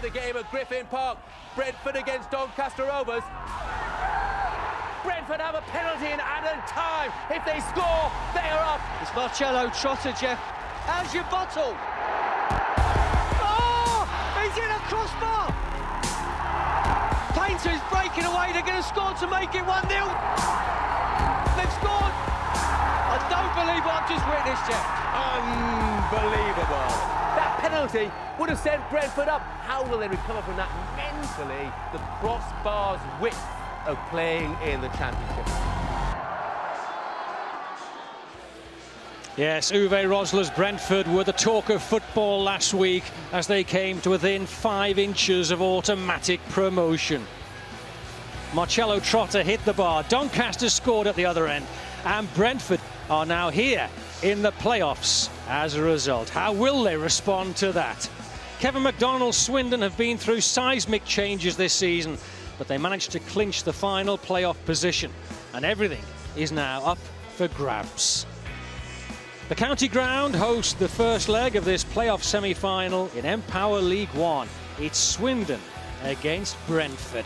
the game at Griffin Park. Brentford against Doncaster Rovers. Brentford have a penalty in added time. If they score, they are up. It's Marcello Trotter, Jeff. How's your bottle? Oh, he's in a crossbar. Painter's breaking away. They're going to score to make it 1-0. They've scored. I don't believe what I've just witnessed, Jeff. Unbelievable. That penalty would have sent Brentford up. How will they recover from that mentally? The crossbar's width of playing in the Championship. Yes, Uwe Rosler's Brentford were the talk of football last week as they came to within 5 inches of automatic promotion. Marcello Trotter hit the bar, Doncaster scored at the other end, and Brentford are now here in the playoffs as a result. How will they respond to that? Kevin McDonald's Swindon have been through seismic changes this season, but they managed to clinch the final playoff position, and everything is now up for grabs. The County Ground hosts the first leg of this playoff semi-final in Empower League One. It's Swindon against Brentford.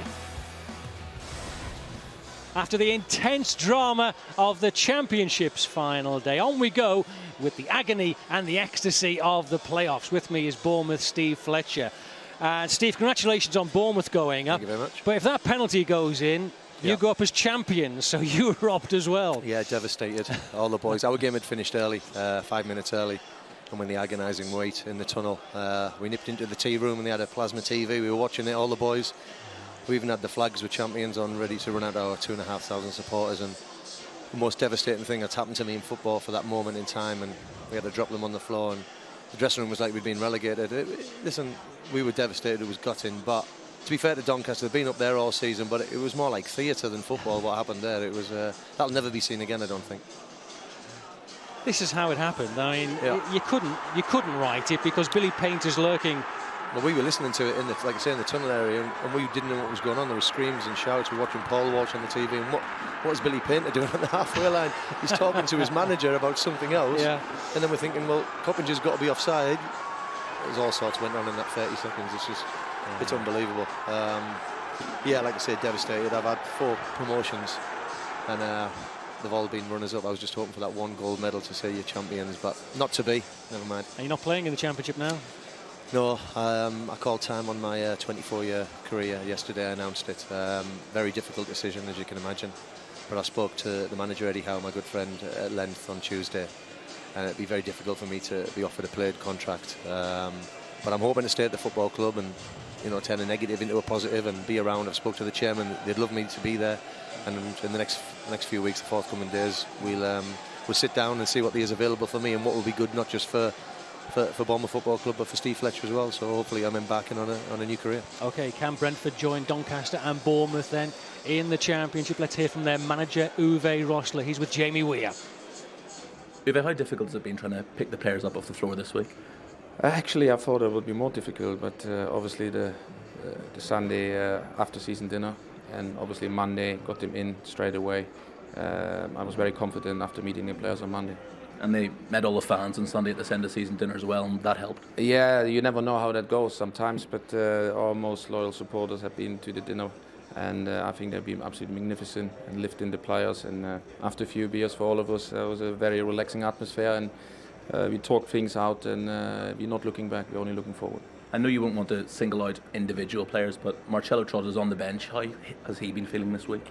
After the intense drama of the Championship's final day, on we go with the agony and the ecstasy of the playoffs. With me is Bournemouth Steve Fletcher. Steve, congratulations on Bournemouth going up. Thank you very much. But if that penalty goes in, you go up as champions, so you were robbed as well. Yeah, devastated. All the boys. Our game had finished early, 5 minutes early. And when the agonising wait in the tunnel, we nipped into the tea room and they had a plasma TV. We were watching it, all the boys. We even had the flags with champions on, ready to run out our 2,500 supporters. And the most devastating thing that's happened to me in football for that moment in time, and we had to drop them on the floor, and the dressing room was like we'd been relegated. Listen, we were devastated. It was gutting, but to be fair to Doncaster, they've been up there all season, but it was more like theatre than football. What happened there, it was that'll never be seen again, I don't think. This is how it happened. I mean, you couldn't write it because Billy Painter's lurking. Well, we were listening to it in the, like I say, in the tunnel area, and we didn't know what was going on. There were screams and shouts. We were watching Paul Walsh on the TV, and what is Billy Painter doing on the halfway line? He's talking to his manager about something else. Yeah. And then we're thinking, well, Coppinger's got to be offside. There's all sorts went on in that 30 seconds. It's just, it's unbelievable. Yeah, like I said, devastated. I've had 4 promotions, and they've all been runners-up. I was just hoping for that 1 gold medal to say you're champions, but not to be. Never mind. Are you not playing in the Championship now? No, I called time on my 24-year career yesterday. I announced it. Very difficult decision, as you can imagine. But I spoke to the manager, Eddie Howe, my good friend, at length on Tuesday. And it'd be very difficult for me to be offered a played contract. But I'm hoping to stay at the football club and, you know, turn a negative into a positive and be around. I've spoke to the chairman. They'd love me to be there. And in the next few weeks, the forthcoming days, we'll sit down and see what is available for me and what will be good, not just for Bournemouth Football Club, but for Steve Fletcher as well. So hopefully I'm embarking on a new career. OK, can Brentford join Doncaster and Bournemouth then in the Championship? Let's hear from their manager, Uwe Rosler. He's with Jamie Weir. Uwe, how difficult has it been trying to pick the players up off the floor this week? Actually, I thought it would be more difficult, but obviously the Sunday after season dinner and obviously Monday got them in straight away. I was very confident after meeting the players on Monday. And they met all the fans on Sunday at this end of season dinner as well, and that helped. Yeah, you never know how that goes sometimes, but our most loyal supporters have been to the dinner, and I think they've been absolutely magnificent and lifting the players. And after a few beers for all of us, it was a very relaxing atmosphere, and we talked things out, and we're not looking back, we're only looking forward. I know you won't want to single out individual players, but Marcello Trotter's on the bench. How has he been feeling this week?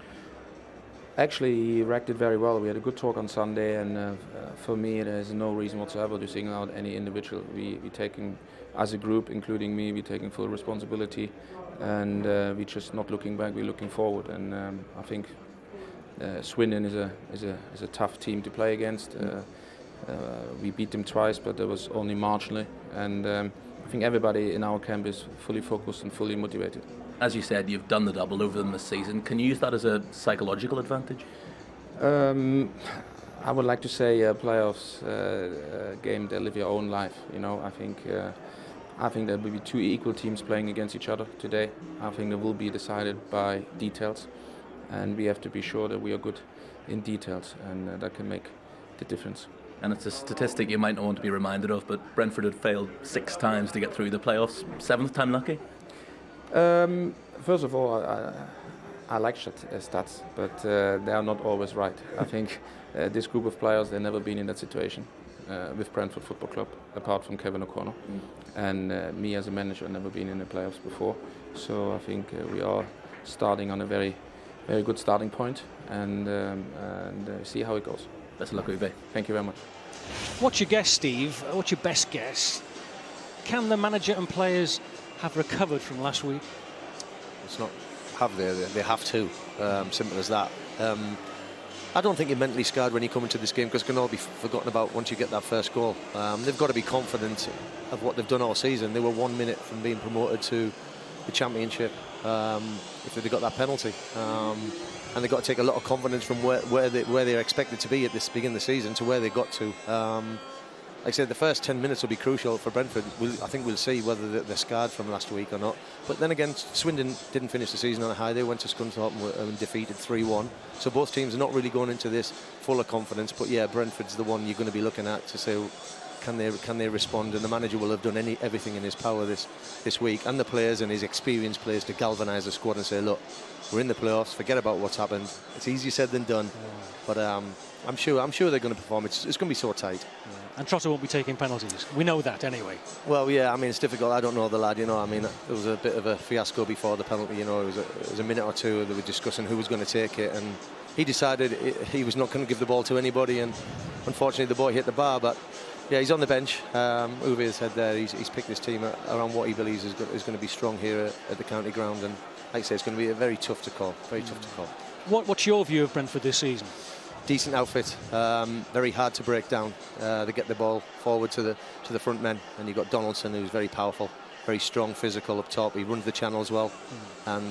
Actually, he reacted very well. We had a good talk on Sunday, and for me, there's no reason whatsoever to single out any individual. We taking, as a group, including me, we're taking full responsibility, and we're just not looking back. We're looking forward, and I think Swindon is a tough team to play against. We beat them twice, but that was only marginally, and I think everybody in our camp is fully focused and fully motivated. As you said, you've done the double over them this season. Can you use that as a psychological advantage? I would like to say a playoffs game, they live your own life. You know, I think there will be 2 equal teams playing against each other today. I think it will be decided by details, and we have to be sure that we are good in details, and that can make the difference. And it's a statistic you might not want to be reminded of, but Brentford had failed 6 times to get through the playoffs. 7th time lucky? First of all, I like stats, but they are not always right. I think this group of players, they've never been in that situation with Brentford Football Club, apart from Kevin O'Connor. And me as a manager, never been in the playoffs before. So I think we are starting on a very, very good starting point, and see how it goes. Best of luck, Uwe. Thank you very much. What's your guess, Steve? What's your best guess? Can the manager and players have recovered from last week? It's not have they have to. Simple as that. I don't think you're mentally scarred when you come into this game, because it can all be forgotten about once you get that first goal. They've got to be confident of what they've done all season. They were 1 minute from being promoted to the Championship if they got that penalty. And they've got to take a lot of confidence from where they're expected to be at this beginning of the season to where they got to. Like I said, the first 10 minutes will be crucial for Brentford. I think we'll see whether they're scarred from last week or not. But then again, Swindon didn't finish the season on a high. They went to Scunthorpe and defeated 3-1. So both teams are not really going into this full of confidence. But yeah, Brentford's the one you're going to be looking at to say, can they respond? And the manager will have done everything in his power this week, and the players and his experienced players, to galvanise the squad and say, look, we're in the playoffs. Forget about what's happened. It's easier said than done. But I'm sure they're going to perform. It's going to be so tight. Yeah. And Trotter won't be taking penalties. We know that anyway. Well, yeah, I mean, it's difficult. I don't know the lad, you know. I mean, there was a bit of a fiasco before the penalty, you know. It was a minute or two they were discussing who was going to take it, and he decided he was not going to give the ball to anybody, and unfortunately the boy hit the bar. But yeah, he's on the bench. Uwe has said there he's picked his team around what he believes is going to be strong here at the county ground, and like I say, it's going to be very tough to call. Very tough to call. What's your view of Brentford this season? Decent outfit, very hard to break down. They get the ball forward to the front men, and you've got Donaldson, who's very powerful, very strong, physical up top. He runs the channels well, and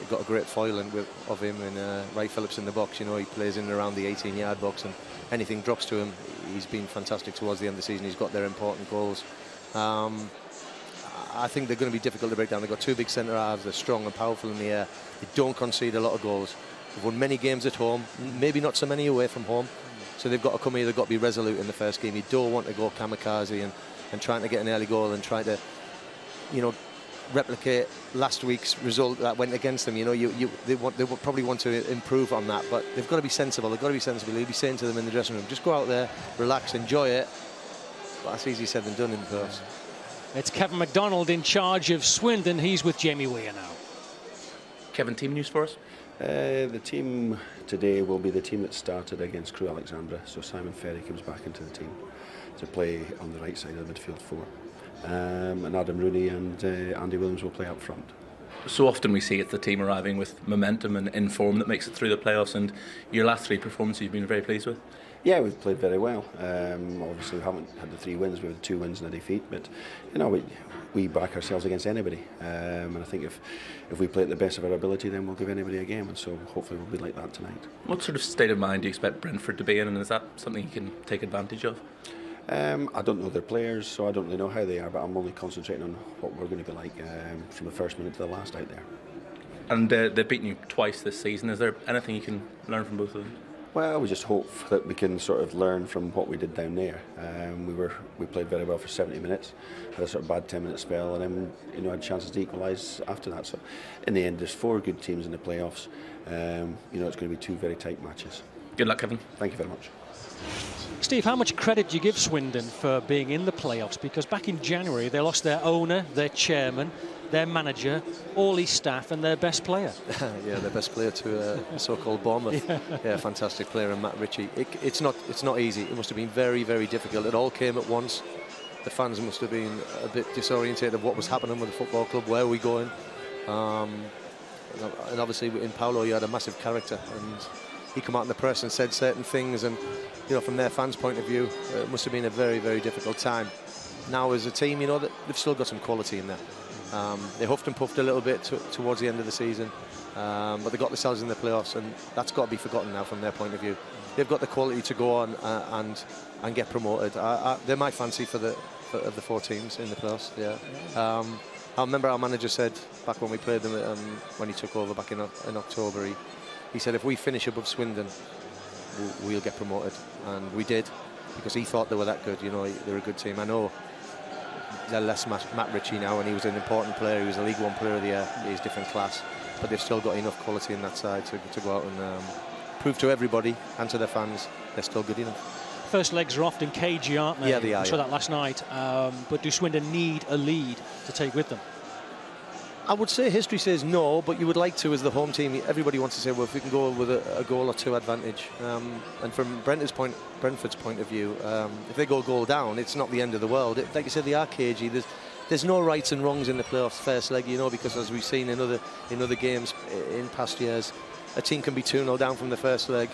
you've got a great foil of him in Ray Phillips in the box. You know, he plays in and around the 18-yard box, and anything drops to him, he's been fantastic towards the end of the season. He's got their important goals. I think they're going to be difficult to break down. They've got two big centre halves. They're strong and powerful in the air. They don't concede a lot of goals. They've won many games at home, maybe not so many away from home. So they've got to come here, they've got to be resolute in the first game. You don't want to go kamikaze and trying to get an early goal and try to, you know, replicate last week's result that went against them. You know, they probably want to improve on that, but they've got to be sensible. They've got to be sensible. He'll be saying to them in the dressing room, just go out there, relax, enjoy it. But that's easier said than done in the first. It's Kevin MacDonald in charge of Swindon. He's with Jamie Weir now. Kevin, team news for us? The team today will be the team that started against Crewe Alexandra. So Simon Ferry comes back into the team to play on the right side of the midfield four. And Adam Rooney and Andy Williams will play up front. So often we see it's the team arriving with momentum and in form that makes it through the playoffs, and your last three performances you've been very pleased with? Yeah, we've played very well. Obviously we haven't had the 3 wins, we had 2 wins and a defeat, but you know, we back ourselves against anybody, and I think if we play at the best of our ability, then we'll give anybody a game, and so hopefully we'll be like that tonight. What sort of state of mind do you expect Brentford to be in, and is that something you can take advantage of? I don't know their players, so I don't really know how they are, but I'm only concentrating on what we're going to be like from the first minute to the last out there. And they've beaten you twice this season. Is there anything you can learn from both of them? Well, we just hope that we can sort of learn from what we did down there. We played very well for 70 minutes, had a sort of bad 10-minute spell, and then had chances to equalise after that. So, in the end, there's 4 good teams in the playoffs. It's going to be 2 very tight matches. Good luck, Kevin. Thank you very much. Steve, how much credit do you give Swindon for being in the playoffs? Because back in January, they lost their owner, their chairman, their manager, all his staff, and their best player. Yeah, their best player to so-called Bournemouth. Yeah, fantastic player, and Matt Ritchie. It's not easy. It must have been very, very difficult. It all came at once. The fans must have been a bit disorientated of what was happening with the football club. Where are we going? And obviously in Paulo, you had a massive character, and he came out in the press and said certain things, and from their fans' point of view, it must have been a very, very difficult time. Now as a team, that they've still got some quality in there. They huffed and puffed a little bit towards the end of the season, but they got themselves in the playoffs, and that's got to be forgotten now from their point of view. They've got the quality to go on and get promoted. They're my fancy of the 4 teams in the playoffs. Yeah. I remember our manager said back when we played them, when he took over back in October, he said if we finish above Swindon, we'll get promoted, and we did, because he thought they were that good. They're a good team. I know they're less Matt Ritchie now, and he was an important player. He was a League One Player of the Year. He's different class, but they've still got enough quality in that side to go out and prove to everybody and to their fans they're still good enough. First legs are often cagey, aren't they? Yeah, they are. I saw that last night. But do Swindon need a lead to take with them? I would say history says no, but you would like to as the home team. Everybody wants to say, well, if we can go with a goal or two advantage. And from Brentford's point of view, if they go a goal down, it's not the end of the world. Like I said, they are cagey. There's no rights and wrongs in the playoffs first leg, you know, because as we've seen in other games in past years, a team can be 2-0 down from the first leg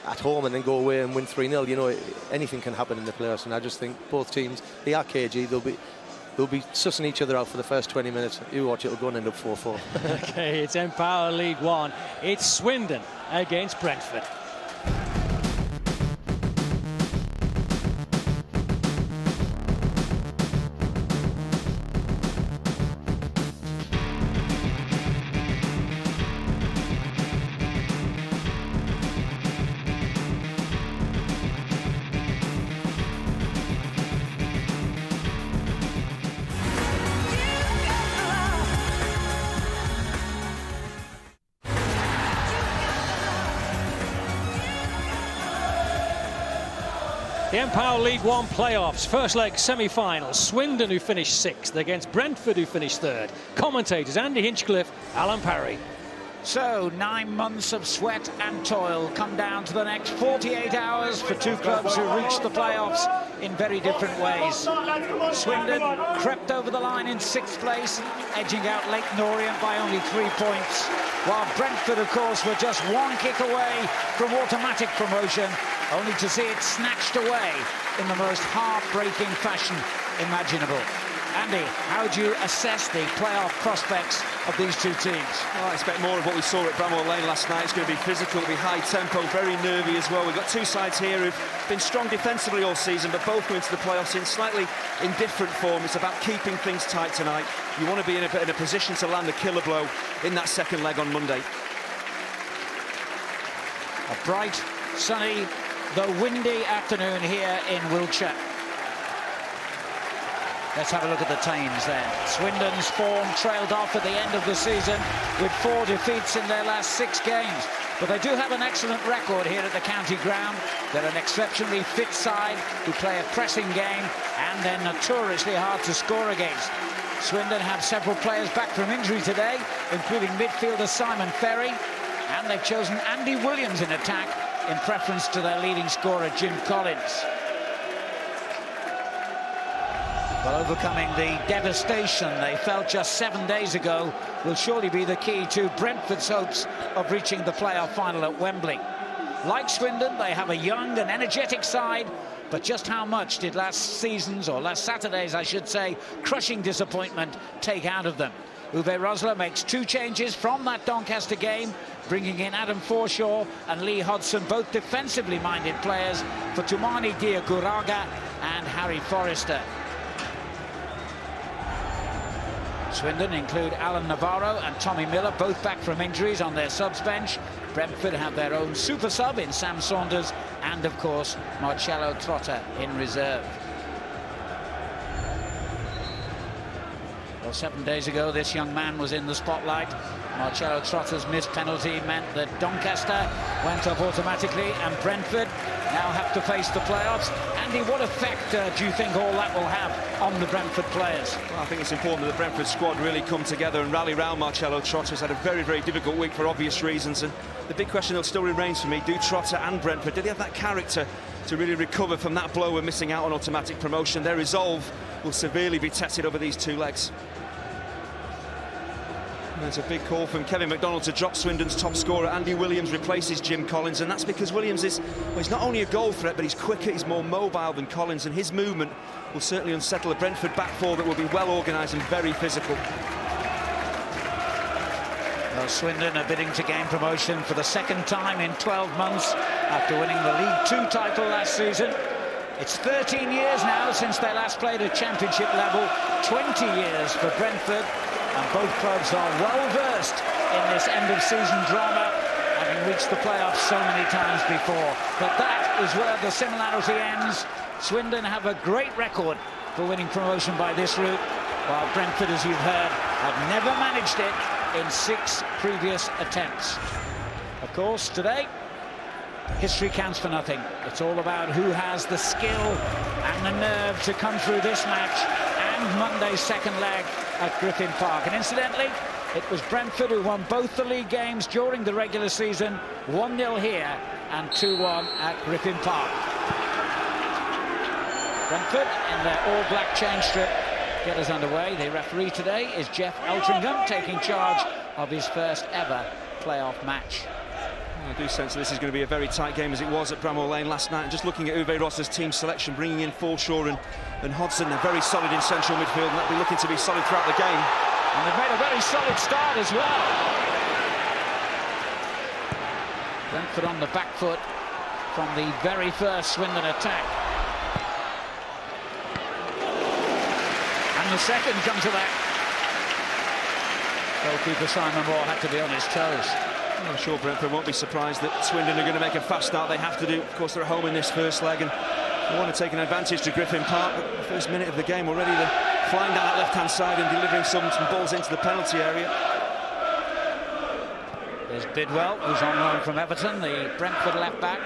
at home and then go away and win 3-0. You know, anything can happen in the playoffs, and I just think both teams, they are cagey. They'll be sussing each other out for the first 20 minutes. You watch, it'll go and end up 4-4. Okay, it's Empower League One. It's Swindon against Brentford. The Empower League One playoffs, first leg semi-final. Swindon, who finished 6th, against Brentford, who finished 3rd. Commentators Andy Hinchcliffe, Alan Parry. So 9 months of sweat and toil come down to the next 48 hours for two clubs who reached the playoffs in very different ways. Swindon crept over the line in 6th place, edging out Leyton Orient by only 3 points, while Brentford, of course, were just 1 kick away from automatic promotion, only to see it snatched away in the most heartbreaking fashion imaginable. Andy, how do you assess the playoff prospects of these two teams? Well, I expect more of what we saw at Bramall Lane last night. It's going to be physical, it'll be high tempo, very nervy as well. We've got two sides here who've been strong defensively all season, but both going to the playoffs in slightly indifferent form. It's about keeping things tight tonight. You want to be in a position to land the killer blow in that second leg on Monday. A bright, sunny, though windy afternoon here in Wiltshire. Let's have a look at the Thames then. Swindon's form trailed off at the end of the season with 4 defeats in their last 6 games. But they do have an excellent record here at the county ground. They're an exceptionally fit side who play a pressing game, and they're notoriously hard to score against. Swindon have several players back from injury today, including midfielder Simon Ferry, and they've chosen Andy Williams in attack in preference to their leading scorer Jim Collins. Well, overcoming the devastation they felt just 7 days ago will surely be the key to Brentford's hopes of reaching the playoff final at Wembley. Like Swindon, they have a young and energetic side, but just how much did last Saturday's, I should say, crushing disappointment take out of them? Uwe Rosler makes 2 changes from that Doncaster game, bringing in Adam Forshaw and Lee Hodson, both defensively minded players, for Tumani Diaguraga and Harry Forrester. Swindon include Alan Navarro and Tommy Miller, both back from injuries on their subs bench. Brentford have their own super sub in Sam Saunders, and of course Marcello Trotta in reserve. Well, 7 days ago this young man was in the spotlight. Marcello Trotta's missed penalty meant that Doncaster went up automatically, and Brentford now have to face the playoffs. Andy, what effect do you think all that will have on the Brentford players? Well, I think it's important that the Brentford squad really come together and rally round Marcello Trotta, who's had a very, very difficult week for obvious reasons. And the big question that still remains for me, do Trotta and Brentford, do they have that character to really recover from that blow of missing out on automatic promotion? Their resolve will severely be tested over these 2 legs. There's a big call from Kevin McDonald to drop Swindon's top scorer. Andy Williams replaces Jim Collins, and that's because Williams is, well, he's not only a goal threat, but he's quicker, he's more mobile than Collins, and his movement will certainly unsettle a Brentford back four that will be well organised and very physical. Well, Swindon are bidding to gain promotion for the 2nd time in 12 months after winning the League 2 title last season. It's 13 years now since they last played at championship level, 20 years for Brentford, and both clubs are well versed in this end-of-season drama, having reached the playoffs so many times before. But that is where the similarity ends. Swindon have a great record for winning promotion by this route, while Brentford, as you've heard, have never managed it in 6 previous attempts. Of course, today, history counts for nothing. It's all about who has the skill and the nerve to come through this match and Monday's second leg at Griffin Park. And incidentally, it was Brentford who won both the league games during the regular season, 1-0 here and 2-1 at Griffin Park. Brentford in their all-black change strip get us underway. The referee today is Jeff Eltringham, taking charge of his first ever playoff match. I do sense that this is going to be a very tight game, as it was at Bramall Lane last night. And just looking at Uwe Ross's team selection, bringing in Forshaw and Hodgson, they're very solid in central midfield, and they'll be looking to be solid throughout the game. And they've made a very solid start as well. Brentford on the back foot from the very first Swindon attack. And the second comes to that. Goalkeeper Simon Moore had to be on his toes. I'm sure Brentford won't be surprised that Swindon are going to make a fast start. They have to do. Of course, they're at home in this first leg, and they want to take an advantage to Griffin Park. But the first minute of the game already, they're flying down that left-hand side and delivering some balls into the penalty area. There's Bidwell, who's on loan from Everton, the Brentford left-back.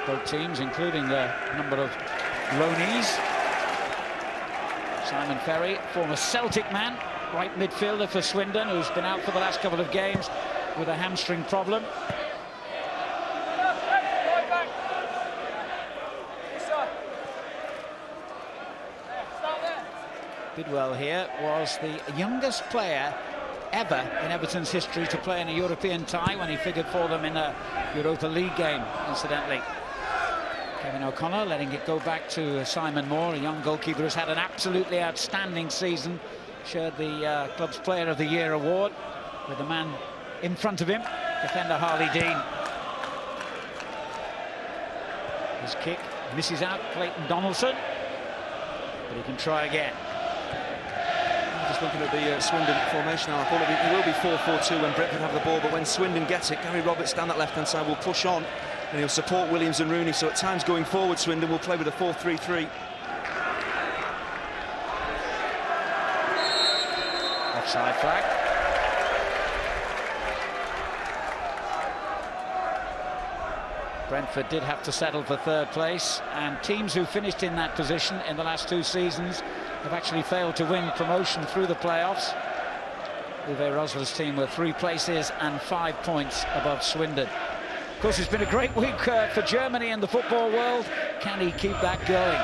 Both teams, including the number of loanees. Simon Ferry, former Celtic man, right midfielder for Swindon, who's been out for the last couple of games with a hamstring problem. Bidwell here was the youngest player ever in Everton's history to play in a European tie when he figured for them in a Europa League game, incidentally. Kevin O'Connor letting it go back to Simon Moore, a young goalkeeper who's had an absolutely outstanding season. Shared the club's Player of the Year award with the man in front of him, defender Harley Dean. His kick misses out Clayton Donaldson, but he can try again. Just looking at the Swindon formation now, I thought it will be 4-4-2 when Brentford have the ball, but when Swindon gets it, Gary Roberts down that left-hand side will push on, and he'll support Williams and Rooney, so at times going forward, Swindon will play with a 4-3-3. Offside flag. Brentford did have to settle for third place, and teams who finished in that position in the last 2 seasons have actually failed to win promotion through the playoffs. Uwe Rosler's team were 3 places and 5 points above Swindon. Of course, it's been a great week for Germany and the football world. Can he keep that going?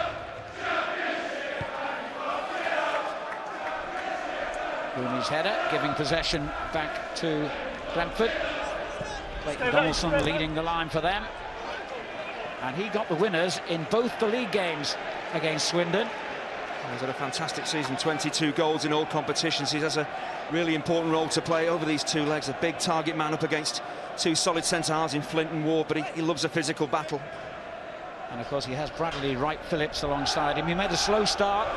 Rooney's header giving possession back to Brentford. Clayton Donaldson leading the line for them. And he got the winners in both the league games against Swindon. He's had a fantastic season, 22 goals in all competitions. He has a really important role to play over these 2 legs. A big target man up against 2 solid centre-halves in Flint and Ward, but he loves a physical battle. And of course he has Bradley Wright Phillips alongside him. He made a slow start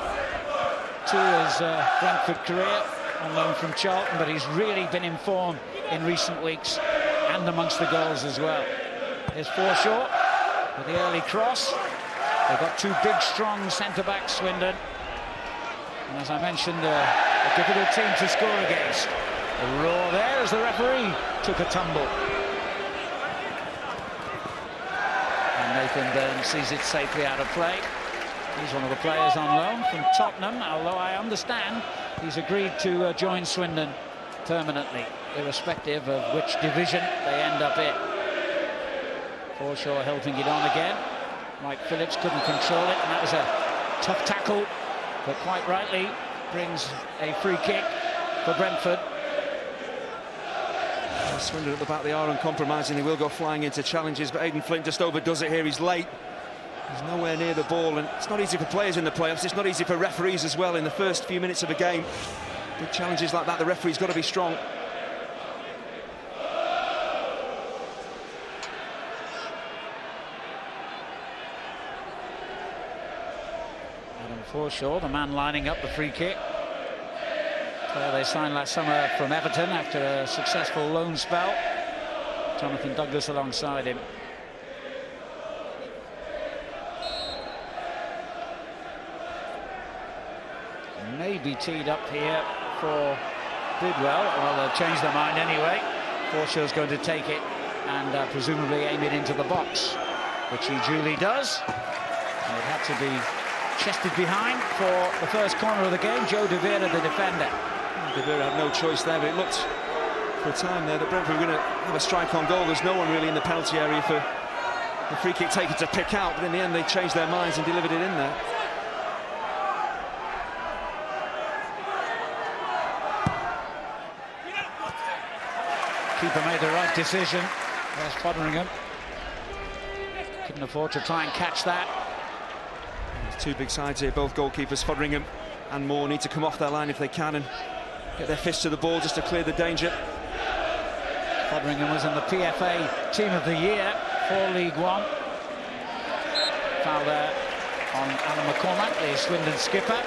to his Brentford career on loan from Charlton, but he's really been in form in recent weeks and amongst the goals as well. Here's Forshaw with the early cross. They've got 2 big, strong centre-backs, Swindon. And as I mentioned, a difficult team to score against. A roar there as the referee took a tumble. And Nathan Burns sees it safely out of play. He's one of the players on loan from Tottenham, although I understand he's agreed to join Swindon permanently, irrespective of which division they end up in. Forshaw helping it on again. Mike Phillips couldn't control it, and that was a tough tackle, but quite rightly brings a free kick for Brentford. Swindon at the back, they are uncompromising. They will go flying into challenges, but Aidan Flint just overdoes it here. He's late. He's nowhere near the ball, and it's not easy for players in the playoffs. It's not easy for referees as well in the first few minutes of a game. Big challenges like that, the referee's got to be strong. Forshaw, the man lining up the free kick. Player they signed last summer from Everton after a successful loan spell. Jonathan Douglas alongside him. be teed up here for Bidwell. Well, they've changed their mind anyway. Forshaw's going to take it and presumably aim it into the box, which he duly does. And it had to be chested behind for the first corner of the game. Joe De Vera, the defender. De Vera had no choice there, but it looked for a time there that Brentford were going to have a strike on goal. There's no one really in the penalty area for the free kick taker to pick out, but in the end they changed their minds and delivered it in there. Keeper made the right decision. There's Fotheringham. Couldn't afford to try and catch that. There's two big sides here, both goalkeepers, Fotheringham and Moore, need to come off their line if they can and get their fists to the ball just to clear the danger. Fotheringham was in the PFA Team of the Year for League One. Foul there on Alan McCormack, the Swindon skipper.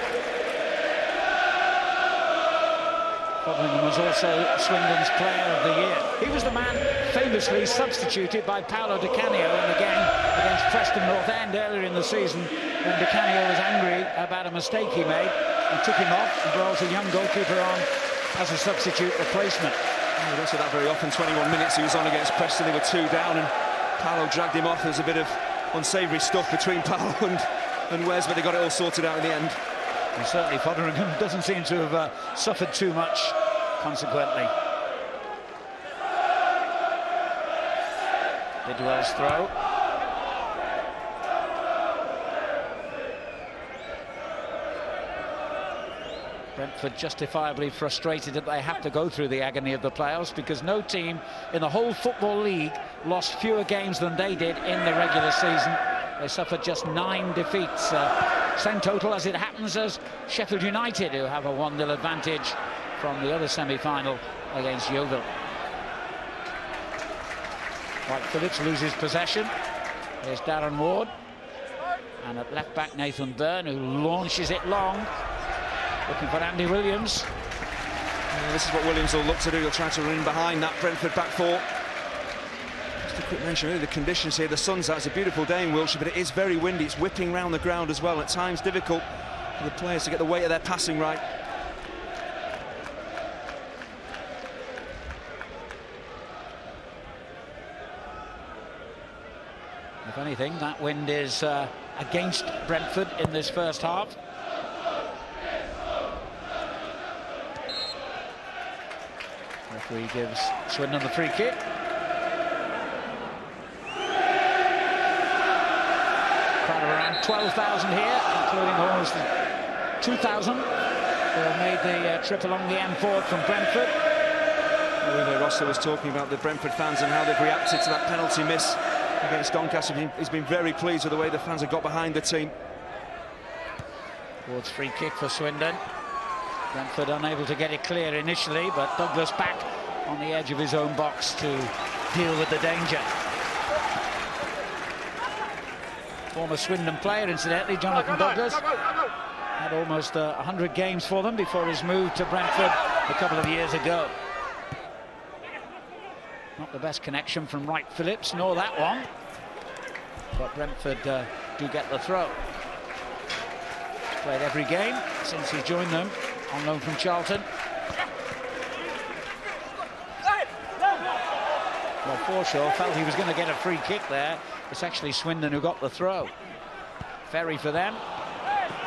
Fotheringham was also Swindon's Player of the Year. He was the man famously substituted by Paolo Di Canio in the game against Preston North End earlier in the season, when Di Canio was angry about a mistake he made and took him off and brought a young goalkeeper on as a substitute replacement. We don't see that very often. 21 minutes he was on against Preston. They were 2 down and Paolo dragged him off. There's a bit of unsavoury stuff between Paolo and Wes, but they got it all sorted out in the end. And certainly Fotheringham doesn't seem to have suffered too much consequently. Bidwell's throw. Brentford justifiably frustrated that they have to go through the agony of the playoffs, because no team in the whole Football League lost fewer games than they did in the regular season. They suffered just 9 defeats. Same total, as it happens, as Sheffield United, who have a 1-0 advantage from the other semi-final against Yeovil. White Phillips loses possession. There's Darren Ward. And at left-back, Nathan Byrne, who launches it long. Looking for Andy Williams. Yeah, this is what Williams will look to do. He'll try to run in behind that Brentford back four. Just a quick mention, really, the conditions here. The sun's out. It's a beautiful day in Wiltshire, but it is very windy. It's whipping round the ground as well. At times difficult for the players to get the weight of their passing right. If anything, that wind is against Brentford in this first half. Referee gives Swindon the free kick. Crowd around 12,000 here, including almost 2,000 who have made the trip along the M4 from Brentford. Uwe Rosser was talking about the Brentford fans and how they've reacted to that penalty miss against Doncaster. He's been very pleased with the way the fans have got behind the team. Ward's free kick for Swindon. Brentford unable to get it clear initially, but Douglas back on the edge of his own box to deal with the danger. Former Swindon player, incidentally, Jonathan Douglas. Had almost 100 games for them before his move to Brentford a couple of years ago. Not the best connection from Wright Phillips, nor that one. But Brentford do get the throw. He's played every game since he joined them, on loan from Charlton. Well, Forshaw felt he was going to get a free kick there. It's actually Swindon who got the throw. Ferry for them.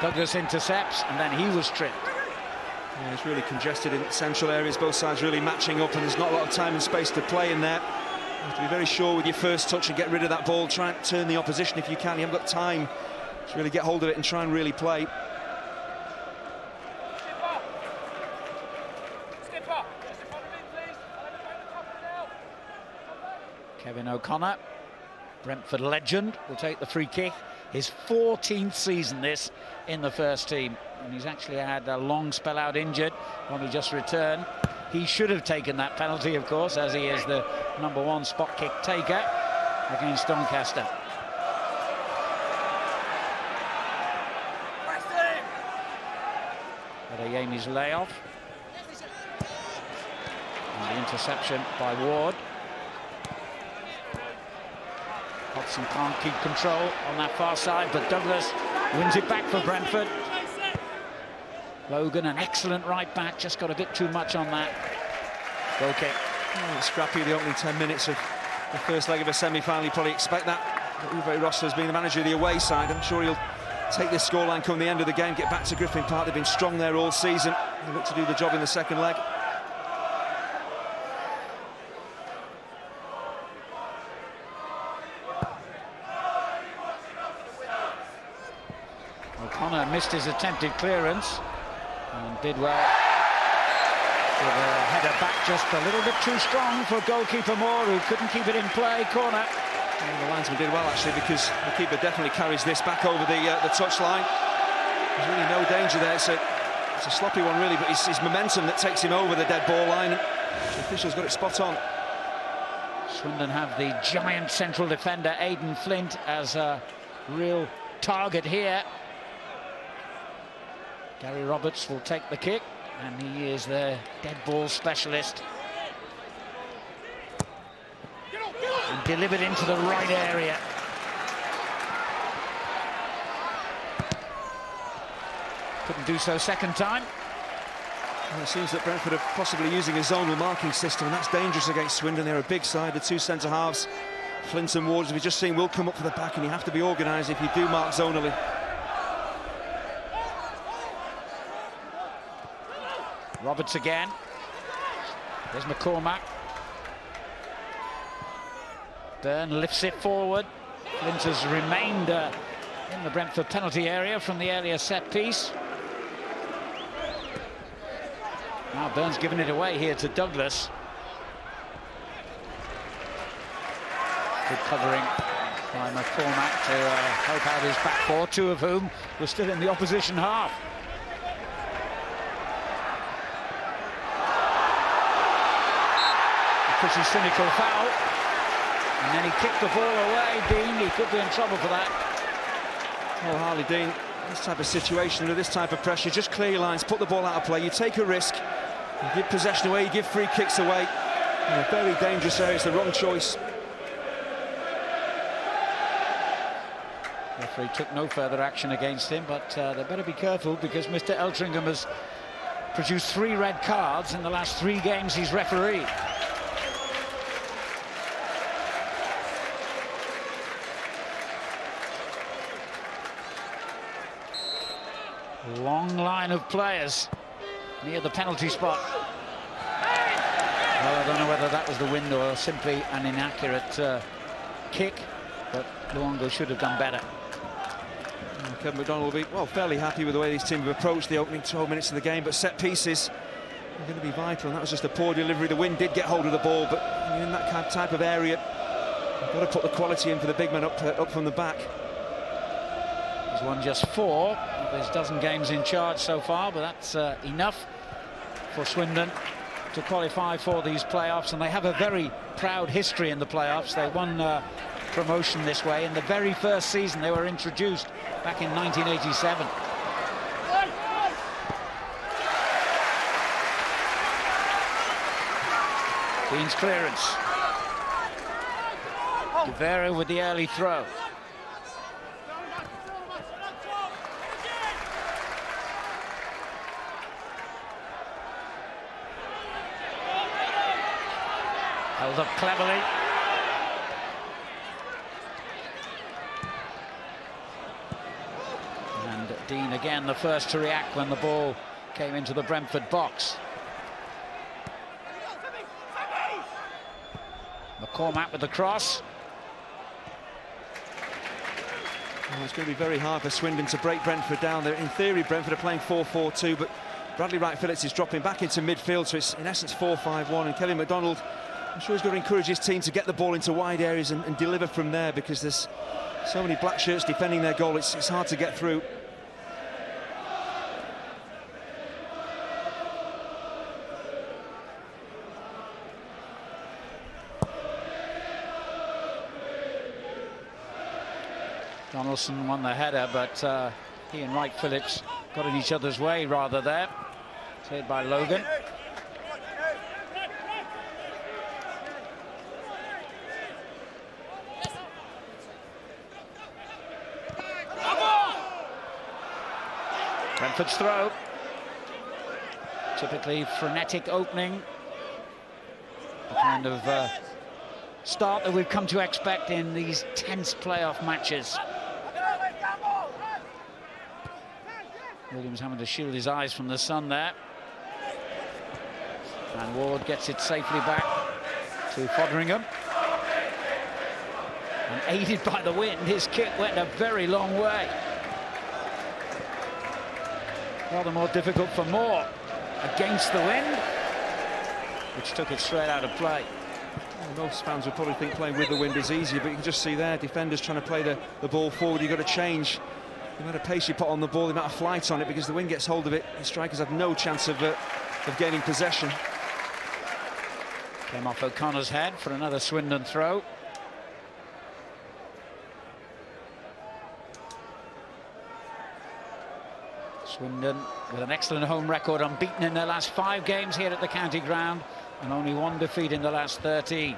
Douglas intercepts, and then he was tripped. Yeah, it's really congested in central areas, both sides really matching up, and there's not a lot of time and space to play in there. You have to be very sure with your first touch and get rid of that ball. Try and turn the opposition if you can. You haven't got time to really get hold of it and try and really play. Kevin O'Connor, Brentford legend, will take the free kick. His 14th season this in the first team, and he's actually had a long spell out injured when he just returned. He should have taken that penalty, of course, as he is the #1 spot kick taker against Doncaster. Adeyemi's layoff. And the interception by Ward. Hodgson can't keep control on that far side, but Douglas wins it back for Brentford. Logan, an excellent right back, just got a bit too much on that. Goal kick. Oh, scrappy the opening 10 minutes of the first leg of a semi-final. You probably expect that. Uwe Rosler's being the manager of the away side. I'm sure he'll take this scoreline come the end of the game, get back to Griffin Park. They've been strong there all season. They look to do the job in the second leg. O'Connor missed his attempted clearance and did well. With a header back just a little bit too strong for goalkeeper Moore, who couldn't keep it in play. Corner. And the linesman did well, actually, because the keeper definitely carries this back over the touchline. There's really no danger there. It's a sloppy one, really, but it's his momentum that takes him over the dead ball line. The official's got it spot on. Swindon have the giant central defender Aidan Flint as a real target here. Gary Roberts will take the kick, and he is the dead ball specialist. And delivered into the right area. Couldn't do so second time. Well, it seems that Brentford are possibly using a zonal marking system, and that's dangerous against Swindon. They're a big side, the two centre-halves, Flint and Ward, as we've just seen, will come up for the back, and you have to be organised if you do mark zonally. Roberts again. There's McCormack. Byrne lifts it forward. Flint has remained in the Brentford penalty area from the earlier set piece. Now Byrne's given it away here to Douglas. Good covering by McCormack to help out his back four, two of whom were still in the opposition half. A pretty cynical foul. And then he kicked the ball away. Dean, he could be in trouble for that. Well, Harley Dean, this type of situation, under this type of pressure, just clear your lines, put the ball out of play, you take a risk, you give possession away, you give free kicks away. In a very dangerous area, it's the wrong choice. The referee took no further action against him, but they better be careful, because Mr. Eltringham has produced 3 red cards in the last 3 games he's refereed. Long line of players near the penalty spot. Well, I don't know whether that was the wind or simply an inaccurate kick, but Luongo should have done better. Kevin McDonald will be, well, fairly happy with the way this team have approached the opening 12 minutes of the game, but set pieces are going to be vital, and that was just a poor delivery. The wind did get hold of the ball, but in that type of area, you've got to put the quality in for the big man up from the back. He's won just 4 of his dozen games in charge so far, but that's enough for Swindon to qualify for these playoffs, and they have a very proud history in the playoffs. They won promotion this way in the very first season they were introduced back in 1987. Dean's clearance. De Vera with the early throw. Held up cleverly. And Dean again the first to react when the ball came into the Brentford box. McCormack with the cross. Well, it's going to be very hard for Swindon to break Brentford down. In theory, Brentford are playing 4-4-2, but Bradley Wright-Phillips is dropping back into midfield, so it's in essence 4-5-1, and Kevin McDonald, I'm sure he's going to encourage his team to get the ball into wide areas and deliver from there, because there's so many black shirts defending their goal, it's hard to get through. Donaldson won the header, but he and Wright-Phillips got in each other's way rather there. Saved by Logan. Brentford's throw. Typically frenetic opening. The kind of start that we've come to expect in these tense playoff matches. Williams having to shield his eyes from the sun there. And Ward gets it safely back to Fotheringham. And aided by the wind, his kick went a very long way. Rather more difficult for Moore against the wind, which took it straight out of play. Well, most fans would probably think playing with the wind is easier, but you can just see there, defenders trying to play the ball forward. You've got to change the amount of pace you put on the ball, the amount of flight on it, because the wind gets hold of it. The strikers have no chance of gaining possession. Came off O'Connor's head for another Swindon throw. Swindon with an excellent home record, unbeaten in their last 5 games here at the county ground, and only 1 defeat in the last 13.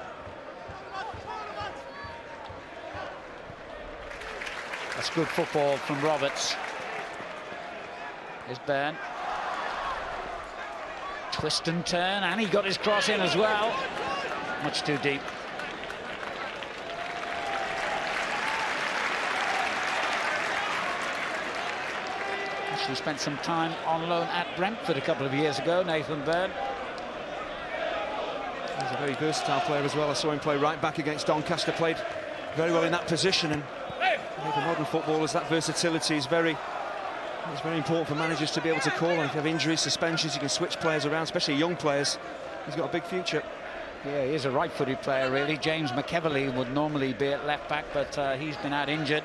That's good football from Roberts. Here's Byrne. Twist and turn, and he got his cross in as well. Much too deep. Actually spent some time on loan at Brentford a couple of years ago, Nathan Byrne. He's a very versatile player as well. I saw him play right back against Doncaster, played very well in that position, and for modern footballers that versatility is very important for managers to be able to call on. If you have injuries, suspensions, you can switch players around, especially young players. He's got a big future. Yeah, he is a right-footed player, really. James McEverley would normally be at left back, but he's been out injured.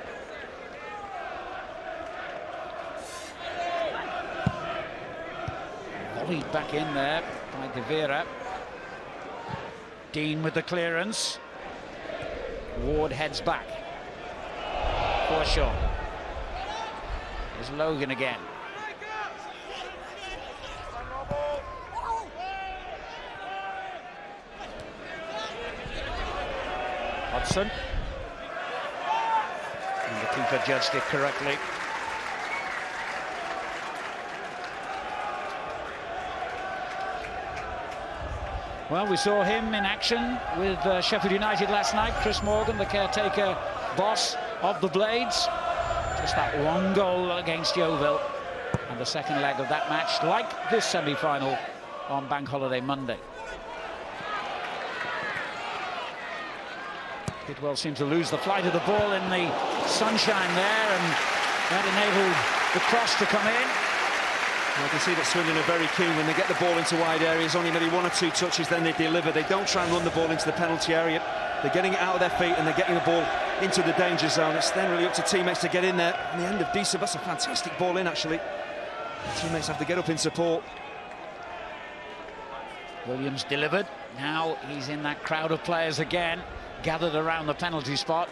Volleyed back in there by De Vera. Dean with the clearance. Ward heads back. Forshaw. There's Logan again. Hudson. And the keeper judged it correctly. Well, we saw him in action with Sheffield United last night. Chris Morgan, the caretaker boss of the Blades. Just that one goal against Yeovil. And the second leg of that match, like this semi-final on Bank Holiday Monday. Bidwell seemed to lose the flight of the ball in the sunshine there, and that enabled the cross to come in. I can see that Swindon are very keen when they get the ball into wide areas, only maybe 1 or 2 touches, then they deliver. They don't try and run the ball into the penalty area. They're getting it out of their feet and they're getting the ball into the danger zone. It's then really up to teammates to get in there. And the end of Decent, that's a fantastic ball in, actually. The teammates have to get up in support. Williams delivered. Now he's in that crowd of players again, gathered around the penalty spot.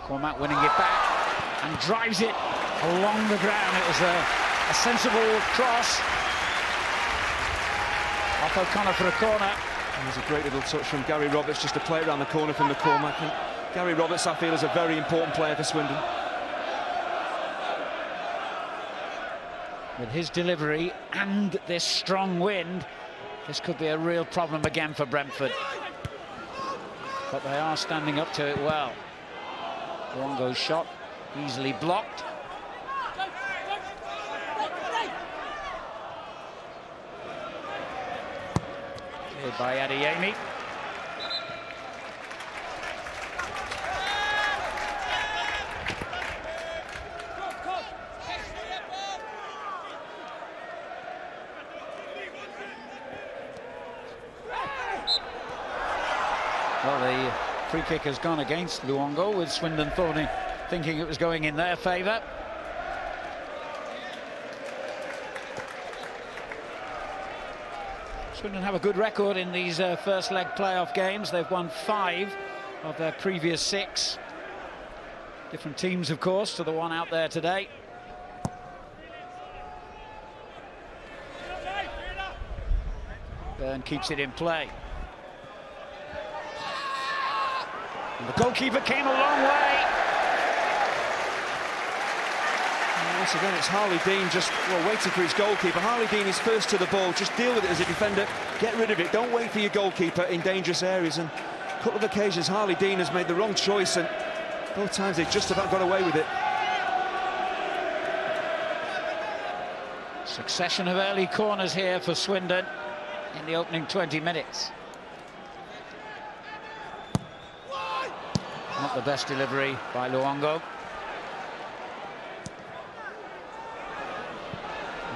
Cormac winning it back and drives it along the ground. It was a sensible cross. Off O'Connor for a corner. It was a great little touch from Gary Roberts just to play it around the corner from the Cormac. And Gary Roberts, I feel, is a very important player for Swindon. With his delivery and this strong wind, this could be a real problem again for Brentford. But they are standing up to it well. Luongo's shot easily blocked. Cleared by Adeyemi. Well, the free kick has gone against Luongo, with Swindon thinking it was going in their favour. Swindon have a good record in these first leg playoff games. They've won 5 of their previous 6. Different teams, of course, to the one out there today. Byrne keeps it in play. And the goalkeeper came a long way. Once again, it's Harley Dean just waiting for his goalkeeper. Harley Dean is first to the ball. Just deal with it as a defender. Get rid of it. Don't wait for your goalkeeper in dangerous areas. And a couple of occasions, Harley Dean has made the wrong choice, and both times they've just about got away with it. Succession of early corners here for Swindon in the opening 20 minutes. Not the best delivery by Luongo.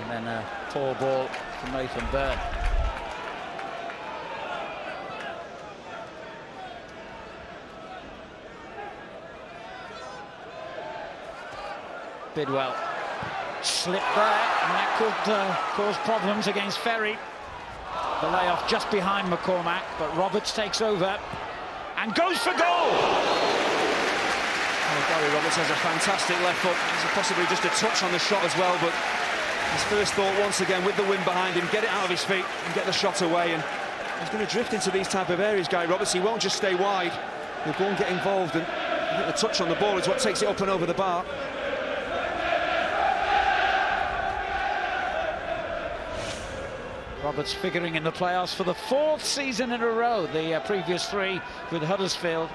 And then a poor ball from Nathan Byrne. Bidwell slipped there, and that could cause problems against Ferry. The layoff just behind McCormack, but Roberts takes over and goes for goal. Oh, Gary Roberts has a fantastic left foot. There's possibly just a touch on the shot as well, but his first thought once again with the wind behind him, get it out of his feet and get the shot away. And he's going to drift into these type of areas, Gary Roberts. He won't just stay wide. He'll go and get involved, and I think the touch on the ball is what takes it up and over the bar. Roberts figuring in the playoffs for the 4th season in a row. The previous 3 with Huddersfield,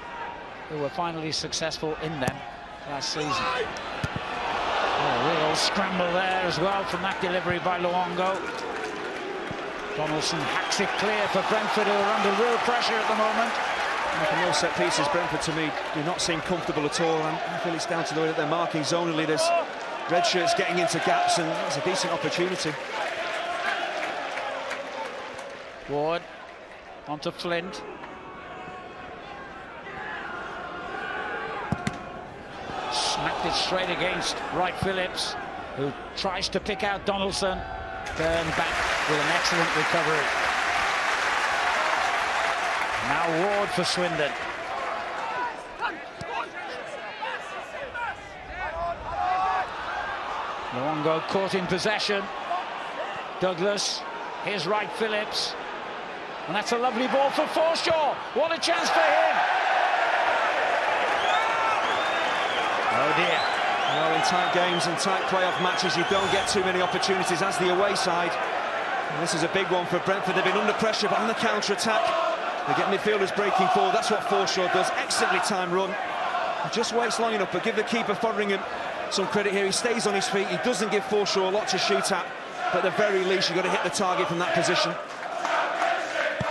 who were finally successful in them last season. A real scramble there as well from that delivery by Luongo. Donaldson hacks it clear for Brentford, who are under real pressure at the moment. From those set pieces, Brentford to me do not seem comfortable at all, and I feel it's down to the way that they're marking zonally. There's red shirts getting into gaps, and it's a decent opportunity. Ward onto Flint. Smacked it straight against Wright Phillips, who tries to pick out Donaldson. Turn back with an excellent recovery. Now Ward for Swindon. Luongo caught in possession. Douglas, here's Wright Phillips. And that's a lovely ball for Forshaw. What a chance for him. Oh dear. Well, in tight games and tight playoff matches, you don't get too many opportunities as the away side. And this is a big one for Brentford. They've been under pressure, but on the counter-attack, they get midfielders breaking forward. That's what Forshaw does. Excellently timed run. He just waits long enough, but give the keeper Fotheringham some credit here. He stays on his feet. He doesn't give Forshaw a lot to shoot at, but at the very least, you've got to hit the target from that position.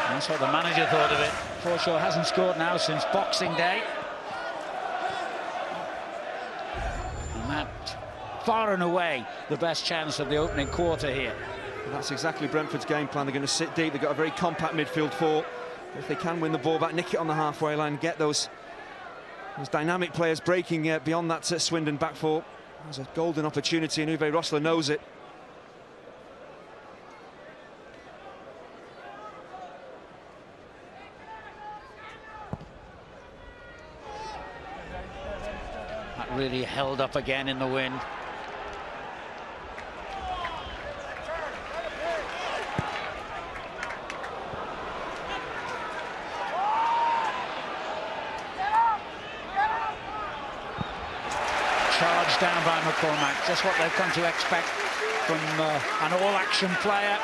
That's what the manager thought of it. Forshaw hasn't scored now since Boxing Day. And that, far and away, the best chance of the opening quarter here. And that's exactly Brentford's game plan. They're going to sit deep. They've got a very compact midfield four. If they can win the ball back, nick it on the halfway line, get those dynamic players breaking beyond that Swindon back four. There's a golden opportunity, and Uwe Rosler knows it. Really held up again in the wind. Charged down by McCormack, just what they've come to expect from an all-action player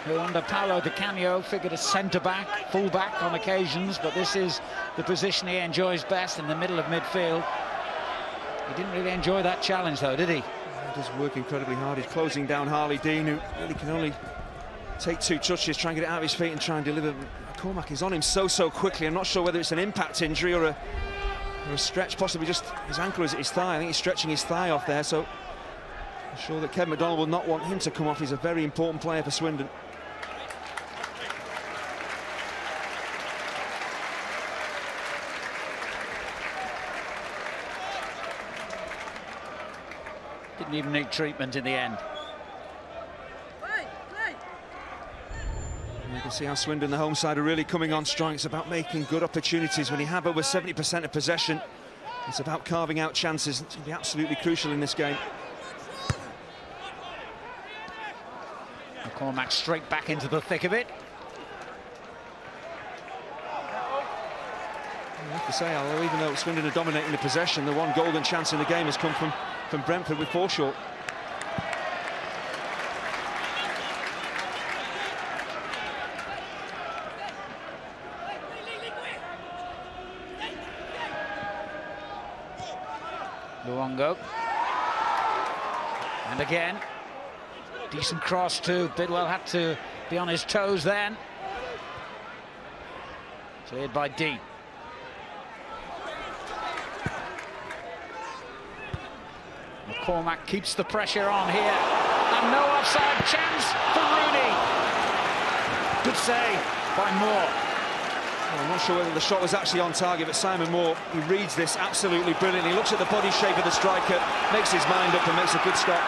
who under Paolo Di Canio figured as centre-back, full-back on occasions, but this is the position he enjoys best, in the middle of midfield. He didn't really enjoy that challenge, though, did he? He does work incredibly hard. He's closing down Harley Dean, who really can only take 2 touches, try and get it out of his feet and try and deliver. McCormack is on him so quickly. I'm not sure whether it's an impact injury or a stretch, possibly just his ankle is at his thigh. I think he's stretching his thigh off there, so I'm sure that Kevin McDonald will not want him to come off. He's a very important player for Swindon. Didn't even need treatment in the end. And you can see how Swindon, the home side, are really coming on strong. It's about making good opportunities. When you have over 70% of possession, it's about carving out chances. It's going to be absolutely crucial in this game. McCormack straight back into the thick of it. I have to say, although even though Swindon are dominating the possession, the one golden chance in the game has come from from Brentford with Forshaw. Luongo. And again, decent cross too. Bidwell had to be on his toes then. Cleared by Dean. McCormack keeps the pressure on here. And no offside chance for Rooney. Good save by Moore. Well, I'm not sure whether the shot was actually on target, but Simon Moore, he reads this absolutely brilliantly. He looks at the body shape of the striker, makes his mind up and makes a good stop.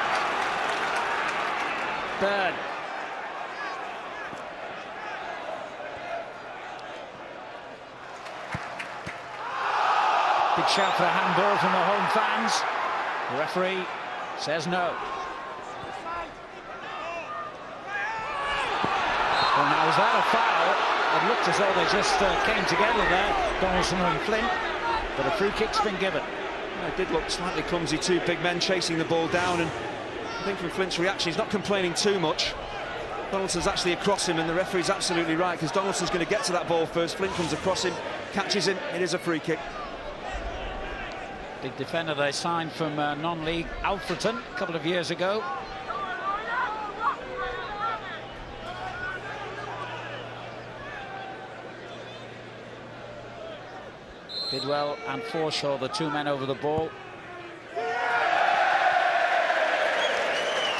Bird. Big shout for a handball from the home fans. The referee says no. Well, now, was that a foul? It looked as though they just came together there, Donaldson and Flint, but a free kick's been given. Yeah, it did look slightly clumsy, two big men chasing the ball down, and I think from Flint's reaction, he's not complaining too much. Donaldson's actually across him, and the referee's absolutely right, because Donaldson's going to get to that ball first. Flint comes across him, catches him, it is a free kick. Big defender they signed from non-league Alfreton a couple of years ago. Bidwell and Forshaw, the two men over the ball.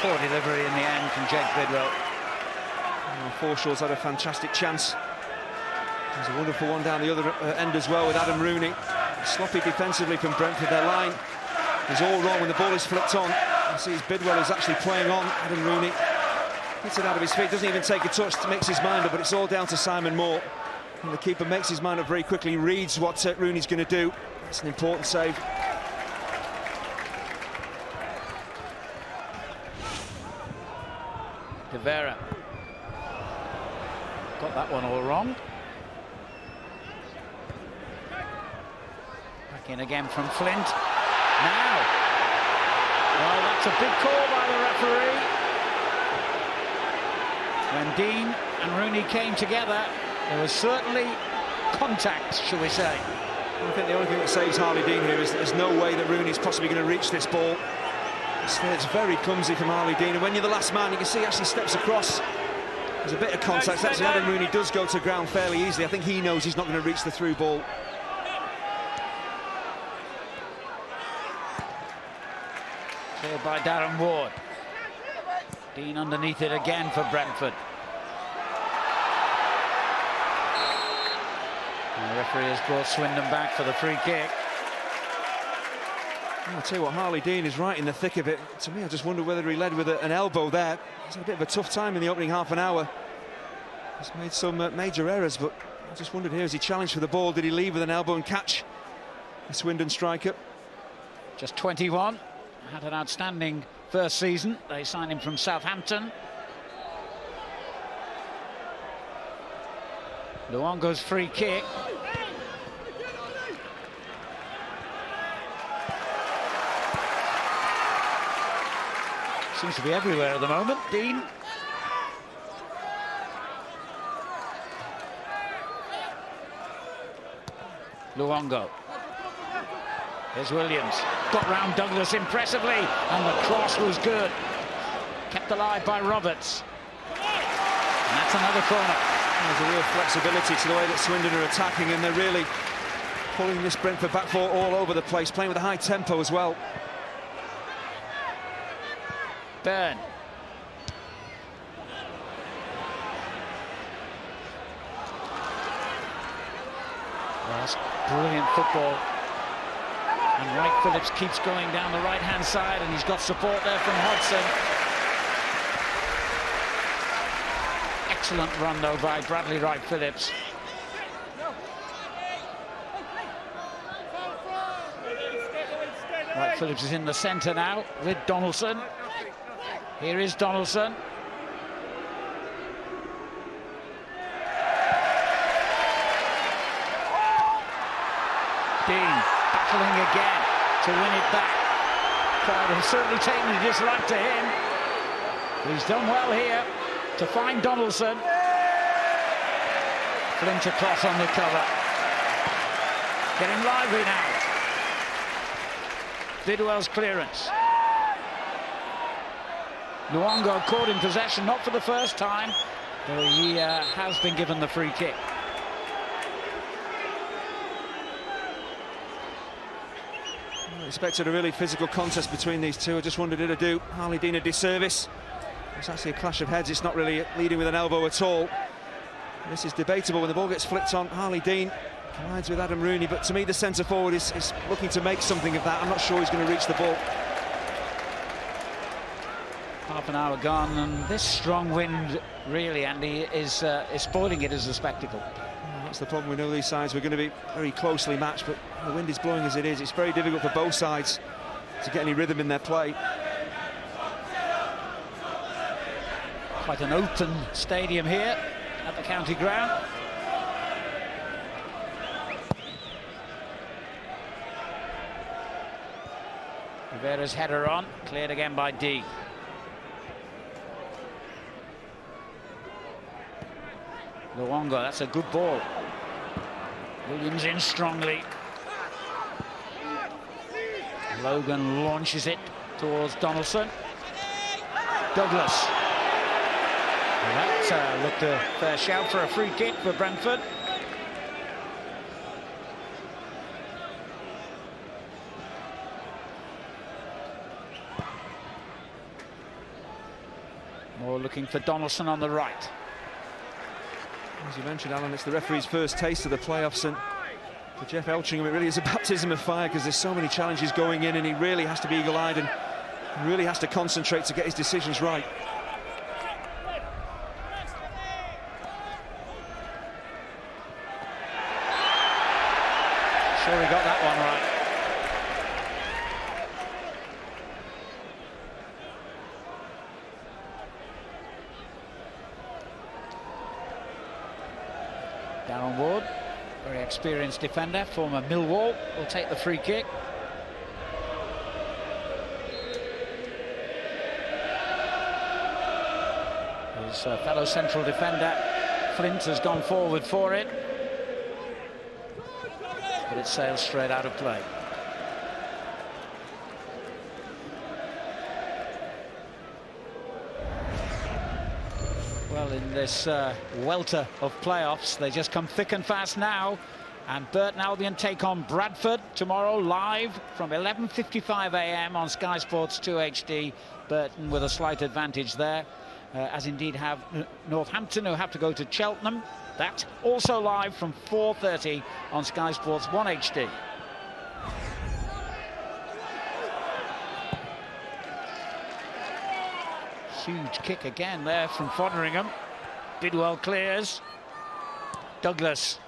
Poor delivery in the end from Jake Bidwell. Oh, Forshaw's had a fantastic chance. There's a wonderful one down the other end as well with Adam Rooney. Sloppy defensively from Brentford. Their line is all wrong when the ball is flipped on. You see Bidwell is actually playing on Adam Rooney. Hits it out of his feet, doesn't even take a touch, makes his mind up, but it's all down to Simon Moore. And the keeper makes his mind up very quickly, reads what Rooney's going to do. It's an important save. De Vera. Got that one all wrong. Back in again from Flint. Now. Well, that's a big call by the referee. When Dean and Rooney came together, there was certainly contact, shall we say. I think the only thing that saves Harley Dean here is that there's no way that Rooney's possibly going to reach this ball. It's very clumsy from Harley Dean, and when you're the last man, you can see he actually steps across. There's a bit of contact. Actually, Adam Rooney does go to ground fairly easily. I think he knows he's not going to reach the through ball. Cleared by Darren Ward. Dean underneath it again for Brentford. And the referee has brought Swindon back for the free kick. I'll tell you what, Harley Dean is right in the thick of it. To me, I just wonder whether he led with an elbow there. He's had a bit of a tough time in the opening half an hour. He's made some major errors, but I just wondered here, as he challenged for the ball, did he leave with an elbow and catch the Swindon striker? Just 21. Had an outstanding first season. They signed him from Southampton. Luongo's free kick. Seems to be everywhere at the moment. Dean. Luongo. Here's Williams. Got round Douglas impressively, and the cross was good. Kept alive by Roberts. And that's another corner. There's a real flexibility to the way that Swindon are attacking, and they're really pulling this Brentford back four all over the place, playing with a high tempo as well. Byrne. Well, that's brilliant football. And Wright Phillips keeps going down the right-hand side, and he's got support there from Hodgson. Excellent run, though, by Bradley Wright Phillips. Wright Phillips is in the centre now with Donaldson. Here is Donaldson. Dean battling again to win it back. crowd have certainly taken a dislike to him. He's done well here to find Donaldson. Flint across on the cover. Getting lively now. Bidwell's clearance. Luongo caught in possession, not for the first time, but he has been given the free kick. I expected a really physical contest between these two. I just wondered, did I do Harley Dean a disservice? It's actually a clash of heads. It's not really leading with an elbow at all. This is debatable when the ball gets flicked on. Harley Dean collides with Adam Rooney, but to me the centre forward is looking to make something of that. I'm not sure he's going to reach the ball. Half an hour gone, and this strong wind, really, Andy, is spoiling it as a spectacle. That's the problem. We know these sides were going to be very closely matched, but the wind is blowing as it is. It's very difficult for both sides to get any rhythm in their play. Quite an open stadium here at the county ground. Rivera's header on, cleared again by D. Luongo, that's a good ball. Williams in strongly. Logan launches it towards Donaldson. Douglas. That looked a fair shout for a free kick for Brentford. More looking for Donaldson on the right. As you mentioned, Alan, it's the referee's first taste of the playoffs, and for Jeff Eltringham it really is a baptism of fire, because there's so many challenges going in and he really has to be eagle-eyed and really has to concentrate to get his decisions right. Sure, he got that one right. Darren Ward, very experienced defender, former Millwall, will take the free kick. His fellow central defender, Flint, has gone forward for it, but it sails straight out of play. Well, in this welter of playoffs, they just come thick and fast now. And Burton Albion take on Bradford tomorrow live from 11:55 a.m. on Sky Sports 2 HD. Burton with a slight advantage there, as indeed have Northampton, who have to go to Cheltenham. That also live from 4:30 on Sky Sports 1 HD. Huge kick again there from Fotheringham. Bidwell clears. Douglas.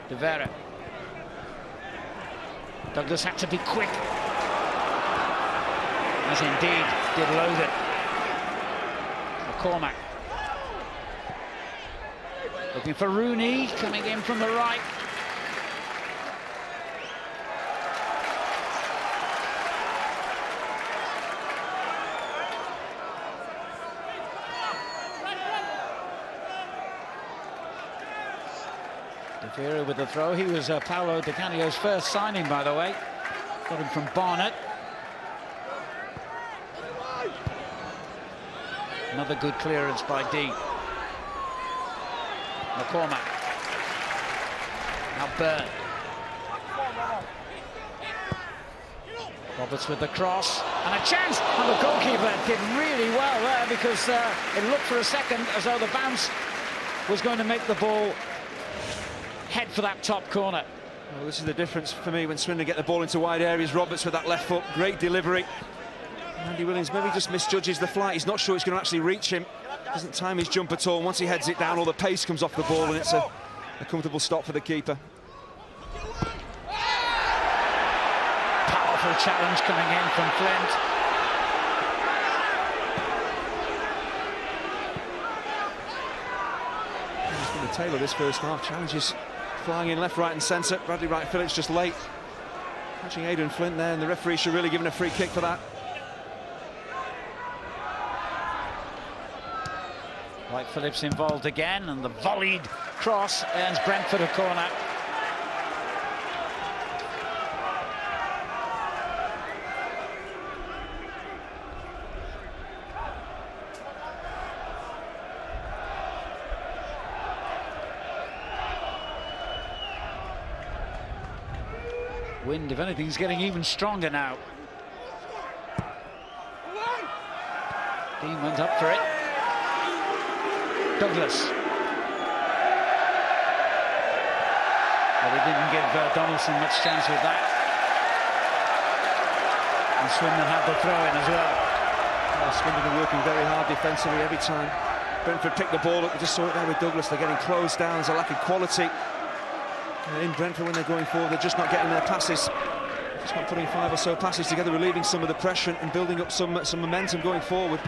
De Vera. Douglas had to be quick, as indeed did Logan. McCormack. Looking for Rooney, coming in from the right. De Vera with the throw. He was Paolo Di Canio's first signing, by the way. Got him from Barnet. Another good clearance by D. McCormack. Now Byrne. Roberts with the cross. And a chance! And the goalkeeper did really well there, because it looked for a second as though the bounce was going to make the ball head for that top corner. Well, this is the difference for me when Swindon get the ball into wide areas. Roberts with that left foot, great delivery. Andy Williams maybe just misjudges the flight. He's not sure it's going to actually reach him. Doesn't time his jump at all. Once he heads it down, all the pace comes off the ball, and it's a comfortable stop for the keeper. Powerful challenge coming in from Flint. Taylor this first half. Challenges flying in left, right and centre. Bradley Wright-Phillips just late. Catching Aidan Flint there, and the referee should really give him a free kick for that. Wright-Phillips involved again, and the volleyed cross earns Brentford a corner. Wind, if anything, is getting even stronger now. Dean went up for it. Douglas. Well, he didn't give Donaldson much chance with that. And Swindon had the throw-in as well. Swindon are working very hard defensively every time Brentford pick the ball up. We just saw it there with Douglas. They're getting closed down. There's a lack of quality in Brentford when they're going forward. They're just not getting their passes. Just not putting 5 or so passes together, relieving some of the pressure and building up some momentum going forward.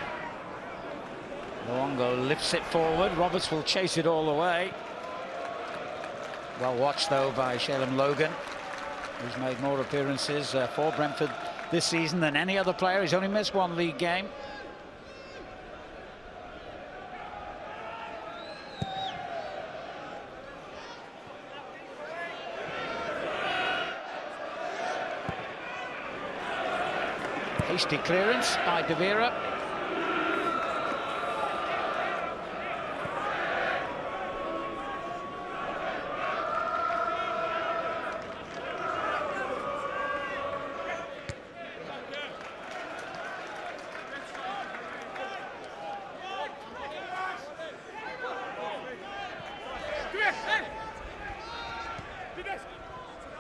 Luongo lifts it forward. Roberts will chase it all the way. Well watched, though, by Shalem Logan, who's made more appearances for Brentford this season than any other player. He's only missed one league game. Hasty clearance by De Vera.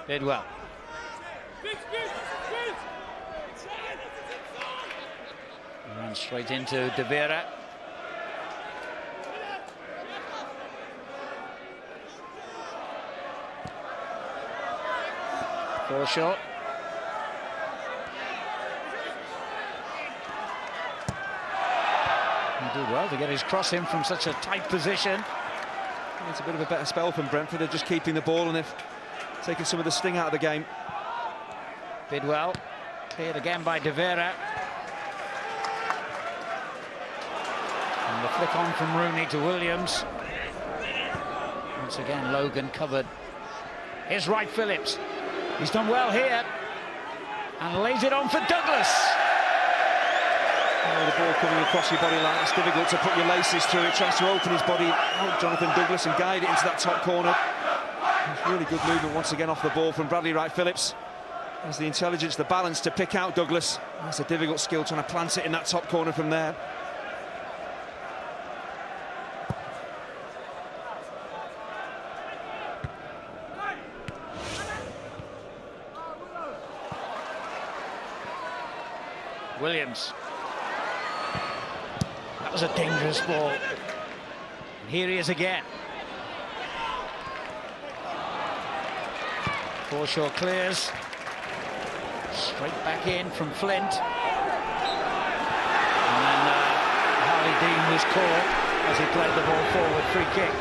Did well. Run straight into De Vera. Ball short. He did well to get his cross in from such a tight position. It's a bit of a better spell from Brentford. They're just keeping the ball and they've taken some of the sting out of the game. Bidwell, cleared again by De Vera. And the flick on from Rooney to Williams. Once again, Logan covered. Here's Wright-Phillips. He's done well here. And lays it on for Douglas. Oh, the ball coming across your body line. It's difficult to put your laces through it. Tries to open his body out, Jonathan Douglas, and guide it into that top corner. Really good movement once again off the ball from Bradley Wright-Phillips. Has the intelligence, the balance to pick out Douglas. That's a difficult skill, trying to plant it in that top corner from there. Williams. That was a dangerous ball. And here he is again. Forshaw clears. Straight back in from Flint. And then Harley Dean was caught as he played the ball forward. Free kick.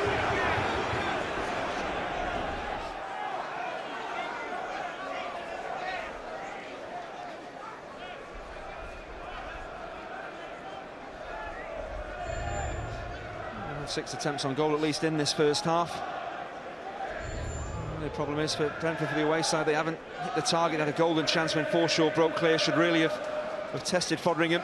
Six attempts on goal at least in this first half. The problem is for Brentford, for the away side, they haven't hit the target. Had a golden chance when Forshaw broke clear. Should really have tested Foderingham.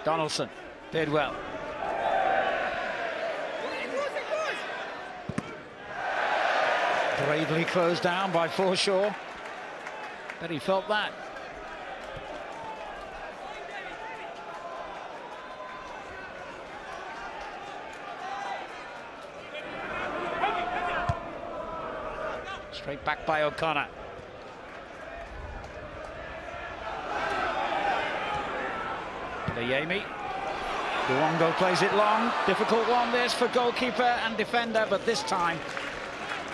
Donaldson did well. Bravely closed down by Forshaw. But he felt that. Straight back by O'Connor. Yemi. Luongo plays it long. Difficult one this for goalkeeper and defender, but this time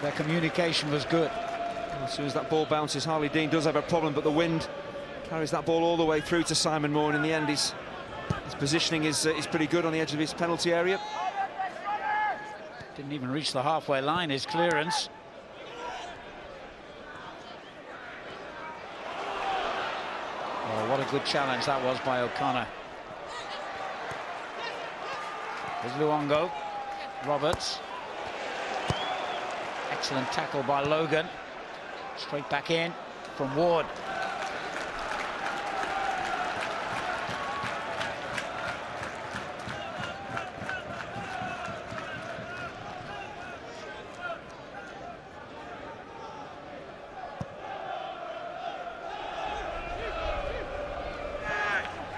Their communication was good. As soon as that ball bounces, Harley Dean does have a problem, but the wind carries that ball all the way through to Simon Moore, and in the end his positioning is pretty good on the edge of his penalty area. Didn't even reach the halfway line, his clearance. Oh, what a good challenge that was by O'Connor. There's Luongo. Roberts. Excellent tackle by Logan. Straight back in from Ward.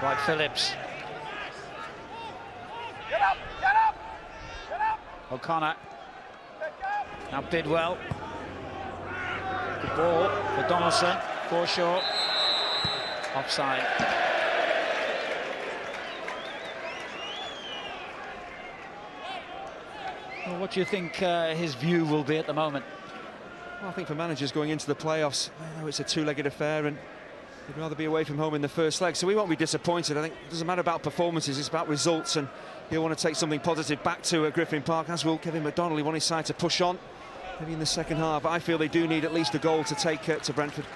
Right, Phillips. O'Connor. Now Bidwell. Good ball for Donaldson. Forshaw. Offside. Well, what do you think his view will be at the moment? Well, I think for managers going into the playoffs, I know it's a two-legged affair and they'd rather be away from home in the first leg, so we won't be disappointed. I think it doesn't matter about performances, it's about results, and he'll want to take something positive back to Griffin Park, as will Kevin McDonald. He wants his side to push on, maybe in the second half. I feel they do need at least a goal to take to Brentford.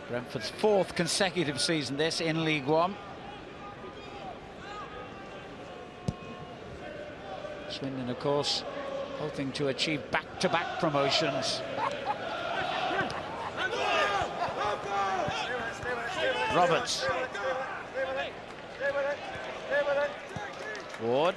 Brentford's 4th consecutive season this in League One. Swindon, of course, hoping to achieve back-to-back promotions. Roberts. Ward.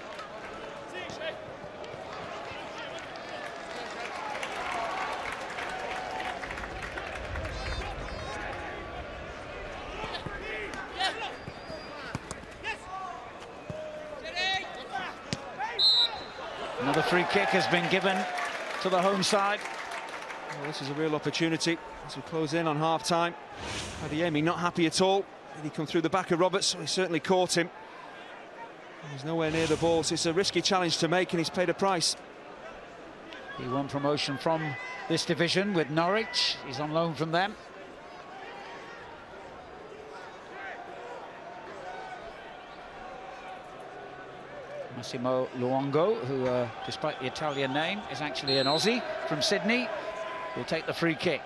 Another free kick has been given to the home side. Well, this is a real opportunity as we close in on half-time. Adeyemi not happy at all. Did he come through the back of Roberts? He certainly caught him. He's nowhere near the ball, so it's a risky challenge to make, and he's paid a price. He won promotion from this division with Norwich. He's on loan from them. Massimo Luongo, who, despite the Italian name, is actually an Aussie from Sydney, will take the free kick.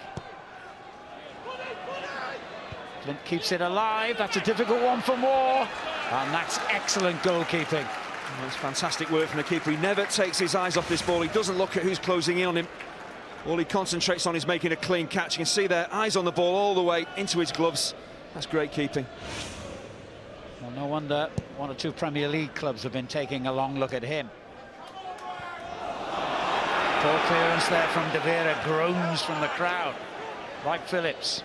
Flint keeps it alive. That's a difficult one for Moore. And that's excellent goalkeeping. That's fantastic work from the keeper. He never takes his eyes off this ball. He doesn't look at who's closing in on him. All he concentrates on is making a clean catch. You can see their eyes on the ball all the way into his gloves. That's great keeping. Well, no wonder 1 or 2 Premier League clubs have been taking a long look at him. Poor clearance there from De Vera. Groans from the crowd. Right, Phillips.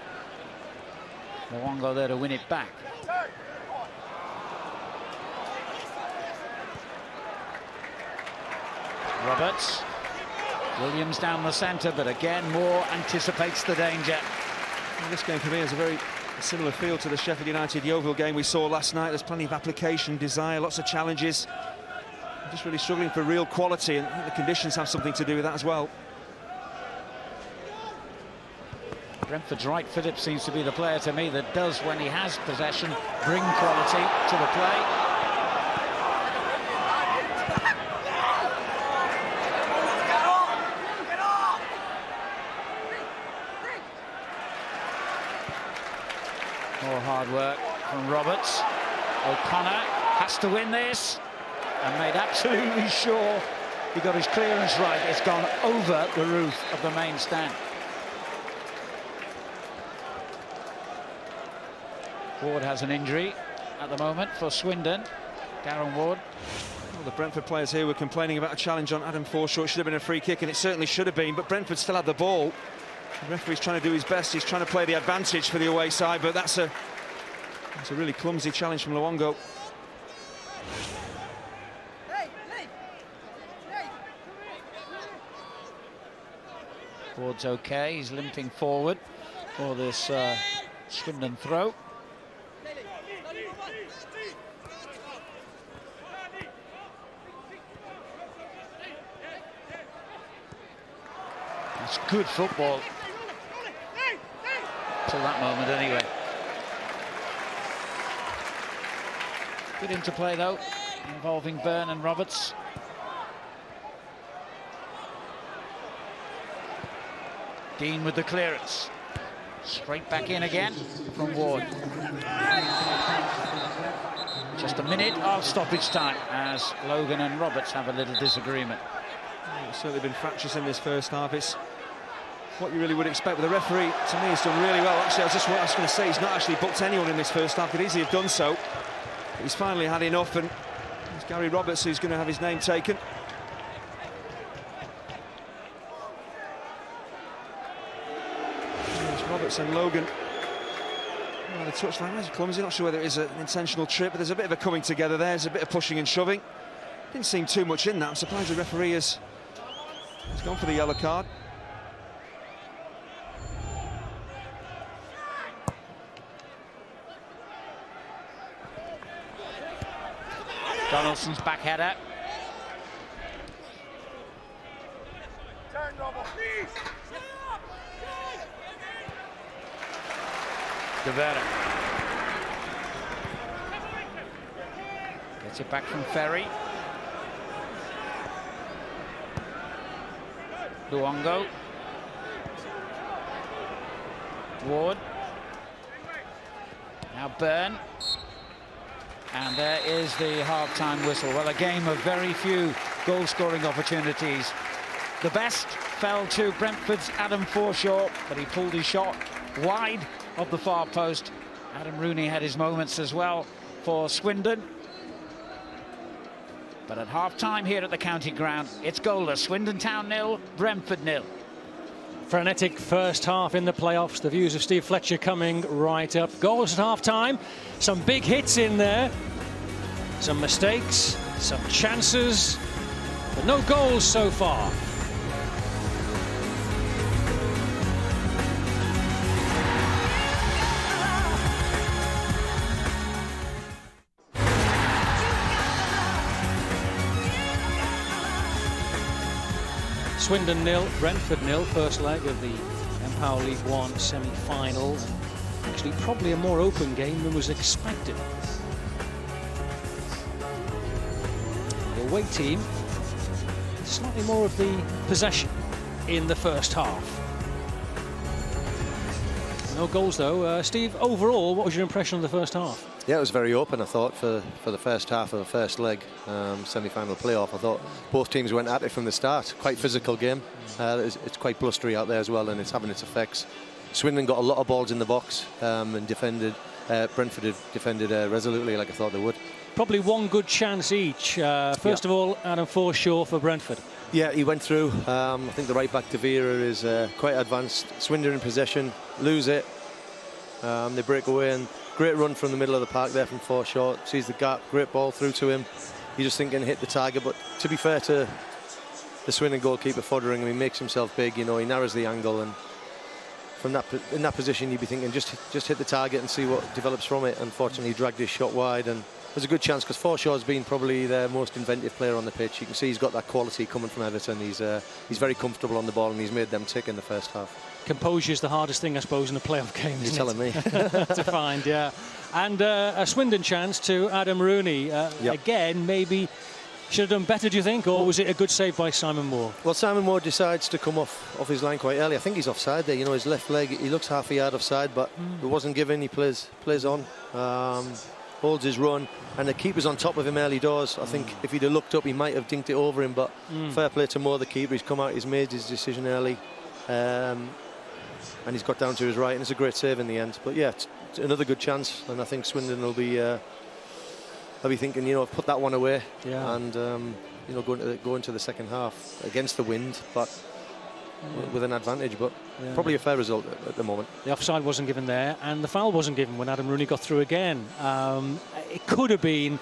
Luongo there to win it back. Roberts. Williams down the centre, but again Moore anticipates the danger. Well, this game for me is a very similar feel to the Sheffield United Yeovil game we saw last night. There's plenty of application, desire, lots of challenges. I'm just really struggling for real quality, and I think the conditions have something to do with that as well. Brentford's right, Phillips seems to be the player to me that does, when he has possession, bring quality to the play. More hard work from Roberts. O'Connor has to win this and made absolutely sure he got his clearance right. It's gone over the roof of the main stand. Ward has an injury at the moment for Swindon. Darren Ward. Well, the Brentford players here were complaining about a challenge on Adam Forshaw. It should have been a free kick, and it certainly should have been, but Brentford still had the ball. The referee's trying to do his best. He's trying to play the advantage for the away side, but that's a really clumsy challenge from Luongo. Ward's okay. He's limping forward for this Swindon throw. good football. Till that moment, anyway. Good interplay, though, involving Byrne and Roberts. Dean with the clearance. Straight back in again from Ward. Just a minute of stoppage time as Logan and Roberts have a little disagreement. It's certainly been fractious in this first half. It's what you really would expect, but the referee, to me, has done really well. Actually, I was going to say, he's not actually booked anyone in this first half. Could easily have done so. But he's finally had enough, and it's Gary Roberts who's going to have his name taken. There's Roberts and Logan. Oh, the touchline, where's clumsy? Not sure whether it is an intentional trip, but there's a bit of a coming together there. There's a bit of pushing and shoving. Didn't seem too much in that. I'm surprised the referee has gone for the yellow card. Donaldson's back header. Guevara gets it back from Ferry. Luongo. Ward. Now Byrne. And there is the half-time whistle. Well, a game of very few goal-scoring opportunities. The best fell to Brentford's Adam Forshaw, but he pulled his shot wide of the far post. Adam Rooney had his moments as well for Swindon. But at half-time here at the county ground, it's goalless. Swindon Town 0, Brentford 0. Frenetic first half in the playoffs. The views of Steve Fletcher coming right up. Goals at half-time. Some big hits in there. Some mistakes, some chances, but no goals so far. Swindon 0, Brentford 0, first leg of the Empower League One semi-final. Actually, probably a more open game than was expected. The away team, slightly more of the possession in the first half. No goals though. Steve, overall, what was your impression of the first half? Yeah, it was very open, I thought, for the first half of the first leg, semi-final playoff. I thought both teams went at it from the start. Quite physical game. It's quite blustery out there as well, and it's having its effects. Swindon got a lot of balls in the box and defended. Brentford defended resolutely, like I thought they would. Probably one good chance each. First of all, Adam Forshaw for Brentford. Yeah, he went through. I think the right back, De Vera, is quite advanced. Swindon in possession, lose it. They break away, and great run from the middle of the park there from Forshaw. Sees the gap, great ball through to him. You just think he can hit the target, but to be fair to the Swindon goalkeeper Fodderingham, he makes himself big. You know, he narrows the angle, and from in that position, you'd be thinking just hit the target and see what develops from it. Unfortunately, he dragged his shot wide, and there's a good chance because Forshaw's been probably their most inventive player on the pitch. You can see he's got that quality coming from Everton. He's very comfortable on the ball, and he's made them tick in the first half. Composure is the hardest thing, I suppose, in a playoff game. You're telling me. To find, yeah. And a Swindon chance to Adam Rooney. Yep. Again, maybe should have done better, do you think, or was it a good save by Simon Moore? Well, Simon Moore decides to come off his line quite early. I think he's offside there. You know, his left leg, he looks half a yard offside, but it wasn't given. He plays on, holds his run, and the keeper's on top of him early doors. I think if he'd have looked up, he might have dinked it over him, but fair play to Moore, the keeper. He's come out, he's made his decision early. And he's got down to his right, and it's a great save in the end. But yeah, it's another good chance, and I think Swindon will be thinking, you know, put that one away, and you know, go into the second half against the wind, but with an advantage. But probably a fair result at the moment. The offside wasn't given there, and the foul wasn't given when Adam Rooney got through again. It could have been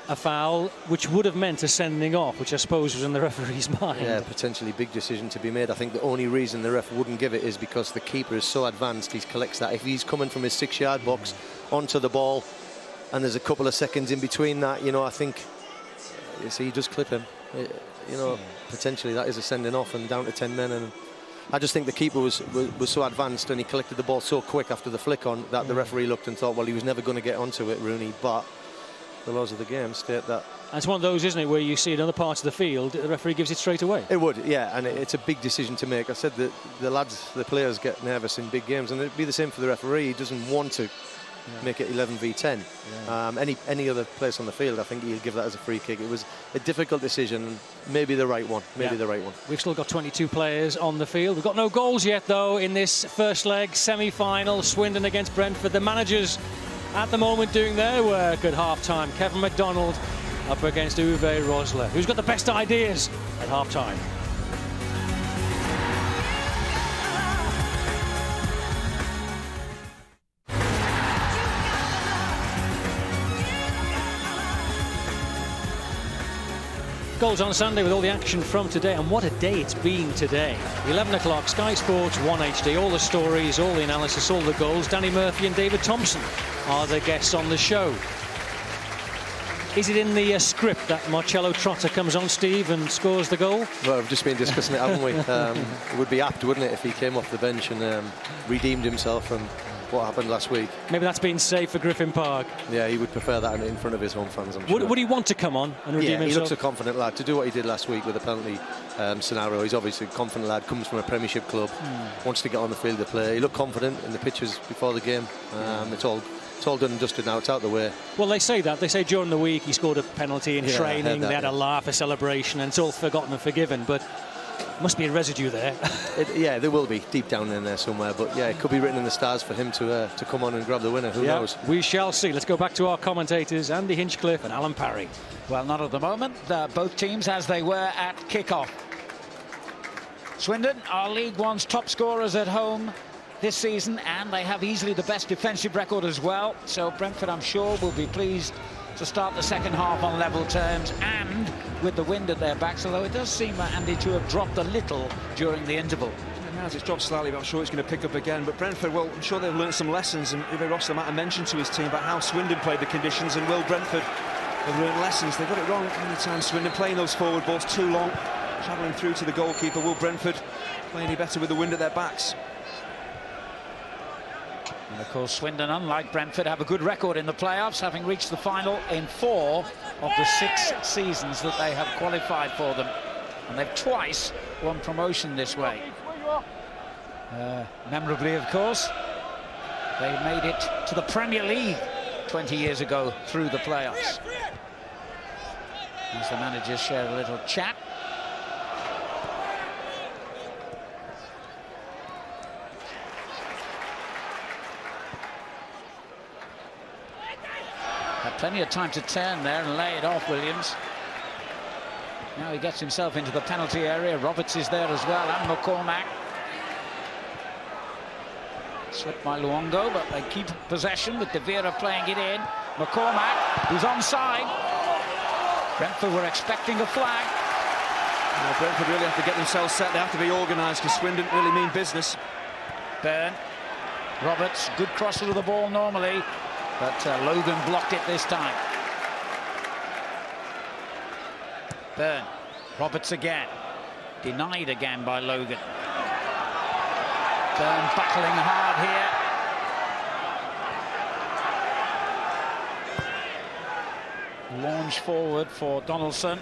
a foul, which would have meant a sending off, which I suppose was in the referee's mind. Yeah, potentially big decision to be made. I think the only reason the ref wouldn't give it is because the keeper is so advanced, he collects that. If he's coming from his 6-yard box onto the ball, and there's a couple of seconds in between that, you know, I think, you see, he does clip him. You know, potentially that is a sending off and down to 10 men, and I just think the keeper was so advanced and he collected the ball so quick after the flick on that the referee looked and thought, well, he was never going to get onto it, Rooney. But the laws of the game state that. And it's one of those, isn't it, where you see in other parts of the field, the referee gives it straight away. It would, yeah, and it's a big decision to make. I said that the players get nervous in big games, and it'd be the same for the referee. He doesn't want to make it 11 v 10. Yeah. Any other place on the field, I think he'll give that as a free kick. It was a difficult decision, maybe the right one, the right one. We've still got 22 players on the field. We've got no goals yet, though, in this first leg semi-final, Swindon against Brentford. The managers at the moment doing their work at half-time. Kevin MacDonald up against Uwe Rosler. Who's got the best ideas at half-time? Goals on Sunday with all the action from today, and what a day it's been today. 11 o'clock, Sky Sports 1 HD, all the stories, all the analysis, all the goals. Danny Murphy and David Thompson are the guests on the show. Is it in the script that Marcello Trotta comes on, Steve, and scores the goal? Well, we've just been discussing it, haven't we? It would be apt, wouldn't it, if he came off the bench and redeemed himself from what happened last week. Maybe that's been safe for Griffin Park. Yeah, he would prefer that in front of his home fans, I'm sure. Would he want to come on and redeem himself? He looks a confident lad. To do what he did last week with the penalty scenario, he's obviously a confident lad, comes from a Premiership club, wants to get on the field to play. He looked confident in the pitches before the game. It's all done and dusted now, it's out the way. Well, they say that. They say during the week he scored a penalty in training, they had a laugh, a celebration, and it's all forgotten and forgiven, but must be a residue there. Yeah, there will be, deep down in there somewhere, but yeah, it could be written in the stars for him to come on and grab the winner, who knows? We shall see. Let's go back to our commentators, Andy Hinchcliffe and Alan Parry. Well, not at the moment. Both teams as they were at kick-off. Swindon are League One's top scorers at home this season, and they have easily the best defensive record as well. So Brentford, I'm sure, will be pleased to start the second half on level terms and with the wind at their backs, although it does seem, Andy, to have dropped a little during the interval. It has, it's dropped slightly, but I'm sure it's going to pick up again. But Brentford, well, I'm sure they've learned some lessons, and Uwe Rosler might have mentioned to his team about how Swindon played the conditions, and will Brentford have learned lessons? They got it wrong many times, Swindon, playing those forward balls too long, travelling through to the goalkeeper. Will Brentford play any better with the wind at their backs? And of course, Swindon, unlike Brentford, have a good record in the playoffs, having reached the final in 4 of the 6 seasons that they have qualified for them. And they've twice won promotion this way. Memorably, of course, they made it to the Premier League 20 years ago through the playoffs. As the managers share a little chat. Had plenty of time to turn there and lay it off, Williams. Now he gets himself into the penalty area. Roberts is there as well, and McCormack. Slipped by Luongo, but they keep possession with De Vera playing it in. McCormack, who's onside. Brentford were expecting a flag. Well, Brentford really have to get themselves set. They have to be organised, because Swindon really mean business. Byrne. Roberts, good crosser of the ball normally, but Logan blocked it this time. Byrne. Roberts again. Denied again by Logan. Byrne battling hard here. Launch forward for Donaldson,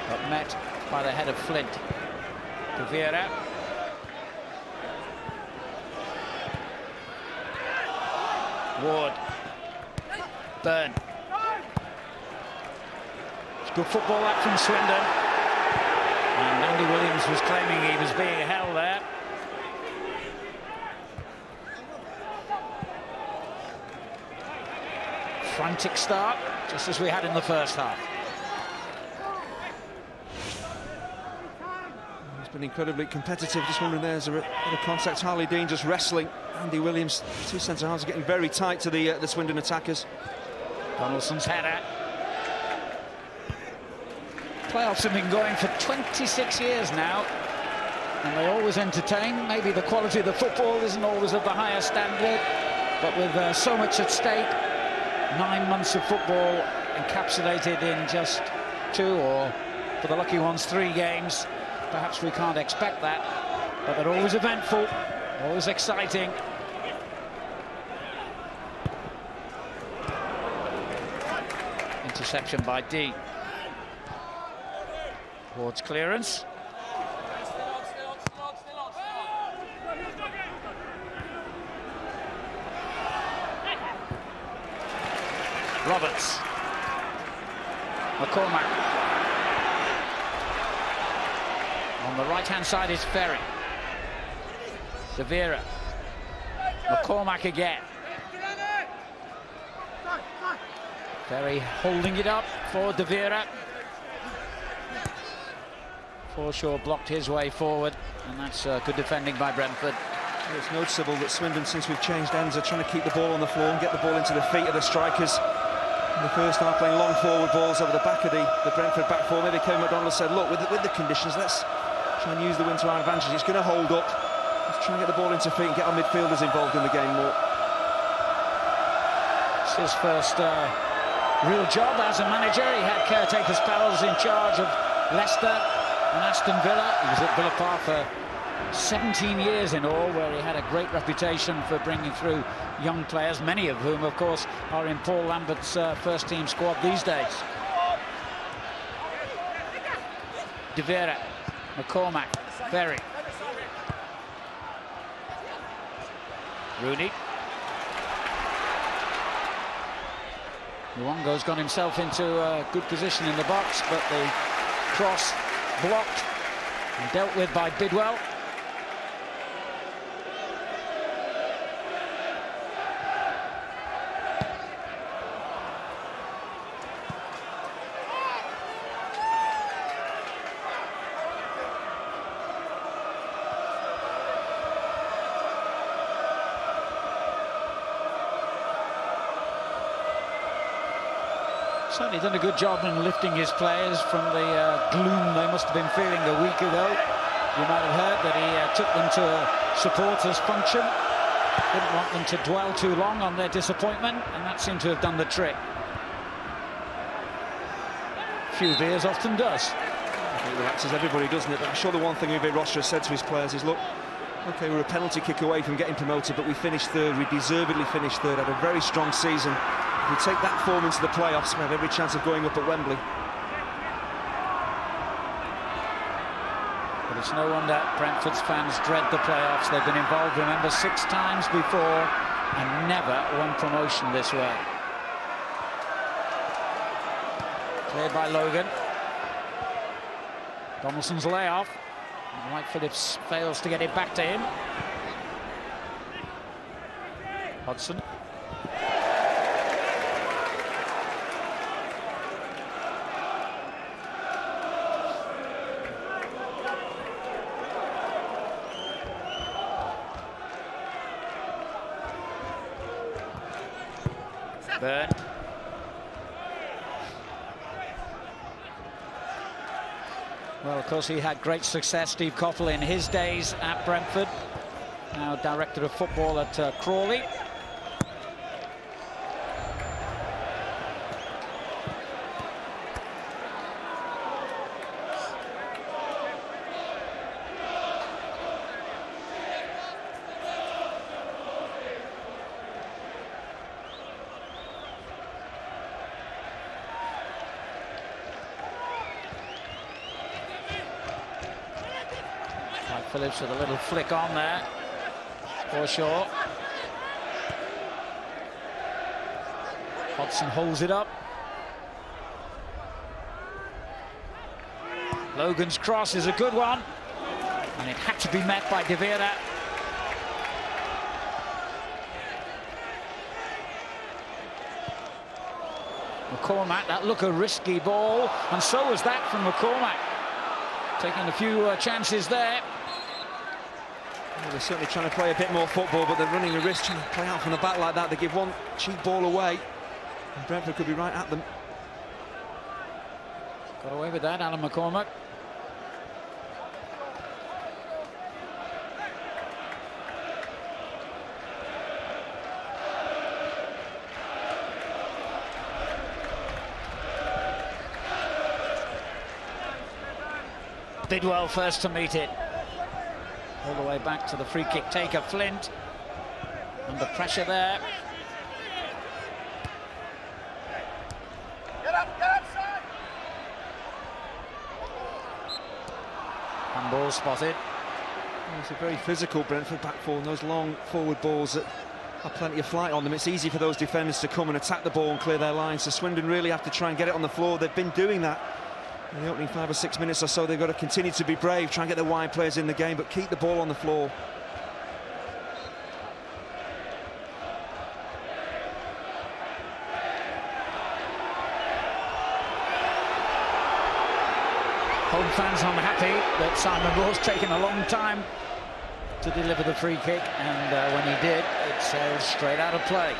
but met by the head of Flint. De Vera. Ward. Byrne. It's good football that from Swindon. And Andy Williams was claiming he was being held there. Frantic start, just as we had in the first half. It's been incredibly competitive. Just wondering, there's a bit of contact. Harley Dean just wrestling Andy Williams. 2 centre-halves are getting very tight to the Swindon attackers. Donaldson's header. Playoffs have been going for 26 years now, and they always entertain. Maybe the quality of the football isn't always of the highest standard, but with so much at stake, 9 months of football encapsulated in just 2, or for the lucky ones 3 games, perhaps we can't expect that. but they're always eventful, always exciting. Interception by D. Towards clearance. Roberts. McCormack. On the right-hand side is Ferry. De Vera. McCormack again. Ferry holding it up for De Vera. Forshaw blocked his way forward, and that's good defending by Brentford. It's noticeable that Swindon, since we've changed ends, are trying to keep the ball on the floor and get the ball into the feet of the strikers. In the first half, playing long forward balls over the back of the Brentford back four. Maybe Kevin McDonald said, look, with the conditions, let's try and use the win to our advantage. It's going to hold up. Let's try and get the ball into feet and get our midfielders involved in the game more. It's his first real job as a manager. He had caretaker spells in charge of Leicester and Aston Villa. He was at Villa Park for 17 years in all, where he had a great reputation for bringing through young players, many of whom, of course, are in Paul Lambert's first-team squad these days. De Vera, McCormack, Ferry. Rooney. Luongo's got himself into a good position in the box, but the cross blocked and dealt with by Bidwell. Certainly done a good job in lifting his players from the gloom they must have been feeling a week ago. You might have heard that he took them to a supporters function. Didn't want them to dwell too long on their disappointment, and that seemed to have done the trick. A few beers often does. I think it relaxes everybody, doesn't it? But I'm sure the one thing Uwe Roster said to his players is, look, OK, we're a penalty kick away from getting promoted, but we finished third, we deservedly finished third, had a very strong season. If we take that form into the playoffs, we have every chance of going up at Wembley. But it's no wonder Brentford's fans dread the playoffs. They've been involved, remember, 6 times before and never won promotion this way. Cleared by Logan. Donaldson's layoff. Mike Phillips fails to get it back to him. Hodgson. Burn. Well, of course, he had great success, Steve Cottle, in his days at Brentford. Now director of football at Crawley. Phillips with a little flick on there. Forshaw. Hodgson holds it up. Logan's cross is a good one, and it had to be met by De Vera. McCormack, that looked a risky ball, and so was that from McCormack. Taking a few chances there. Well, they're certainly trying to play a bit more football, but they're running a risk trying to play out from the back like that. They give one cheap ball away, and Brentford could be right at them. Got away with that, Alan McCormack. Bidwell first to meet it. All the way back to the free kick taker, Flint. Under pressure there. Get up, son! Handball spotted. It's a very physical Brentford back four, and those long forward balls that have plenty of flight on them. It's easy for those defenders to come and attack the ball and clear their lines. So Swindon really have to try and get it on the floor. They've been doing that in the opening 5 or 6 minutes or so. They've got to continue to be brave, try and get the wide players in the game, but keep the ball on the floor. Home fans unhappy that Simon Moore's taken a long time to deliver the free kick, and when he did, it sailed straight out of play.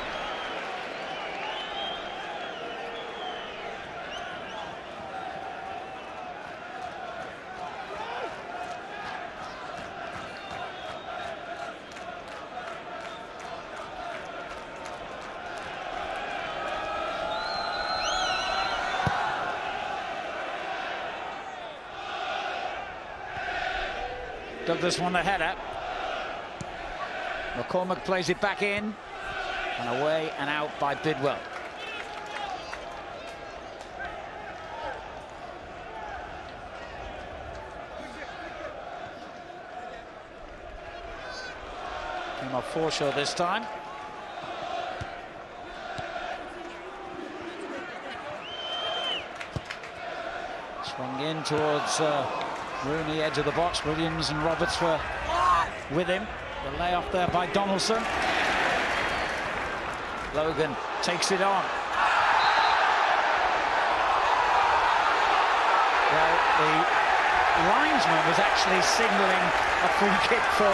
Douglas won the header. McCormack plays it back in, and away and out by Bidwell. Came off Forshaw this time. Swung in towards Rooney, edge of the box. Williams and Roberts were with him. The layoff there by Donaldson. Logan takes it on. Well, the linesman was actually signalling a free kick for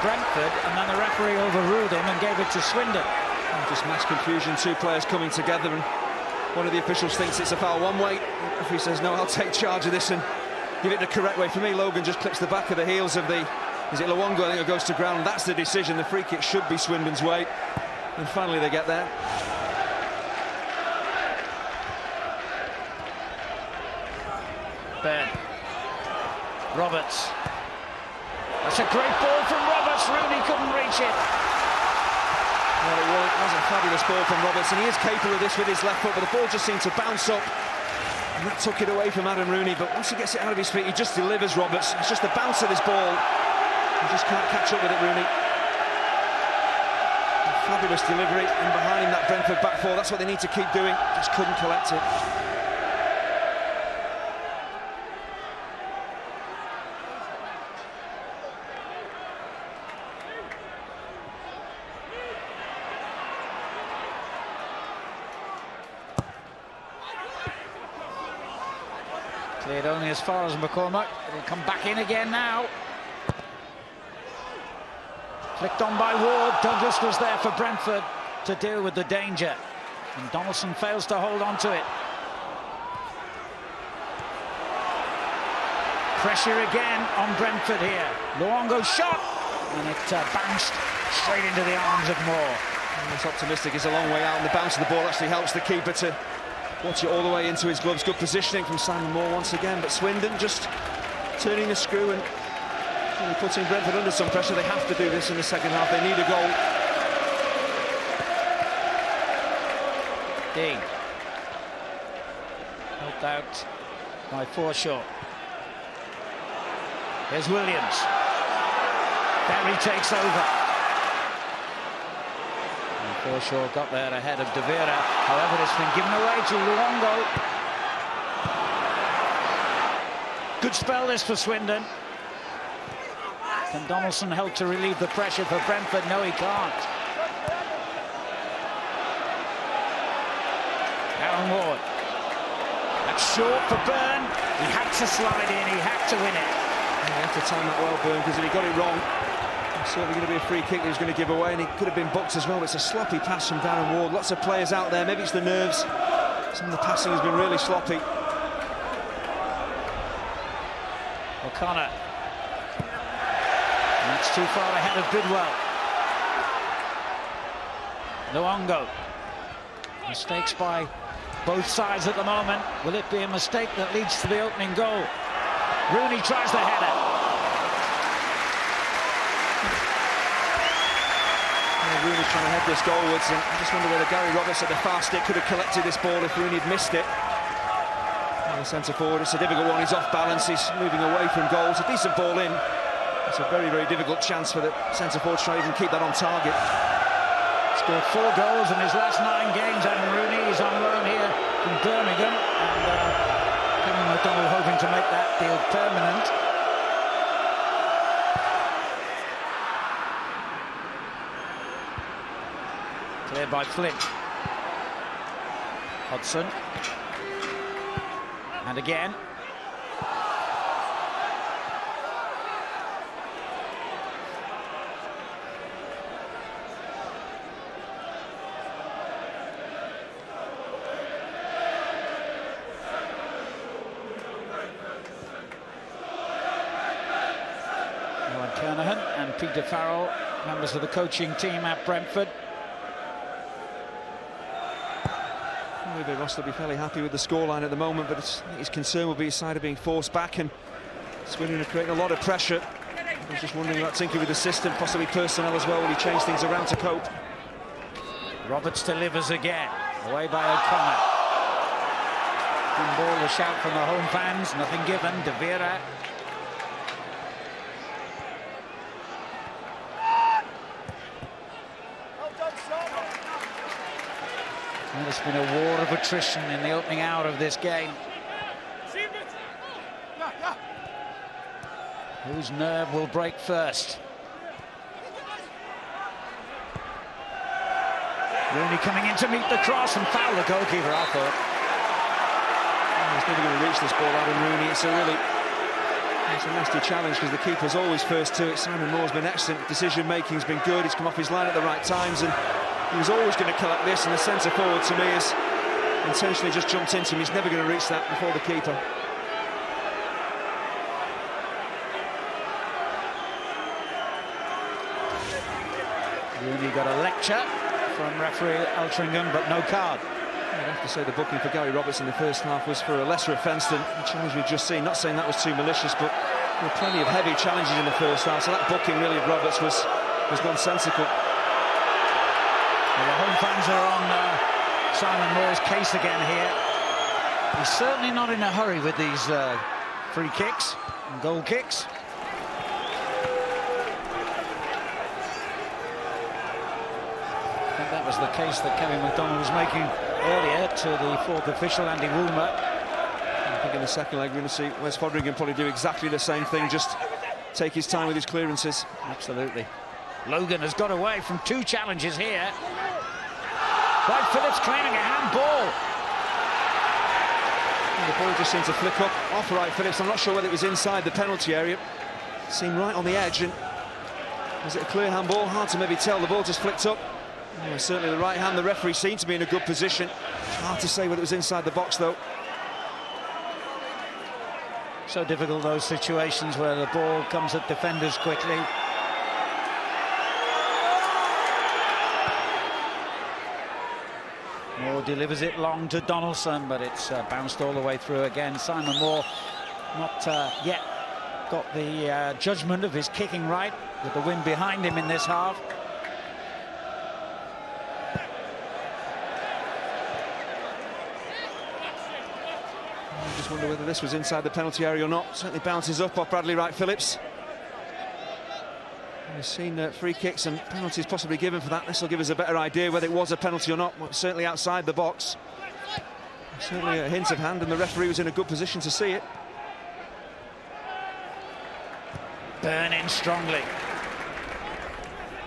Brentford, and then the referee overruled him and gave it to Swindon. Just mass confusion, two players coming together, and one of the officials thinks it's a foul one way. The referee says, no, I'll take charge of this and give it the correct way. For me, Logan just clips the back of the heels of the, is it Luongo, I think, it goes to ground. That's the decision. The free kick should be Swindon's way. And finally they get there. Ben. Roberts. That's a great ball from Roberts. Rooney couldn't reach it. Well, it was a fabulous ball from Roberts, and he is capable of this with his left foot, but the ball just seemed to bounce up. And that took it away from Adam Rooney, but once he gets it out of his feet, he just delivers, Roberts. It's just the bounce of this ball. He just can't catch up with it, Rooney. A fabulous delivery, and behind that Brentford back four, that's what they need to keep doing. Just couldn't collect it. Cleared only as far as McCormack. It'll come back in again now. Flicked on by Ward. Douglas was there for Brentford to deal with the danger, and Donaldson fails to hold on to it. Pressure again on Brentford here. Luongo shot, and it bounced straight into the arms of Moore. It's optimistic. It's a long way out, and the bounce of the ball actually helps the keeper to watch it all the way into his gloves. Good positioning from Simon Moore once again, but Swindon just turning the screw and putting Brentford under some pressure. They have to do this in the second half. They need a goal. Dean. Helped out by Forshaw. Here's Williams. Berry takes over. And Forshaw got there ahead of De Vera. However, it's been given away to Luongo. Good spell this for Swindon. Can Donaldson help to relieve the pressure for Brentford? No, he can't. Aaron Ward. That's short for Byrne. He had to slide in, he had to win it. He had to time that well, Byrne, because if he got it wrong, it's certainly going to be a free kick he was going to give away, and he could have been booked as well. It's a sloppy pass from Darren Ward. Lots of players out there. Maybe it's the nerves. Some of the passing has been really sloppy. O'Connor. That's too far ahead of Bidwell. Luongo. Mistakes by both sides at the moment. Will it be a mistake that leads to the opening goal? Rooney tries the header. Rooney trying to head this goalwards, and I just wonder whether Gary Roberts at the far stick could have collected this ball if Rooney had missed it. And the centre forward, it's a difficult one, he's off balance, he's moving away from goal. It's a decent ball in. It's a very, very difficult chance for the centre forward to try and even keep that on target. Scored 4 goals in his last 9 games, Adam Rooney. He's on loan here from Birmingham, and Kevin McDonald hoping to make that deal permanent. Cleared by Flint. Hodgson. And again. Kernahan and Peter Farrell, members of the coaching team at Brentford. Maybe Ross will be fairly happy with the scoreline at the moment, but his concern will be his side of being forced back, and Swindon are creating a lot of pressure. I was just wondering about tinkering with the system, possibly personnel as well. Will he change things around to cope? Roberts delivers again, away by O'Connor. Good ball, a shout from the home fans, nothing given. De Vera. Well, it's been a war of attrition in the opening hour of this game. Whose nerve will break first? Rooney coming in to meet the cross and foul the goalkeeper, I thought. He's never going to reach this ball, Adam Rooney. It's a nasty challenge because the keeper's always first to it. Simon Moore's been excellent. Decision-making's been good. He's come off his line at the right times, and he was always going to collect this, and the centre forward to me has intentionally just jumped into him. He's never going to reach that before the keeper. Rooney got a lecture from referee Altrincham, but no card. I'd have to say the booking for Gary Roberts in the first half was for a lesser offence than the challenge we've just seen. Not saying that was too malicious, but there were plenty of heavy challenges in the first half, so that booking really of Roberts was nonsensical. Well, the home fans are on Simon Moore's case again here. He's certainly not in a hurry with these free kicks and goal kicks. I think that was the case that Kevin McDonald was making earlier to the 4th official, Andy Woolmer. I think in the second leg we're going to see Wes Foderingham probably do exactly the same thing, just take his time with his clearances. Absolutely. Logan has got away from 2 challenges here. Wright Phillips claiming a handball. And the ball just seemed to flick up off Wright Phillips. I'm not sure whether it was inside the penalty area. It seemed right on the edge, and was it a clear handball? Hard to maybe tell. The ball just flicked up. Oh, certainly the right hand. The referee seemed to be in a good position. Hard to say whether it was inside the box though. So difficult, those situations where the ball comes at defenders quickly. Moore delivers it long to Donaldson, but it's bounced all the way through again. Simon Moore not yet got the judgment of his kicking right, with the wind behind him in this half. I just wonder whether this was inside the penalty area or not. Certainly bounces up off Bradley Wright Phillips. We've seen free kicks and penalties possibly given for that. This will give us a better idea whether it was a penalty or not. Well, certainly outside the box. Certainly a hint of hand, and the referee was in a good position to see it. Burn in strongly.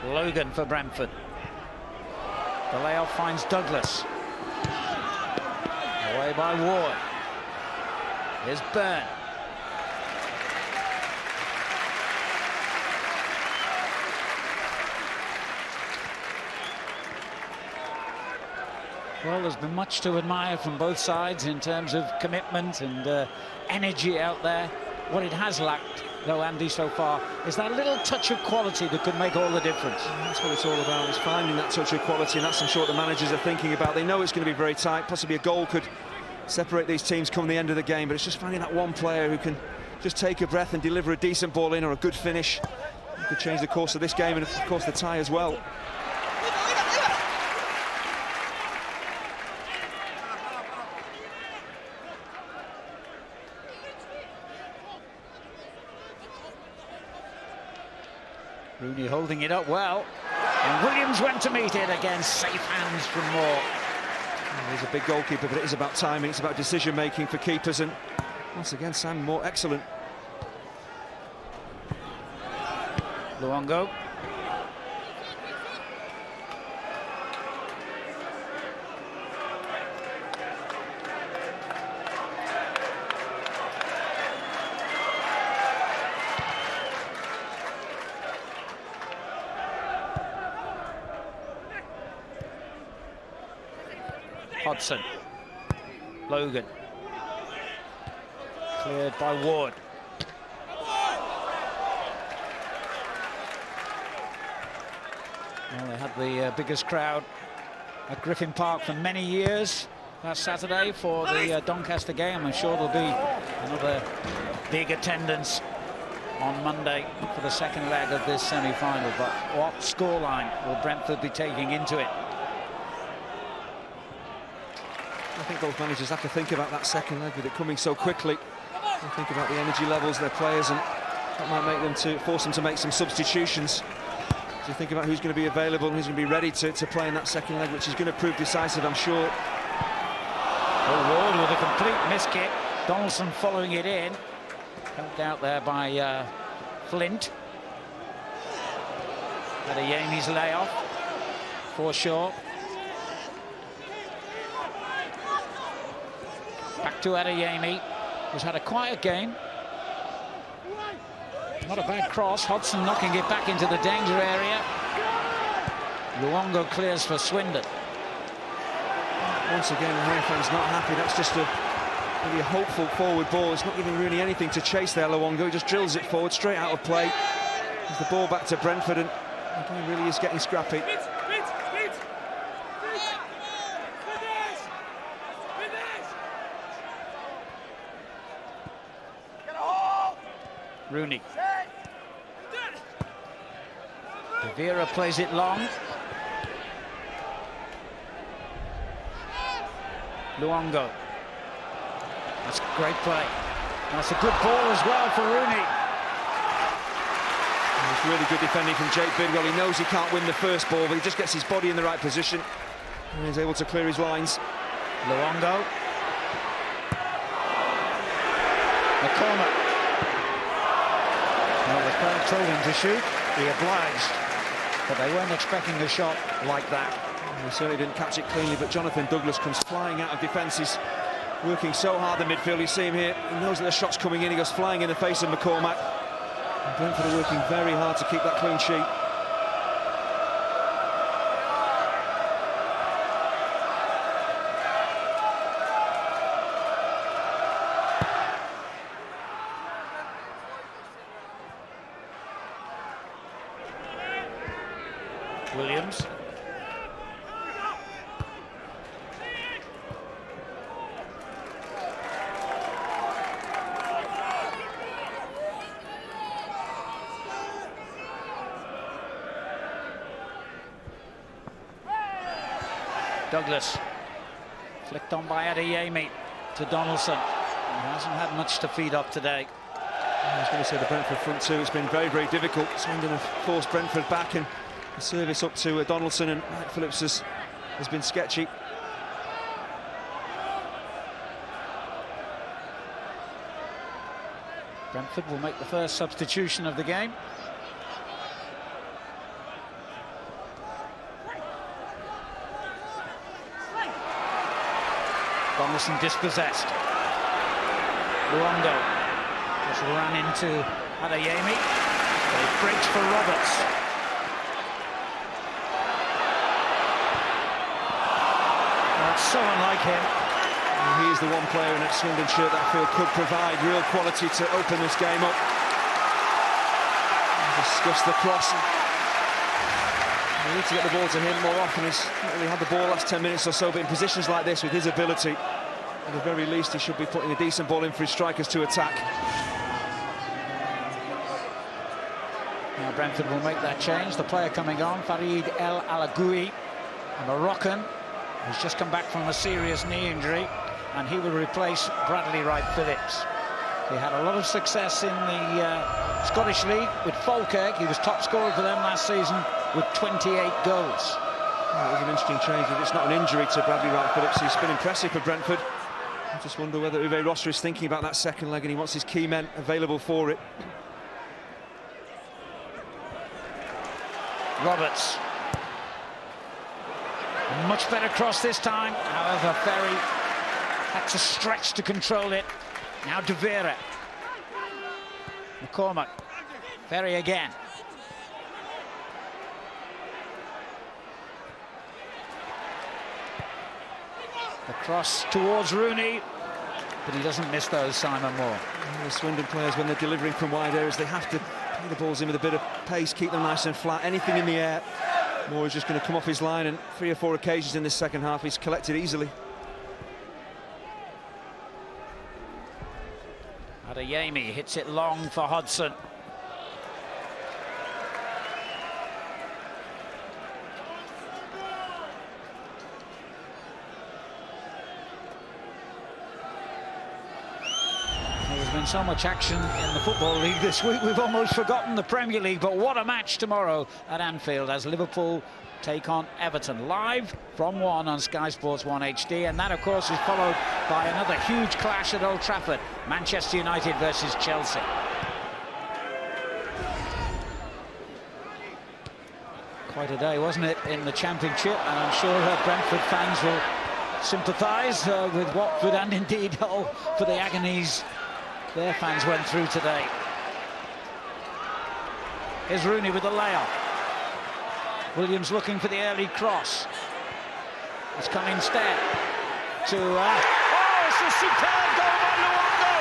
Logan for Brentford. The layoff finds Douglas. Away by Ward. Here's Byrne. Well, there's been much to admire from both sides in terms of commitment and energy out there. What it has lacked, though, Andy, so far, is that little touch of quality that could make all the difference. That's what it's all about, is finding that touch of quality, and that's, I'm sure, what the managers are thinking about. They know it's going to be very tight. Possibly a goal could separate these teams come the end of the game, but it's just finding that one player who can just take a breath and deliver a decent ball in or a good finish. It could change the course of this game and, of course, the tie as well. Rooney holding it up well. And Williams went to meet it again. Safe hands from Moore. He's a big goalkeeper, but it is about timing. It's about decision-making for keepers. And once again, Sam Moore, excellent. Luongo. Hodgson. Logan. Cleared by Ward. Well, they had the biggest crowd at Griffin Park for many years last Saturday for the Doncaster game. I'm sure there'll be another big attendance on Monday for the second leg of this semi-final. But what scoreline will Brentford be taking into it? I think both managers have to think about that second leg with it coming so quickly. They think about the energy levels of their players, and that might make them force them to make some substitutions. So think about who's going to be available and who's going to be ready to play in that second leg, which is going to prove decisive, I'm sure. Well, Ward with a complete miss kick. Donaldson following it in. Helped out there by Flint. Adeyemi's layoff. Forshaw. Back to Adeyemi, who's had a quiet game. Not a bad cross. Hodgson knocking it back into the danger area. Luongo clears for Swindon. Once again, the home fan's not happy. That's just really a hopeful forward ball. It's not giving Rooney anything to chase there, Luongo. He just drills it forward, straight out of play. There's the ball back to Brentford, and again, really is getting scrappy. Rooney. Vera plays it long. Luongo. That's a great play. That's a good ball as well for Rooney. It's really good defending from Jake Bidwell. He knows he can't win the first ball, but he just gets his body in the right position and he's able to clear his lines. Luongo. McCormack. Well, the crowd told him to shoot. He obliged. But they weren't expecting a shot like that. He certainly didn't catch it cleanly, but Jonathan Douglas comes flying out of defences, working so hard in midfield. You see him here. He knows that the shot's coming in. He goes flying in the face of McCormack. And Brentford are working very hard to keep that clean sheet. Williams. Douglas. Flicked on by Adeyemi to Donaldson. He hasn't had much to feed up today. I was going to say the Brentford front two, it's been very, very difficult. Swindon have forced Brentford back, and the service up to Donaldson and Mike Phillips has been sketchy. Brentford will make the first substitution of the game. Donaldson dispossessed. Luongo just ran into Adeyemi. But it breaks for Roberts. That's so unlike him. And he is the one player in that Swindon shirt that I feel could provide real quality to open this game up. Discuss the cross. We need to get the ball to him more often. He's not really had the ball last 10 minutes or so, but in positions like this, with his ability, at the very least, he should be putting a decent ball in for his strikers to attack. Now Brentford will make that change. The player coming on, Farid El Alagoui, a Moroccan, who's just come back from a serious knee injury, and he will replace Bradley Wright Phillips. He had a lot of success in the Scottish League with Falkirk. He was top scorer for them last season with 28 goals. Well, it was an interesting change. If it's not an injury to Bradley Wright-Phillips, he's been impressive for Brentford. I just wonder whether Uwe Rosser is thinking about that second leg and he wants his key men available for it. Roberts. Much better cross this time. However, Ferry had to stretch to control it. Now De Vera. McCormack. Ferry again. The cross towards Rooney, but he doesn't miss those, Simon Moore. The Swindon players, when they're delivering from wide areas, they have to play the balls in with a bit of pace, keep them nice and flat. Anything in the air, Moore is just going to come off his line, and 3 or 4 occasions in this second half he's collected easily. Adeyemi hits it long for Hodgson. There's been so much action in the Football League this week, we've almost forgotten the Premier League, but what a match tomorrow at Anfield as Liverpool take on Everton, live from 1 on Sky Sports 1 HD, and that of course is followed by another huge clash at Old Trafford, Manchester United versus Chelsea. Quite a day, wasn't it, in the Championship, and I'm sure Brentford fans will sympathise with Watford and indeed Hull for the agonies their fans went through today. Here's Rooney with the layoff. Williams looking for the early cross. It's come instead to... oh, it's a superb goal by Luongo!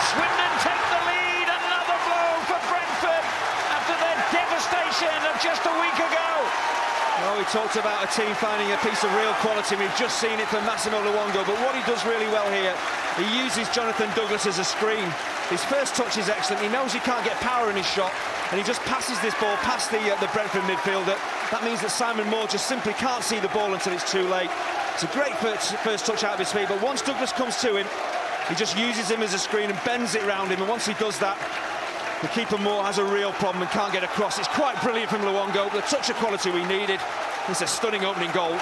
Swindon take the lead, another blow for Brentford after their devastation of just a week ago. Well, we talked about a team finding a piece of real quality. We've just seen it from Massimo Luongo, but what he does really well here, he uses Jonathan Douglas as a screen. His first touch is excellent. He knows he can't get power in his shot, and he just passes this ball past the Brentford midfielder. That means that Simon Moore just simply can't see the ball until it's too late. It's a great first touch out of his feet, but once Douglas comes to him, he just uses him as a screen and bends it round him, and once he does that, the keeper Moore has a real problem and can't get across. It's quite brilliant from Luongo, the touch of quality we needed. It's a stunning opening goal.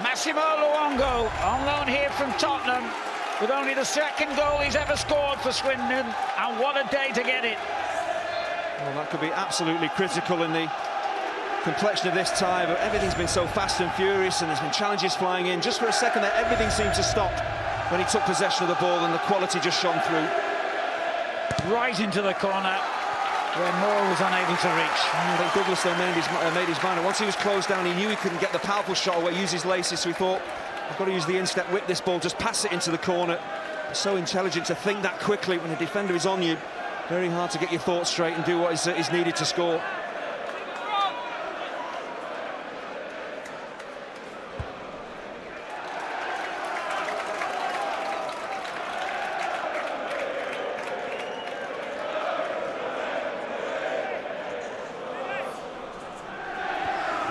Massimo Luongo on loan here from Tottenham with only the second goal he's ever scored for Swindon, and what a day to get it. Well, that could be absolutely critical in the complexion of this tie, but everything's been so fast and furious and there's been challenges flying in. Just for a second there, everything seemed to stop when he took possession of the ball and the quality just shone through. Right into the corner where Moore was unable to reach. I think Douglas though made his mind. Once he was closed down, he knew he couldn't get the powerful shot away, use his laces, so he thought, I've got to use the instep, whip this ball, just pass it into the corner. So intelligent to think that quickly when a defender is on you. Very hard to get your thoughts straight and do what is needed to score.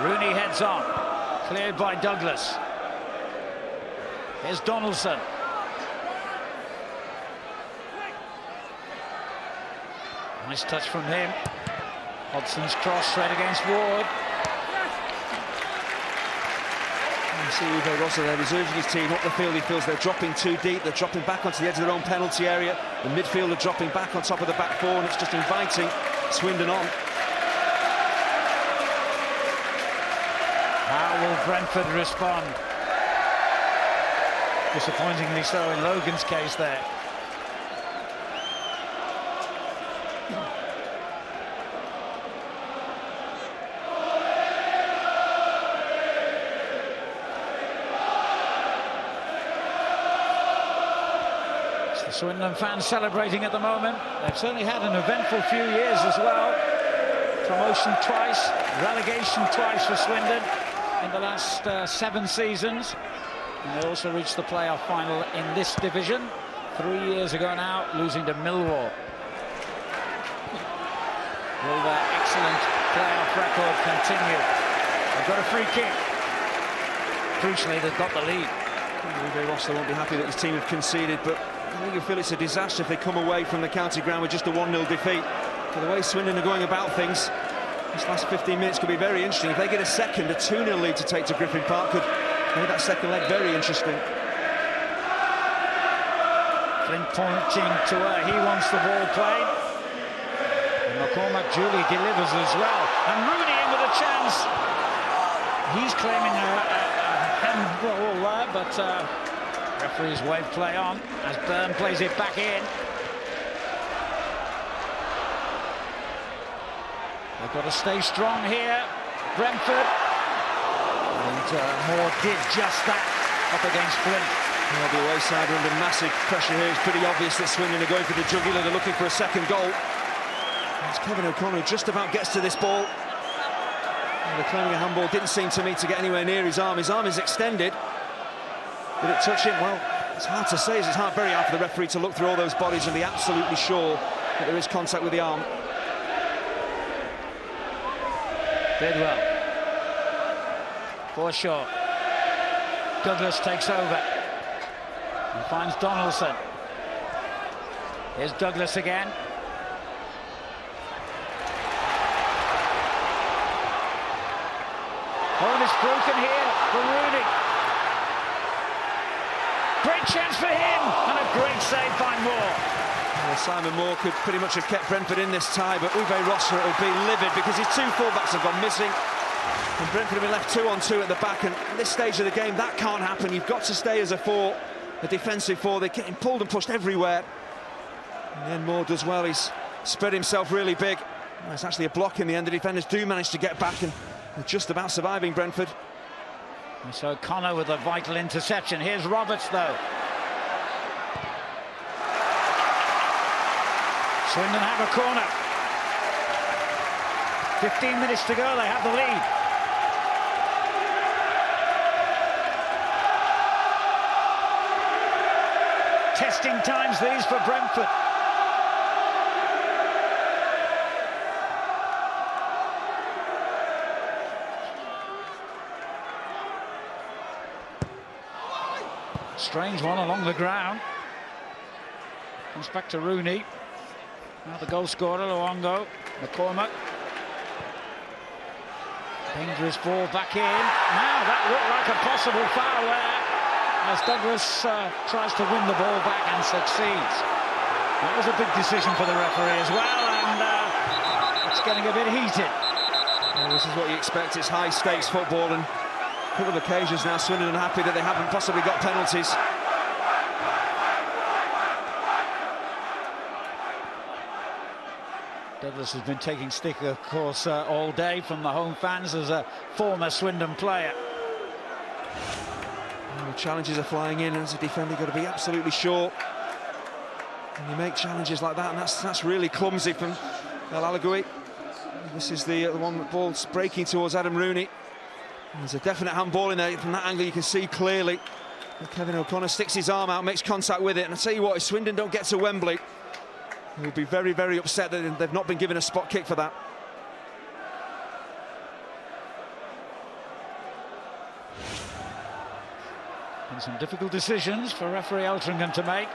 Rooney heads on, cleared by Douglas. Here's Donaldson. Nice touch from him. Hodgson's cross straight against Ward. You see Uwe Rosser there, he's urging his team up the field. He feels they're dropping too deep, they're dropping back onto the edge of their own penalty area. The midfielder dropping back on top of the back four, and it's just inviting Swindon on. How will Brentford respond? Disappointingly so in Logan's case there. It's the Swindon fans celebrating at the moment. They've certainly had an eventful few years as well. Promotion twice, relegation twice for Swindon in the last 7 seasons. And they also reached the playoff final in this division. 3 years ago now, losing to Millwall. Will their excellent playoff record continue? They've got a free kick. Crucially, they've got the lead. Uwe Rosler won't be happy that his team have conceded, but I think he'll feel it's a disaster if they come away from the county ground with just a 1-0 defeat. For the way Swindon are going about things, this last 15 minutes could be very interesting. If they get a 2-0 lead to take to Griffin Park, could make that second leg very interesting. Flint pointing to where he wants the ball played. And McCormack Julie delivers as well. And Rooney in with a chance. He's claiming a handball there, but referees wave play on as Byrne plays it back in. They've got to stay strong here, Brentford. And Moore did just that up against Flint. Well, the away side are under massive pressure here. It's pretty obvious that Swindon are going for the jugular. They're looking for a second goal. It's Kevin O'Connor who just about gets to this ball. And the claiming a handball didn't seem to me to get anywhere near his arm. His arm is extended. Did it touch him? Well, it's hard to say. It's very hard for the referee to look through all those bodies and be absolutely sure that there is contact with the arm. Bidwell. Forshaw. Douglas takes over. And finds Donaldson. Here's Douglas again. Oh, and it's broken here for Rooney. Great chance for him, and a great save by Moore. Well, Simon Moore could pretty much have kept Brentford in this tie, but Uwe Rosler will be livid because his 2 fullbacks have gone missing. And Brentford have been left 2-on-2 at the back, and at this stage of the game, that can't happen. You've got to stay as a 4, a defensive 4. They're getting pulled and pushed everywhere. And then Moore does well. He's spread himself really big. Well, it's actually a block in the end. The defenders do manage to get back, and they're just about surviving Brentford. And so Connor with a vital interception. Here's Roberts, though. Swindon have a corner. 15 minutes to go, they have the lead. Testing times these for Brentford. Strange one along the ground. Comes back to Rooney. Now the goal scorer, Luongo. McCormack. Dangerous ball back in. Now that looked like a possible foul there, as Douglas tries to win the ball back and succeeds. That was a big decision for the referee as well, and it's getting a bit heated. Well, this is what you expect. It's high-stakes football, and a couple of occasions now Swindon are happy that they haven't possibly got penalties. Douglas has been taking stick, of course, all day from the home fans as a former Swindon player. Well, the challenges are flying in, and as a defender, you've got to be absolutely sure. And you make challenges like that, and that's really clumsy from El Alagoui. This is the one that ball's breaking towards Adam Rooney. And there's a definite handball in there. From that angle, you can see clearly that Kevin O'Connor sticks his arm out, makes contact with it. And I tell you what, if Swindon don't get to Wembley, he'll be very, very upset that they've not been given a spot kick for that. And some difficult decisions for referee Eltringham to make.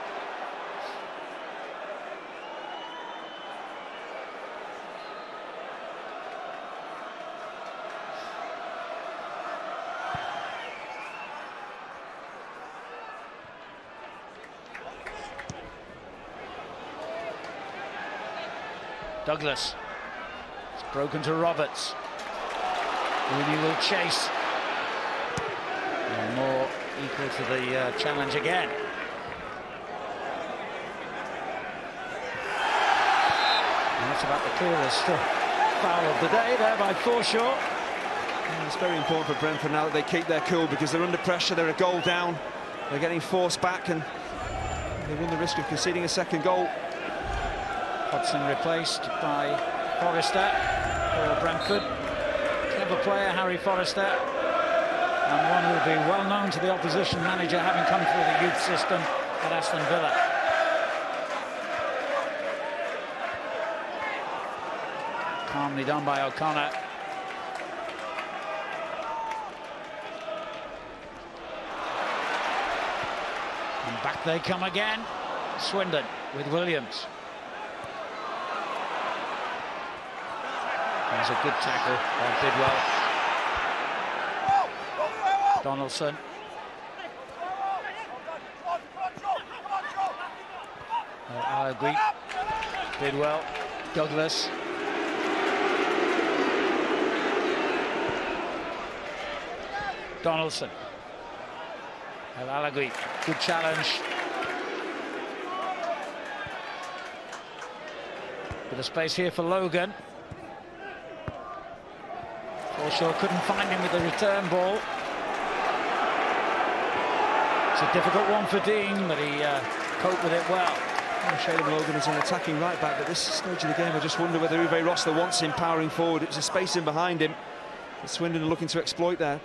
Douglas. It's broken to Roberts. Rooney will chase. And Moore equal to the challenge again. And that's about the clearest foul of the day there by Forshaw. And it's very important for Brentford now that they keep their cool, because they're under pressure, they're a goal down, they're getting forced back, and they run the risk of conceding a second goal. Hodgson replaced by Forrester for Brentford. Clever player, Harry Forrester, and one who will be well known to the opposition manager, having come through the youth system at Aston Villa. Calmly done by O'Connor. And back they come again. Swindon with Williams. There's a good tackle by Bidwell. Donaldson. I agree. Bidwell. Douglas. Donaldson. El Alagui. Good challenge. Bit of space here for Logan. Forshaw couldn't find him with the return ball. It's a difficult one for Dean, but he coped with it well. Shayden Logan is an attacking right back, but at this stage of the game I just wonder whether Uwe Rosler wants him powering forward. It's a space in behind him that Swindon are looking to exploit there.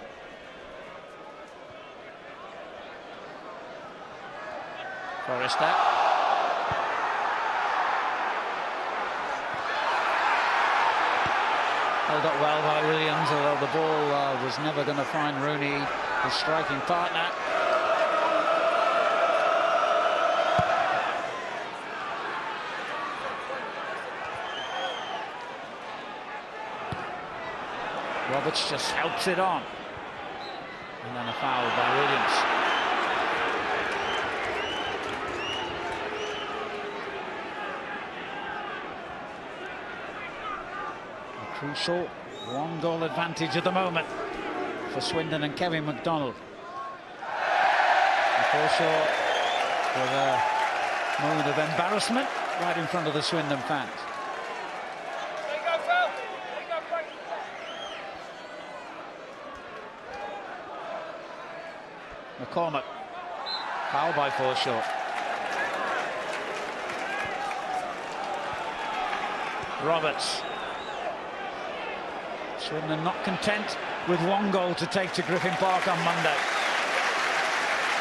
Forrester. Held up well by Williams, although the ball was never going to find Rooney, his striking partner. Roberts just helps it on. And then a foul by Williams. A crucial one-goal advantage at the moment for Swindon and Kevin McDonald. And Forshaw with a moment of embarrassment right in front of the Swindon fans. McCormack, foul by Forshaw. Roberts. Swindon not content with one goal to take to Griffin Park on Monday.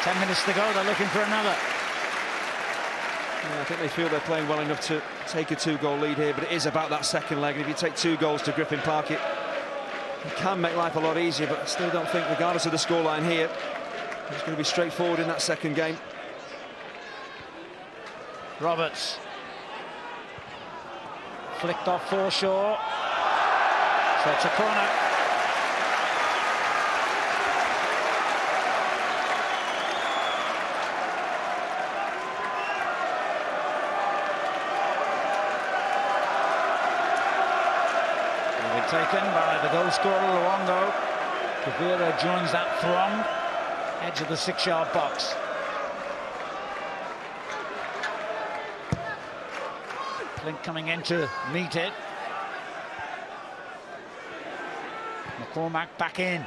10 minutes to go, they're looking for another. Yeah, I think they feel they're playing well enough to take a two-goal lead here, but it is about that second leg, and if you take 2 goals to Griffin Park, it can make life a lot easier, but I still don't think, regardless of the scoreline here, it's going to be straightforward in that second game. Roberts. Flicked off Forshaw. So it's a corner. Will be taken by the goal scorer, Luongo. Kavira joins that throng. Edge of the 6-yard box. Flint coming in to meet it. McCormack back in.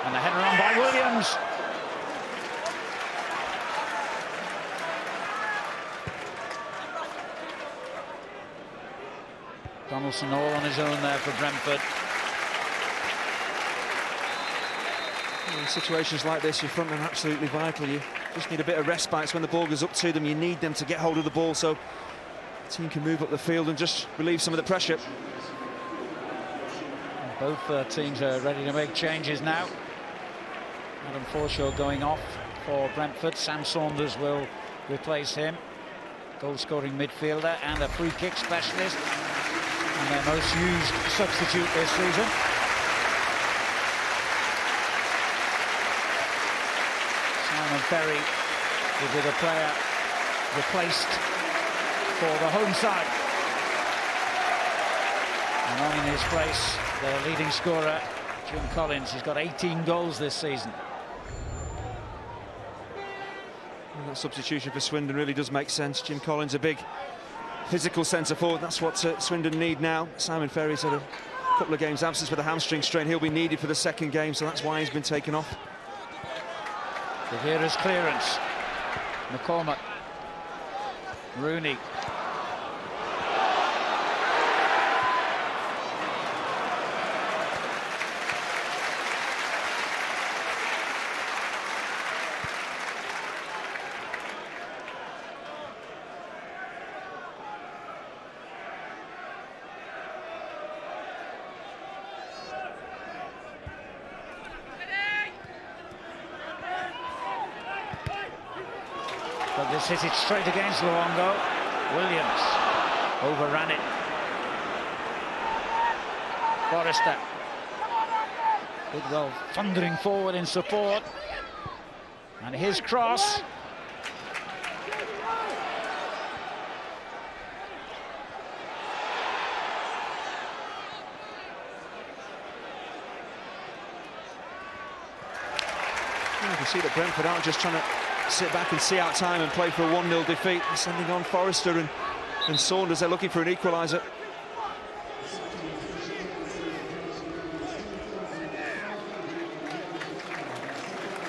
And the header on by Williams. Donaldson all on his own there for Brentford. In situations like this, your front men are absolutely vital. You just need a bit of respite. When the ball goes up to them, you need them to get hold of the ball so the team can move up the field and just relieve some of the pressure. Both teams are ready to make changes now. Adam Forshaw going off for Brentford. Sam Saunders will replace him. Goal-scoring midfielder and a free-kick specialist. And their most used substitute this season. Simon Ferry will be the player replaced for the home side. And on in his place, their leading scorer, Jim Collins. He's got 18 goals this season. And that substitution for Swindon really does make sense. Jim Collins, a big physical centre forward. That's what Swindon need now. Simon Ferry's had a couple of games absence with a hamstring strain. He'll be needed for the second game, so that's why he's been taken off. Rivera's clearance. McCormack. Rooney. But this hit it straight against Luongo. Williams overran it. Forrester. Bidwell thundering forward in support. And his cross. You can see that Brentford aren't just trying to sit back and see out time and play for a 1-0 defeat. They're sending on Forrester and Saunders. They're looking for an equaliser.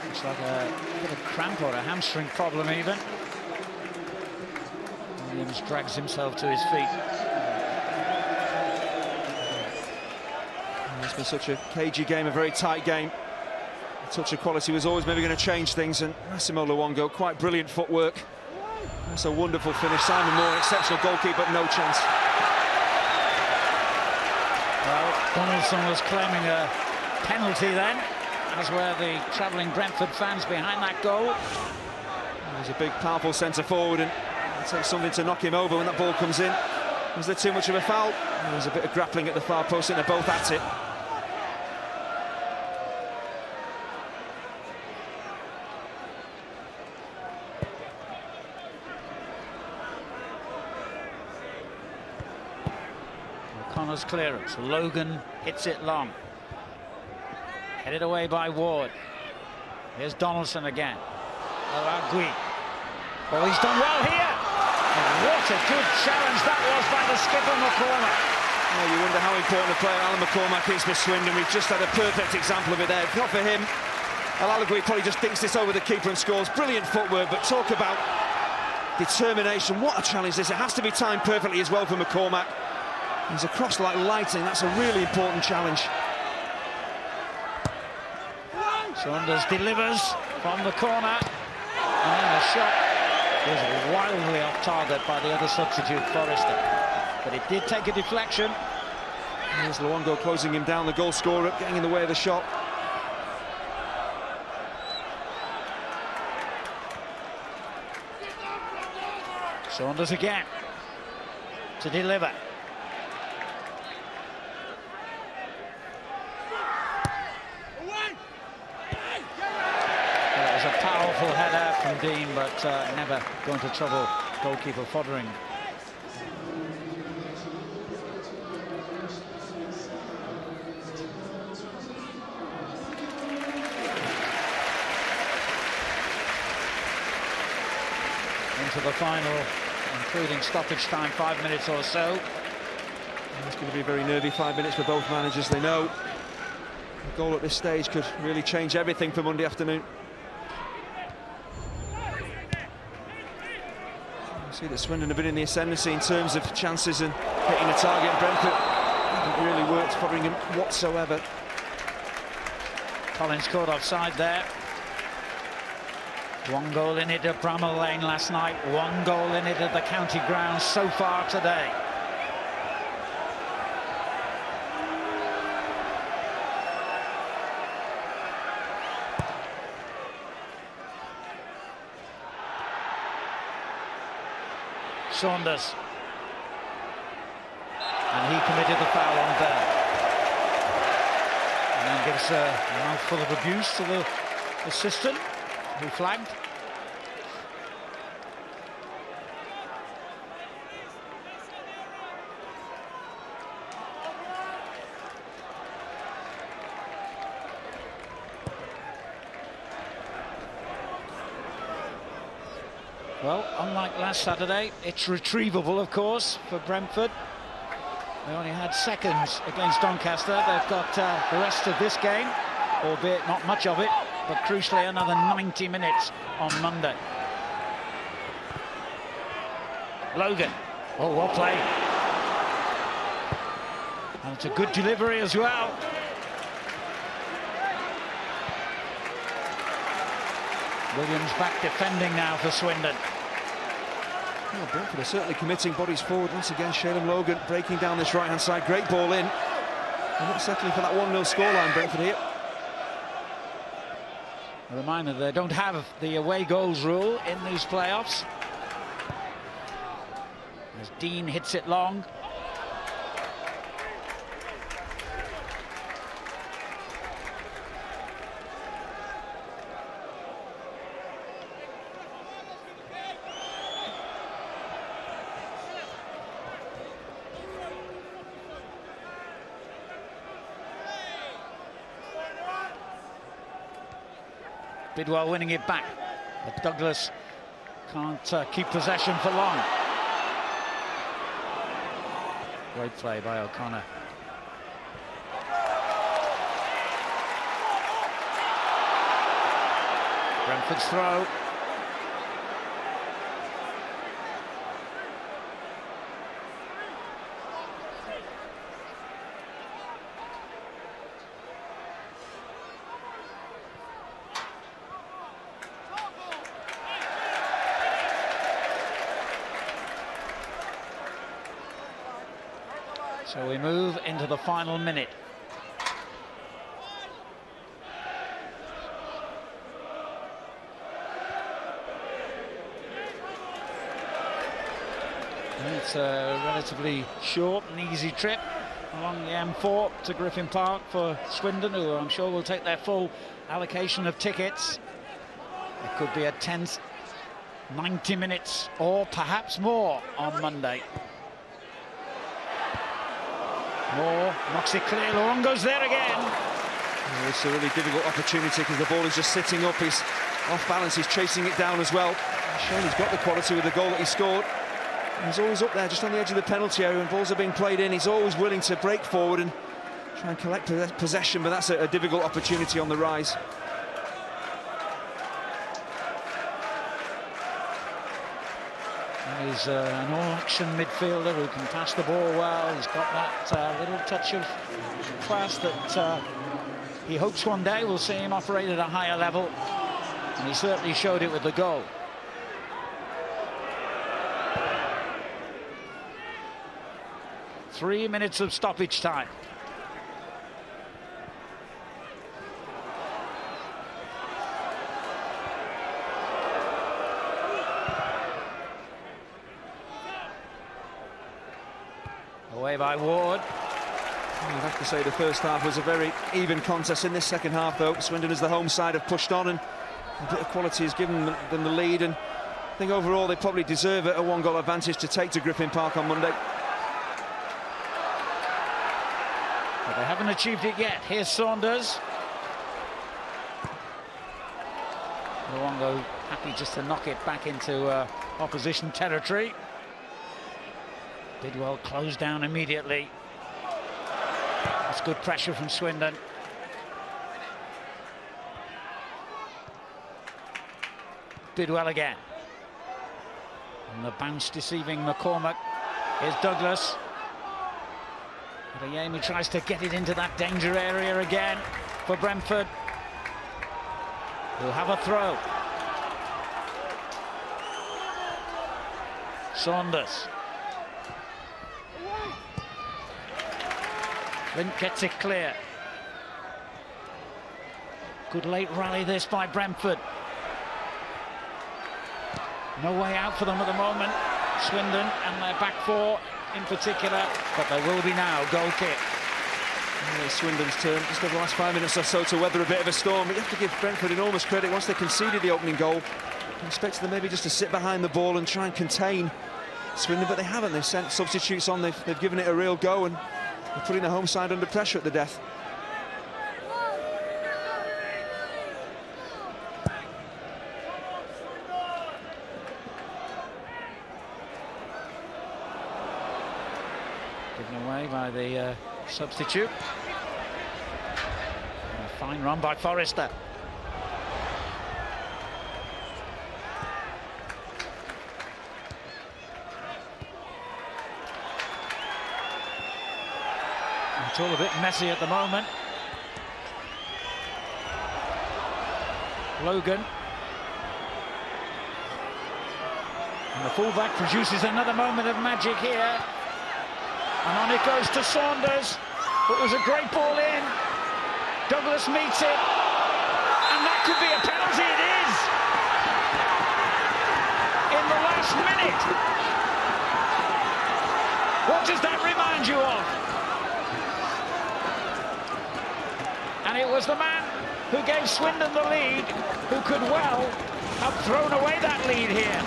It's like a bit of cramp or a hamstring problem even. Williams drags himself to his feet. It's been such a cagey game, a very tight game. A touch of quality was always maybe going to change things, and Massimo Luongo, quite brilliant footwork. That's a wonderful finish. Simon Moore, exceptional goalkeeper, but no chance. Well, Donaldson was claiming a penalty then, as were the travelling Brentford fans behind that goal. He's a big, powerful centre forward, and it takes something to knock him over when that ball comes in. Was there too much of a foul? There was a bit of grappling at the far post, and they're both at it. Connor's clearance. Logan hits it long. Headed away by Ward. Here's Donaldson again. Alagui. Oh, he's done well here. And what a good challenge that was by the skipper McCormack. Oh, you wonder how important a player Alan McCormack is for Swindon. We've just had a perfect example of it there. If not for him, Alagui probably just dinks this over the keeper and scores. Brilliant footwork, but talk about determination. What a challenge this. It has to be timed perfectly as well for McCormack. He's across like lightning. That's a really important challenge. Saunders delivers from the corner. And then the shot was wildly off target by the other substitute, Forrester. But it did take a deflection. Here's Luongo closing him down, the goal scorer, getting in the way of the shot. Saunders again to deliver. Well, it was a powerful header from Dean, but never going to trouble goalkeeper Foddering. Into the final, including stoppage time, 5 minutes or so. It's going to be a very nervy 5 minutes for both managers. They know a goal at this stage could really change everything for Monday afternoon. You see that Swindon have been in the ascendancy in terms of chances and hitting the target. Brentford haven't really worked Fodderingham whatsoever. Collins caught offside there. 1 goal in it at Bramall Lane last night, 1 goal in it at the county ground so far today. Saunders. And he committed the foul on Bell. And then gives a mouthful of abuse to the assistant, who flagged. Well, unlike last Saturday, it's retrievable, of course, for Brentford. They only had seconds against Doncaster. They've got the rest of this game, albeit not much of it, but crucially another 90 minutes on Monday. Logan. Oh, well played. And it's a good delivery as well. Williams back defending now for Swindon. Well, Brentford are certainly committing bodies forward once again. Shaylin Logan breaking down this right-hand side. Great ball in. They're not settling for that 1-0 scoreline, Brentford here. A reminder, they don't have the away goals rule in these playoffs. As Dean hits it long. Bidwell winning it back, but Douglas can't keep possession for long. Great play by O'Connor. Brentford's throw. So we move into the final minute. It's a relatively short and easy trip along the M4 to Griffin Park for Swindon, who I'm sure will take their full allocation of tickets. It could be a tense 90 minutes or perhaps more on Monday. Moore knocks it clear. Luongo's there again. It's a really difficult opportunity because the ball is just sitting up. He's off balance. He's chasing it down as well. He's shown he's got the quality with the goal that he scored. And he's always up there, just on the edge of the penalty area. When balls are being played in, he's always willing to break forward and try and collect possession. But that's a difficult opportunity on the rise. He's an all-action midfielder who can pass the ball well. He's got that little touch of class that he hopes one day we'll see him operate at a higher level. And he certainly showed it with the goal. Three minutes of stoppage time. Away by Ward. I'd have to say the first half was a very even contest. In this second half, though, Swindon as the home side have pushed on, and a bit of quality has given them the lead. And I think overall they probably deserve a one-goal advantage to take to Griffin Park on Monday. But they haven't achieved it yet. Here's Saunders. Luongo happy just to knock it back into opposition territory. Bidwell closed down immediately. That's good pressure from Swindon. Bidwell again. And the bounce deceiving McCormack. Here's Douglas. Adeyemi tries to get it into that danger area again for Brentford. He'll have a throw. Saunders. Flint gets it clear. Good late rally this by Brentford. No way out for them at the moment. Swindon and their back four in particular, but there will be now goal kick. It's Swindon's turn, just over the last 5 minutes or so, to weather a bit of a storm. But you have to give Brentford enormous credit. Once they conceded the opening goal, I expected them maybe just to sit behind the ball and try and contain Swindon, but they haven't. They've sent substitutes on, they've given it a real go, and they're putting the home side under pressure at the death. Given away by the substitute. And a fine run by Forrester. It's all a bit messy at the moment. Logan. And the fullback produces another moment of magic here. And on it goes to Saunders. It was a great ball in. Douglas meets it. And that could be a penalty. It is. In the last minute. What does that remind you of? And it was the man who gave Swindon the lead who could well have thrown away that lead here.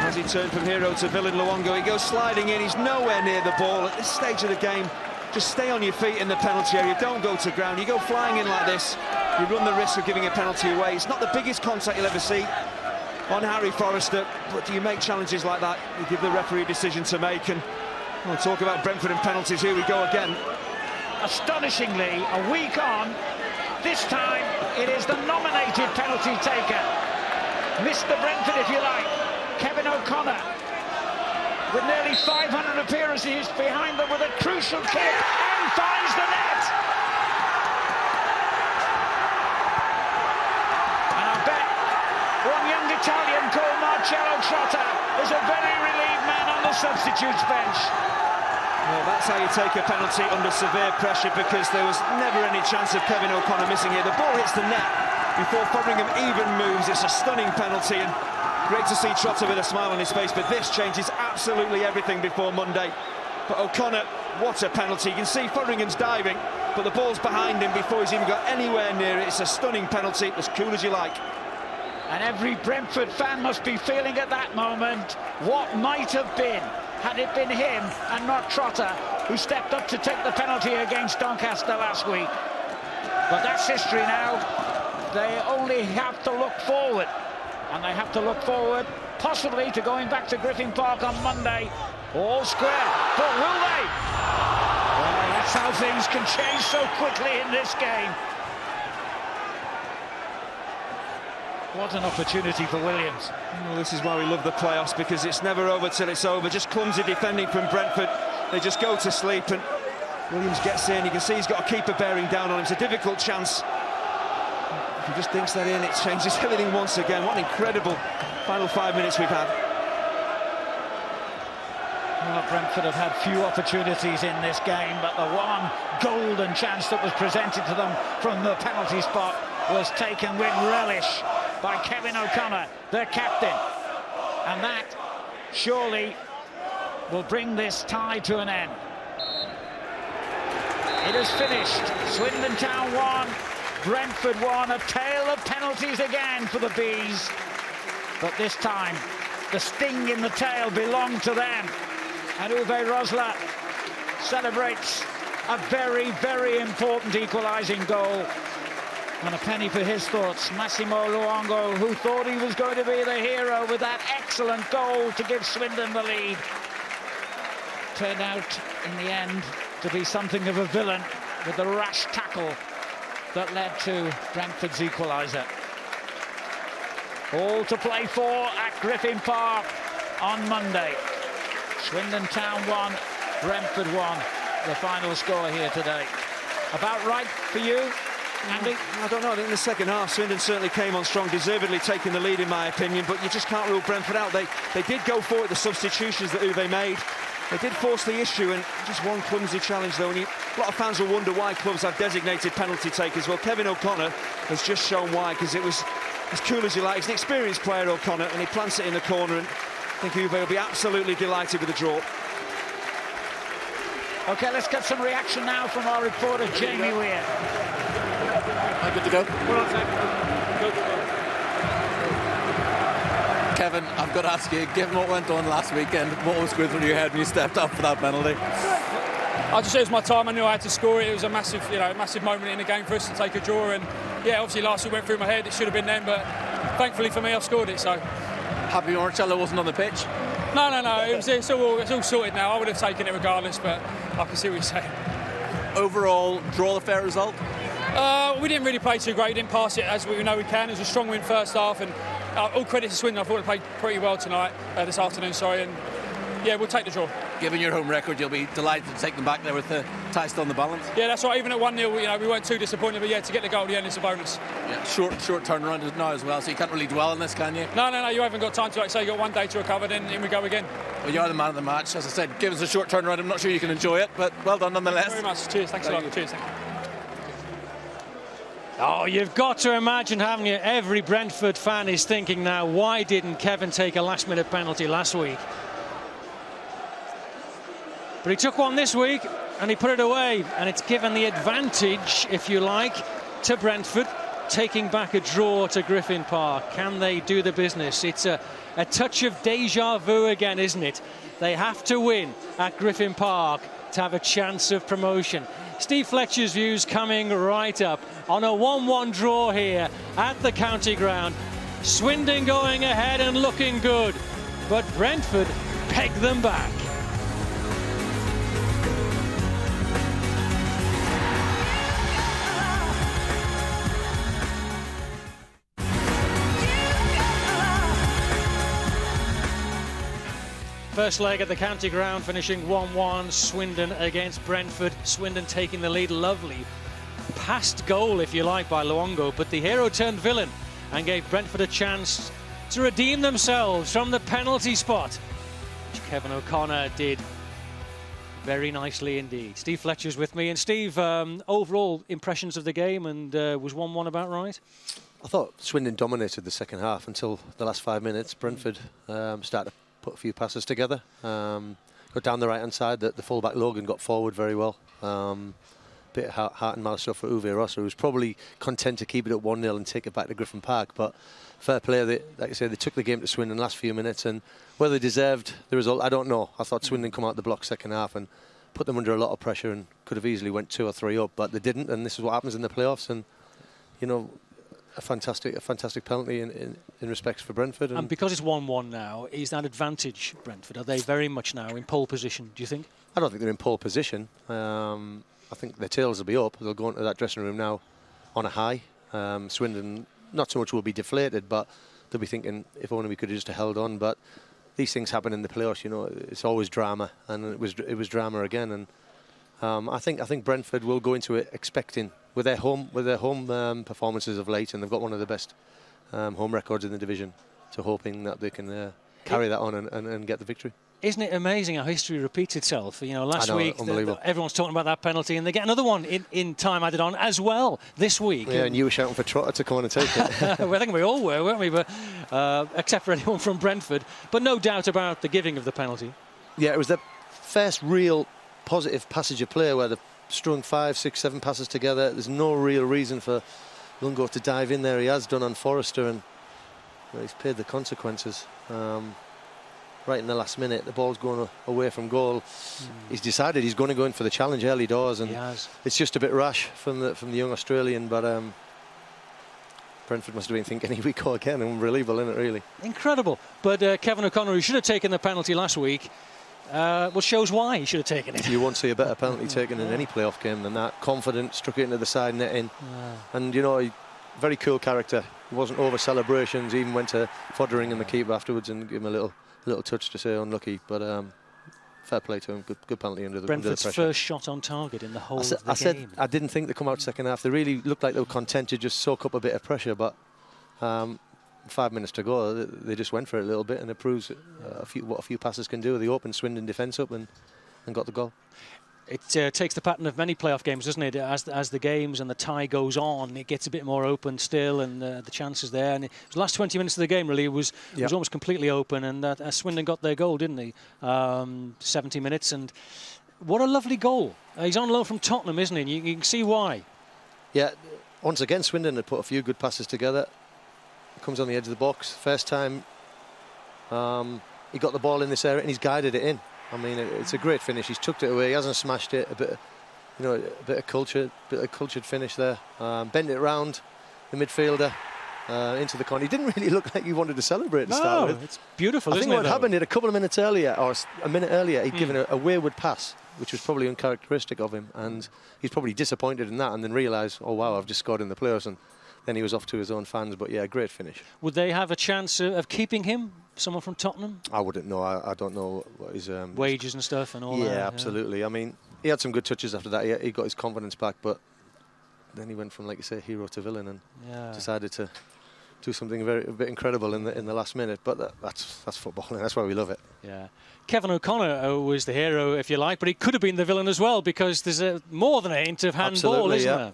As he turned from hero to villain, Luongo, he goes sliding in. He's nowhere near the ball at this stage of the game. Just stay on your feet in the penalty area. Don't go to ground. You go flying in like this, you run the risk of giving a penalty away. It's not the biggest contact you'll ever see on Harry Forrester, but do you make challenges like that, you give the referee a decision to make. And we'll talk about Brentford and penalties. Here we go again. Astonishingly, a week on, this time it is the nominated penalty taker. Mr. Brentford, if you like, Kevin O'Connor, with nearly 500 appearances behind them, with a crucial kick and finds the net. And I bet one young Italian called Massimo Luongo is a very relieved man on the substitutes bench. Well, that's how you take a penalty under severe pressure, because there was never any chance of Kevin O'Connor missing here. The ball hits the net before Fotheringham even moves. It's a stunning penalty, and great to see Trotter with a smile on his face, but this changes absolutely everything before Monday. But O'Connor, what a penalty. You can see Fotheringham's diving, but the ball's behind him before he's even got anywhere near it. It's a stunning penalty, as cool as you like. And every Brentford fan must be feeling at that moment what might have been had it been him and not Trotter who stepped up to take the penalty against Doncaster last week. But that's history now. They only have to look forward, and they have to look forward possibly to going back to Griffin Park on Monday, all square. But will they? Well, that's how things can change so quickly in this game. What an opportunity for Williams. Well, this is why we love the playoffs, because it's never over till it's over. Just clumsy defending from Brentford. They just go to sleep, and Williams gets in. You can see he's got a keeper bearing down on him. It's a difficult chance. If he just dinks that in, it changes everything once again. What an incredible final 5 minutes we've had. Well, Brentford have had few opportunities in this game, but the one golden chance that was presented to them from the penalty spot was taken with relish by Kevin O'Connor, their captain. And that surely will bring this tie to an end. It is finished. Swindon Town 1, Brentford 1. A tale of penalties again for the Bees. But this time, the sting in the tail belonged to them. And Uwe Rosler celebrates a very, very important equalising goal. And a penny for his thoughts. Massimo Luongo, who thought he was going to be the hero with that excellent goal to give Swindon the lead, turned out in the end to be something of a villain with the rash tackle that led to Brentford's equaliser. All to play for at Griffin Park on Monday. Swindon Town 1, Brentford 1, the final score here today. About right for you, Andy? I don't know. I think in the second half, Swindon certainly came on strong, deservedly taking the lead in my opinion, but you just can't rule Brentford out. They did go for it, the substitutions that Uwe made. They did force the issue, and just one clumsy challenge though. And a lot of fans will wonder why clubs have designated penalty takers. Well, Kevin O'Connor has just shown why, because it was as cool as you like. He's an experienced player, O'Connor, and he plants it in the corner, and I think Uwe will be absolutely delighted with the draw. OK, let's get some reaction now from our reporter, Jamie Weir. Good to go. Well, Kevin, I've got to ask you, given what went on last weekend, what was going through your head when you stepped up for that penalty? I just, it was my time. I knew I had to score it. It was a massive, massive moment in the game for us to take a draw. And yeah, obviously last week went through my head. It should have been them, but thankfully for me, I've scored it. So happy Marcello wasn't on the pitch? No. It's all sorted now. I would have taken it regardless, but I can see what you're saying. Overall, draw the fair result? We didn't really play too great. Didn't pass it as we know we can. It was a strong win first half, and all credit to Swindon. I thought we played pretty well tonight, this afternoon. And yeah, we'll take the draw. Given your home record, you'll be delighted to take them back there with the tie still on the balance. Yeah, that's right. Even at 1-0, we weren't too disappointed. But yeah, to get the goal at the end is a bonus. Yeah, short turnaround now as well, so you can't really dwell on this, can you? No. You haven't got time to, like say, you got 1 day to recover, then in we go again. Well, you are the man of the match. As I said, give us a short turnaround. I'm not sure you can enjoy it, but well done nonetheless. Thank you very much. Cheers. Thanks a lot. Cheers. Thank you. Oh, you've got to imagine, haven't you? Every Brentford fan is thinking now, why didn't Kevin take a last-minute penalty last week? But he took one this week, and he put it away, and it's given the advantage, if you like, to Brentford, taking back a draw to Griffin Park. Can they do the business? It's a touch of deja vu again, isn't it? They have to win at Griffin Park to have a chance of promotion. Steve Fletcher's views coming right up on a 1-1 draw here at the county ground. Swindon going ahead and looking good, but Brentford peg them back. First leg at the county ground, finishing 1-1. Swindon against Brentford. Swindon taking the lead. Lovely past goal, if you like, by Luongo, but the hero turned villain and gave Brentford a chance to redeem themselves from the penalty spot, which Kevin O'Connor did very nicely indeed. Steve Fletcher's with me. And Steve, overall impressions of the game, and was 1-1 about right? I thought Swindon dominated the second half until the last 5 minutes. Brentford started to put a few passes together. Got down the right-hand side. The full-back Logan got forward very well. Bit of heart and malice stuff for Uwe Rossa, who was probably content to keep it at 1-0 and take it back to Griffin Park. But fair play, like I say, they took the game to Swindon the last few minutes, and whether they deserved the result, I don't know. I thought Swindon come out the block second half and put them under a lot of pressure and could have easily went 2 or 3 up, but they didn't, and this is what happens in the playoffs. And you know, a fantastic penalty in respect for Brentford. And because it's 1-1 now, is that advantage Brentford? Are they very much now in pole position, do you think? I don't think they're in pole position. I think their tails will be up. They'll go into that dressing room now on a high. Swindon, not so much will be deflated, but they'll be thinking, if only we could have just held on. But these things happen in the playoffs, you know. It's always drama, and it was drama again. And I think Brentford will go into it expecting, with their home performances of late, and they've got one of the best home records in the division, to hoping that they can carry that on and get the victory. Isn't it amazing how history repeats itself? You know, last week everyone's talking about that penalty, and they get another one in time added on as well this week. Yeah, and you were shouting for Trotter to come on and take it. Well, I think we all were, weren't we? But except for anyone from Brentford. But no doubt about the giving of the penalty. Yeah, it was the first real positive passage of play where they've strung 5, 6, 7 passes together. There's no real reason for Luongo to dive in there. He has done on Forrester, and he's paid the consequences. Right in the last minute, the ball's going away from goal. He's decided he's going to go in for the challenge early doors, and it's just a bit rash from the young Australian. But Brentford must have been thinking, here we go again. Unbelievable, isn't it, really? Incredible. But Kevin O'Connor, who should have taken the penalty last week, well, shows why he should have taken it. You won't see a better penalty taken in any playoff game than that. Confident, struck it into the side netting. And, you know, very cool character. He wasn't over celebrations. He even went to Foddering and the keeper afterwards and gave him a little touch to say unlucky, but fair play to him. Good penalty under the pressure. Brentford's first shot on target in the whole of the game. Said I didn't think they'd come out second half. They really looked like they were content to just soak up a bit of pressure, but 5 minutes to go, they just went for it a little bit, and it proves what a few passes can do. They opened Swindon defence up and got the goal. It takes the pattern of many playoff games, doesn't it? As the games and the tie goes on, it gets a bit more open still, and the chances there. And the last 20 minutes of the game really was almost completely open, and Swindon got their goal, didn't they? 70 minutes, and what a lovely goal. He's on loan from Tottenham, isn't he? You can see why. Yeah, once again, Swindon had put a few good passes together. Comes on the edge of the box. First time he got the ball in this area, and he's guided it in. I mean, it's a great finish. He's tucked it away. He hasn't smashed it. A bit of cultured finish there. Bent it round the midfielder into the corner. He didn't really look like he wanted to celebrate to start with. It's beautiful. I think what happened a couple of minutes earlier, or a minute earlier, he'd given a wayward pass, which was probably uncharacteristic of him, and he's probably disappointed in that, and then realised, oh wow, I've just scored in the playoffs, and then he was off to his own fans. But yeah, great finish. Would they have a chance of keeping him? Someone from Tottenham? I wouldn't know. I don't know what his wages and stuff and all that. Yeah, absolutely. I mean, he had some good touches after that. He got his confidence back, but then he went from, like you say, hero to villain, and decided to do something a bit incredible in the last minute. But that's football, and that's why we love it. Yeah. Kevin O'Connor was the hero, if you like, but he could have been the villain as well, because there's more than a hint of handball, isn't there?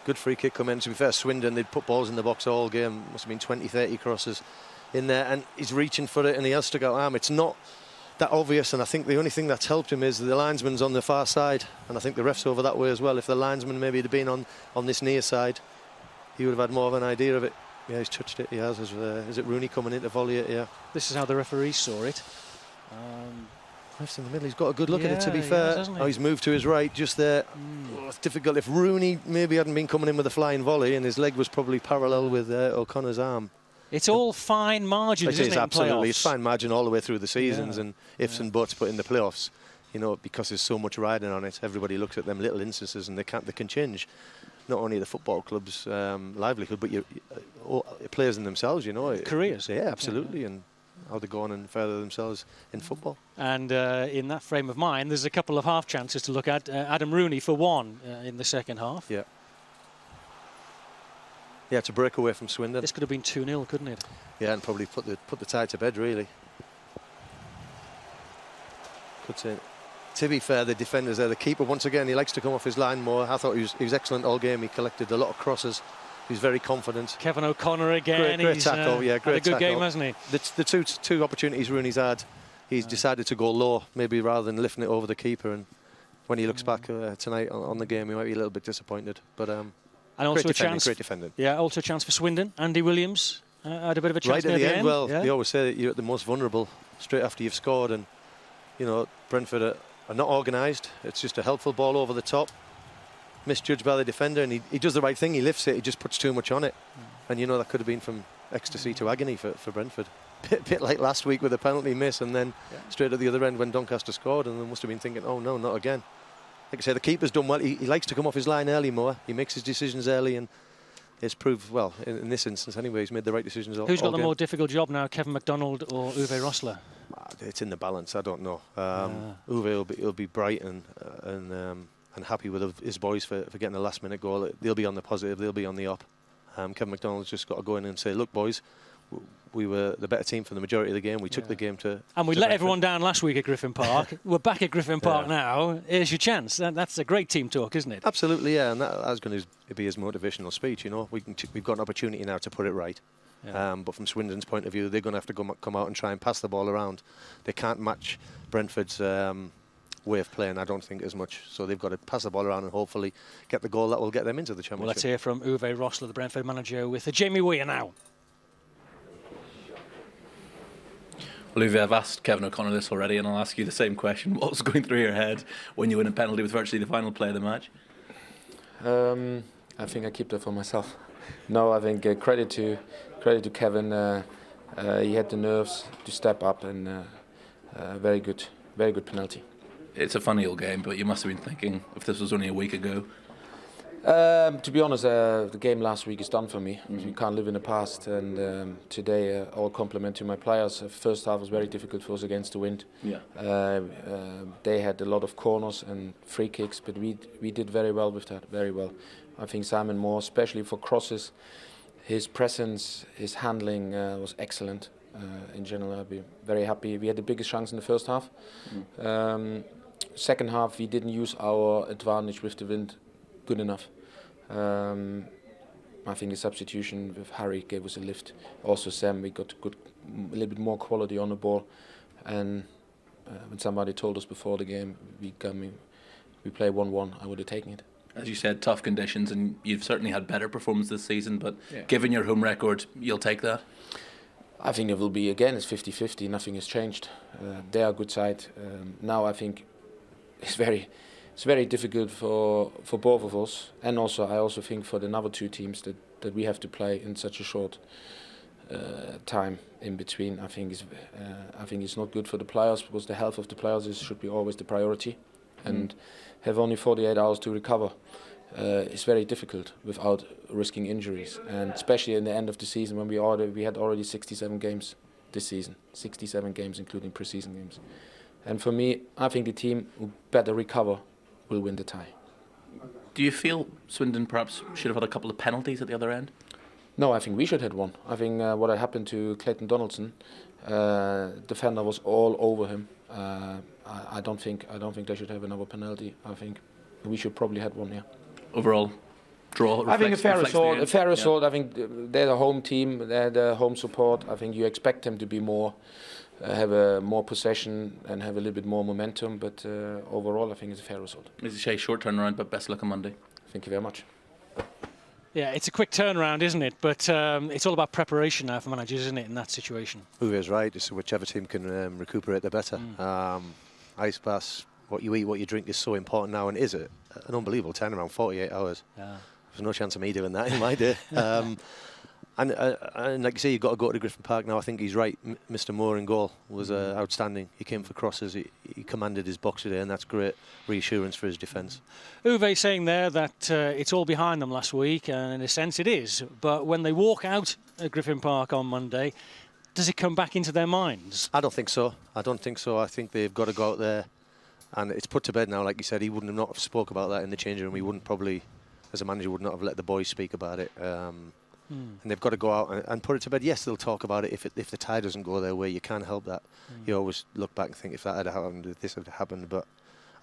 good free kick come in. To be fair, Swindon, they'd put balls in the box all game. Must have been 20, 30 crosses in there, and he's reaching for it, and he has to go arm. It's not that obvious, and I think the only thing that's helped him is the linesman's on the far side, and I think the ref's over that way as well. If the linesman maybe had been on this near side, he would have had more of an idea of it. Yeah, he's touched it. He has. Is it Rooney coming in to volley it? Yeah. This is how the referee saw it. Ref's in the middle. He's got a good look at it, to be fair. He's moved to his right just there. Oh, it's difficult. If Rooney maybe hadn't been coming in with a flying volley and his leg was probably parallel with O'Connor's arm. It's all fine margins, isn't it? Absolutely. It's fine margin all the way through the seasons and ifs and buts, but in the playoffs, you know, because there's so much riding on it, everybody looks at them little instances and they can change not only the football club's livelihood, but your players in themselves, you know. Careers. Yeah, absolutely. And how they go on and further themselves in football. And in that frame of mind, there's a couple of half chances to look at. Adam Rooney for one in the second half. Yeah. Yeah, to break away from Swindon. This could have been 2-0, couldn't it? Yeah, and probably put the tie to bed, really. Could say. To be fair, the defenders there, the keeper, once again, he likes to come off his line more. I thought he was excellent all game. He collected a lot of crosses. He was very confident. Kevin O'Connor again. Great tackle, yeah, great had a good tackle. game, hasn't he? The two opportunities Rooney's had, he's decided to go low, maybe rather than lifting it over the keeper. And when he looks back tonight on the game, he might be a little bit disappointed. But and also great defending. Yeah, also a chance for Swindon. Andy Williams had a bit of a chance right at the end. Well, yeah. they always say that you're at the most vulnerable straight after you've scored, and you know Brentford are not organised. It's just a helpful ball over the top, misjudged by the defender, and he does the right thing. He lifts it. He just puts too much on it, and you know that could have been from ecstasy to agony for Brentford. Bit like last week with a penalty miss, and then straight at the other end when Doncaster scored, and they must have been thinking, oh no, not again. Like I say, the keeper's done well. He likes to come off his line early more. He makes his decisions early, and it's proved, well, in this instance anyway, he's made the right decisions all Who's got the game. more difficult job now, Kevin McDonald or Uwe Rosler? It's in the balance. I don't know. Uwe will be bright and happy with his boys for getting a last-minute goal. They'll be on the positive. They'll be on the up. Kevin McDonald's just got to go in and say, look, boys, we were the better team for the majority of the game. We took the game to... And we let everyone down last week at Griffin Park. We're back at Griffin Park now. Here's your chance. That's a great team talk, isn't it? Absolutely, yeah. And that's going to be his motivational speech, you know. We've got an opportunity now to put it right. Yeah. But from Swindon's point of view, they're going to have to come out and try and pass the ball around. They can't match Brentford's way of playing, I don't think, as much. So they've got to pass the ball around and hopefully get the goal that will get them into the championship. Well, let's hear from Uwe Rosler, the Brentford manager, with Jamie Weir now. Well, Uwe, I've asked Kevin O'Connor this already, and I'll ask you the same question. What was going through your head when you win a penalty with virtually the final play of the match? I think I keep that for myself. No, I think credit to Kevin. He had the nerves to step up, and very good penalty. It's a funny old game, but you must have been thinking, if this was only a week ago. To be honest, the game last week is done for me. You can't live in the past, and today all compliment to my players. First half was very difficult for us against the wind. Yeah. They had a lot of corners and free kicks, but we did very well with that, very well. I think Simon Moore, especially for crosses, his presence, his handling was excellent. In general, I'd be very happy. We had the biggest chance in the first half. Second half, we didn't use our advantage with the wind good enough. I think the substitution with Harry gave us a lift. Also Sam, we got a little bit more quality on the ball. And when somebody told us before the game we play 1-1, I would have taken it. As you said, tough conditions, and you've certainly had better performance this season, but given your home record, you'll take that? I think it will be, again, it's 50-50, nothing has changed. They are a good side. Now I think it's very difficult for both of us, and also I also think for the other two teams that we have to play in such a short time in between. I think it's not good for the players, because the health of the players should be always the priority, and have only 48 hours to recover. It's very difficult without risking injuries, and especially in the end of the season when we had already 67 games this season, 67 games including pre-season games. And for me, I think the team who better recover will win the tie. Do you feel Swindon perhaps should have had a couple of penalties at the other end? No, I think we should have one. I think what had happened to Clayton Donaldson, defender was all over him. I don't think they should have another penalty. I think we should probably have one here. Overall, draw? I think a fair reflects the result. game? A fair result. Yeah. I think they're the home team. They're the home support. I think you expect them to be more, have a more possession and have a little bit more momentum. But overall, I think it's a fair result. As you say, short turnaround, but best luck on Monday. Thank you very much. Yeah, it's a quick turnaround, isn't it? But it's all about preparation now for managers, isn't it, in that situation? Uwe's right. It's whichever team can recuperate, the better. Ice baths, what you eat, what you drink is so important now, and is it an unbelievable turnaround, 48 hours. Yeah. There's no chance of me doing that in my day. And like you say, you've got to go to Griffin Park now. I think he's right. Mr. Moore in goal was outstanding. He came for crosses. He commanded his box today, and that's great reassurance for his defence. Uwe saying there that it's all behind them last week, and in a sense it is. But when they walk out at Griffin Park on Monday, does it come back into their minds? I don't think so. I think they've got to go out there, and it's put to bed now. Like you said, he wouldn't have not have spoke about that in the changing room. He wouldn't probably, as a manager, would not have let the boys speak about it. And they've got to go out and put it to bed. Yes, they'll talk about it if the tie doesn't go their way. You can't help that. You always look back and think if that had happened, if this had happened. But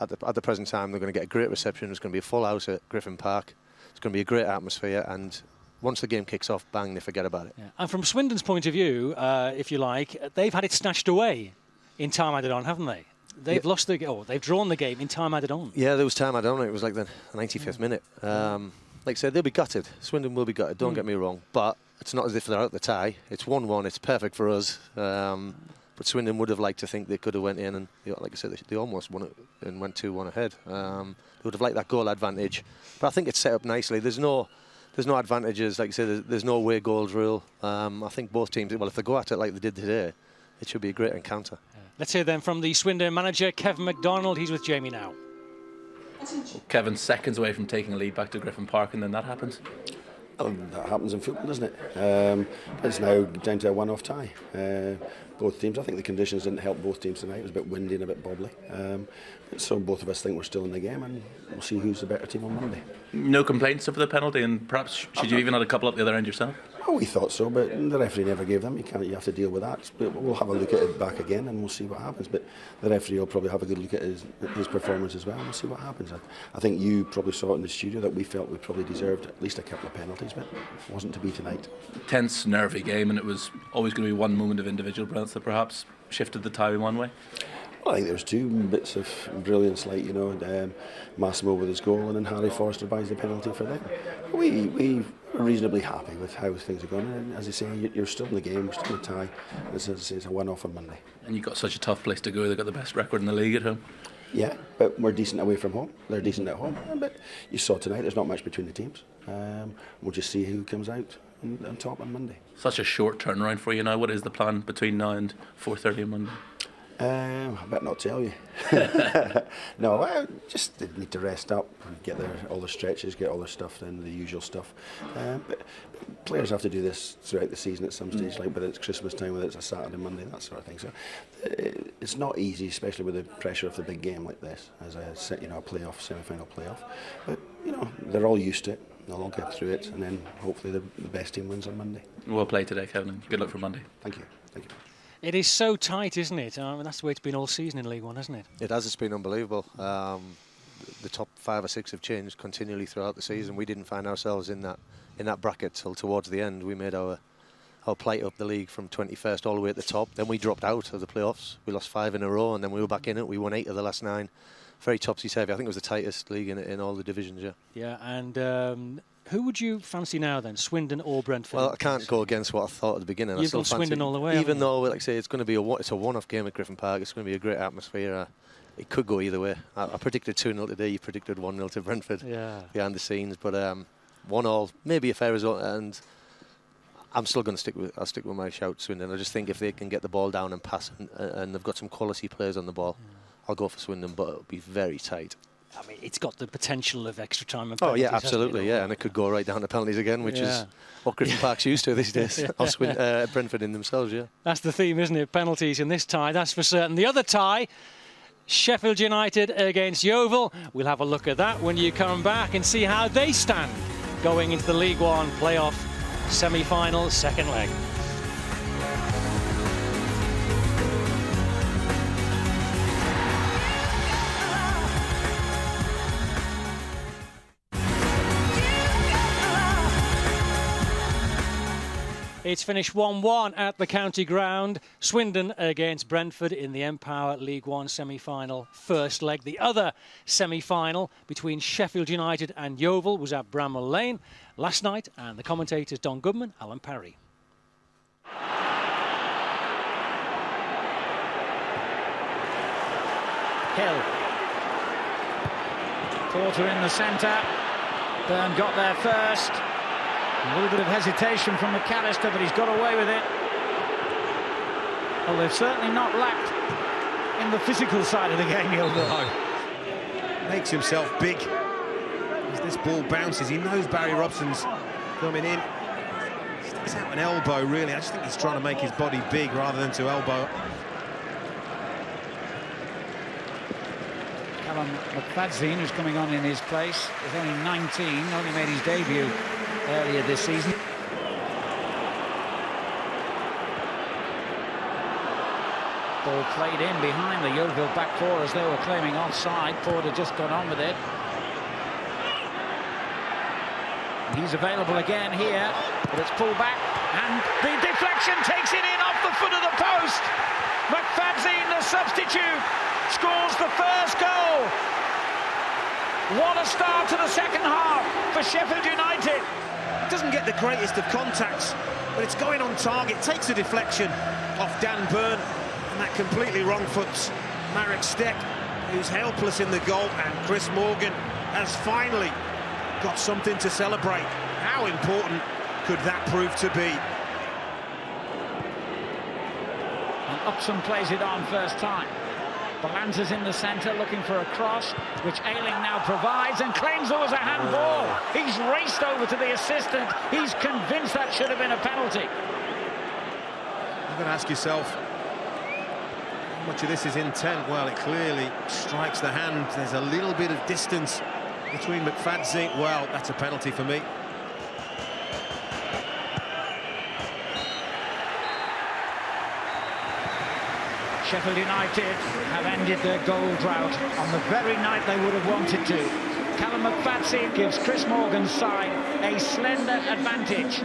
at the present time, they're going to get a great reception. There's going to be a full house at Griffin Park. It's going to be a great atmosphere. And once the game kicks off, bang, they forget about it. Yeah. And from Swindon's point of view, if you like, they've had it snatched away in time added on, haven't they? They've lost they've drawn the game in time added on. Yeah, there was time added on. It was like the 95th minute. Like I said, they'll be gutted. Swindon will be gutted, don't get me wrong. But it's not as if they're out the tie. It's 1-1. It's perfect for us. But Swindon would have liked to think they could have went in and, like I said, they almost won it and went 2-1 ahead. They would have liked that goal advantage. But I think it's set up nicely. There's no advantages. Like I said, there's no away goals rule. I think both teams, well, if they go at it like they did today, it should be a great encounter. Let's hear then from the Swindon manager, Kevin MacDonald. He's with Jamie now. Well, Kevin's seconds away from taking a lead back to Griffin Park, and then that happens. Well, that happens in football, doesn't it? It's now down to a one-off tie. Both teams, I think the conditions didn't help both teams tonight. It was a bit windy and a bit bubbly. So both of us think we're still in the game, and we'll see who's the better team on Monday. No complaints over the penalty, and perhaps should you even had a couple up the other end yourself? Oh, we thought so, but the referee never gave them. You have to deal with that. But we'll have a look at it back again, and we'll see what happens. But the referee will probably have a good look at his performance as well, and we'll see what happens. I think you probably saw it in the studio that we felt we probably deserved at least a couple of penalties, but it wasn't to be tonight. Tense, nervy game, and it was always going to be one moment of individual brilliance that perhaps shifted the tie in one way. Well, I think there was two bits of brilliance, like Massimo with his goal, and then Harry Forster buys the penalty for them. We are reasonably happy with how things are going, and as I say, you're still in the game, you're still in the tie. It's a one-off on Monday. And you've got such a tough place to go. They've got the best record in the league at home. Yeah, but we're decent away from home. They're decent at home. But you saw tonight, there's not much between the teams. We'll just see who comes out on top on Monday. Such a short turnaround for you now. What is the plan between now and 4:30 on Monday? I better not tell you. No, I just need to rest up, get all the stretches, get all the stuff in, the usual stuff. But players have to do this throughout the season at some stage, like whether it's Christmas time, whether it's a Saturday, Monday, that sort of thing. So it's not easy, especially with the pressure of the big game like this, as a playoff, semi-final playoff. But they're all used to it. They'll all get through it, and then hopefully the best team wins on Monday. Well played today, Kevin, and good luck for Monday. Thank you. Thank you. It is so tight, isn't it? I mean, that's the way it's been all season in League One, hasn't it? It has. It's been unbelievable. The top 5 or 6 have changed continually throughout the season. We didn't find ourselves in that bracket till towards the end. We made our plight up the league from 21st all the way at the top. Then we dropped out of the playoffs. We lost 5 in a row, and then we were back in it. We won 8 of the last 9. Very topsy-turvy. I think it was the tightest league in all the divisions. Yeah. Yeah, and who would you fancy now then, Swindon or Brentford? Well, I can't go against what I thought at the beginning. You've got Swindon all the way. Even though, like I say, it's going to be it's a one-off game at Griffin Park. It's going to be a great atmosphere. It could go either way. I predicted 2-0 today. You predicted 1-0 to Brentford. Yeah. Behind the scenes, but 1-1, maybe a fair result. And I'm still going to I'll stick with my shout, Swindon. I just think if they can get the ball down and pass, and they've got some quality players on the ball, I'll go for Swindon. But it'll be very tight. I mean, it's got the potential of extra time and penalties. Oh, yeah, absolutely, yeah. And it could go right down to penalties again, which is what Griffin Park's used to these days. Or Brentford in themselves, yeah. That's the theme, isn't it? Penalties in this tie, that's for certain. The other tie, Sheffield United against Yeovil. We'll have a look at that when you come back and see how they stand going into the League One playoff semi-final second leg. It's finished 1-1 at the county ground. Swindon against Brentford in the Empower League One semi-final first leg. The other semi-final between Sheffield United and Yeovil was at Bramall Lane last night, and the commentators Don Goodman, Alan Parry. Hill. Porter in the centre. Byrne got there first. A little bit of hesitation from McAllister, but he's got away with it. Well, they've certainly not lacked in the physical side of the game, Yeovil. No. Makes himself big as this ball bounces. He knows Barry Robson's coming in. Sticks out an elbow, really. I just think he's trying to make his body big rather than to elbow. Callum McFadzean, who's coming on in his place, is only 19, only made his debut earlier this season. Ball played in behind the Yeovil back four as they were claiming offside. Porter just got on with it. He's available again here, but it's pulled back, and the deflection takes it in off the foot of the post. McFadzean, the substitute, scores the first goal. What a start to the second half for Sheffield United. It doesn't get the greatest of contacts, but it's going on target. Takes a deflection off Dan Byrne, and that completely wrong-foots Marek Steck, who's helpless in the goal, and Chris Morgan has finally got something to celebrate. How important could that prove to be? And Upson plays it on first time. Balanza's in the centre looking for a cross, which Ayling now provides and claims there was a handball. He's raced over to the assistant. He's convinced that should have been a penalty. You've got to ask yourself, how much of this is intent? Well, it clearly strikes the hand. There's a little bit of distance between McFadzean. Well, that's a penalty for me. Sheffield United have ended their goal drought on the very night they would have wanted to. Callum McFadzean gives Chris Morgan's side a slender advantage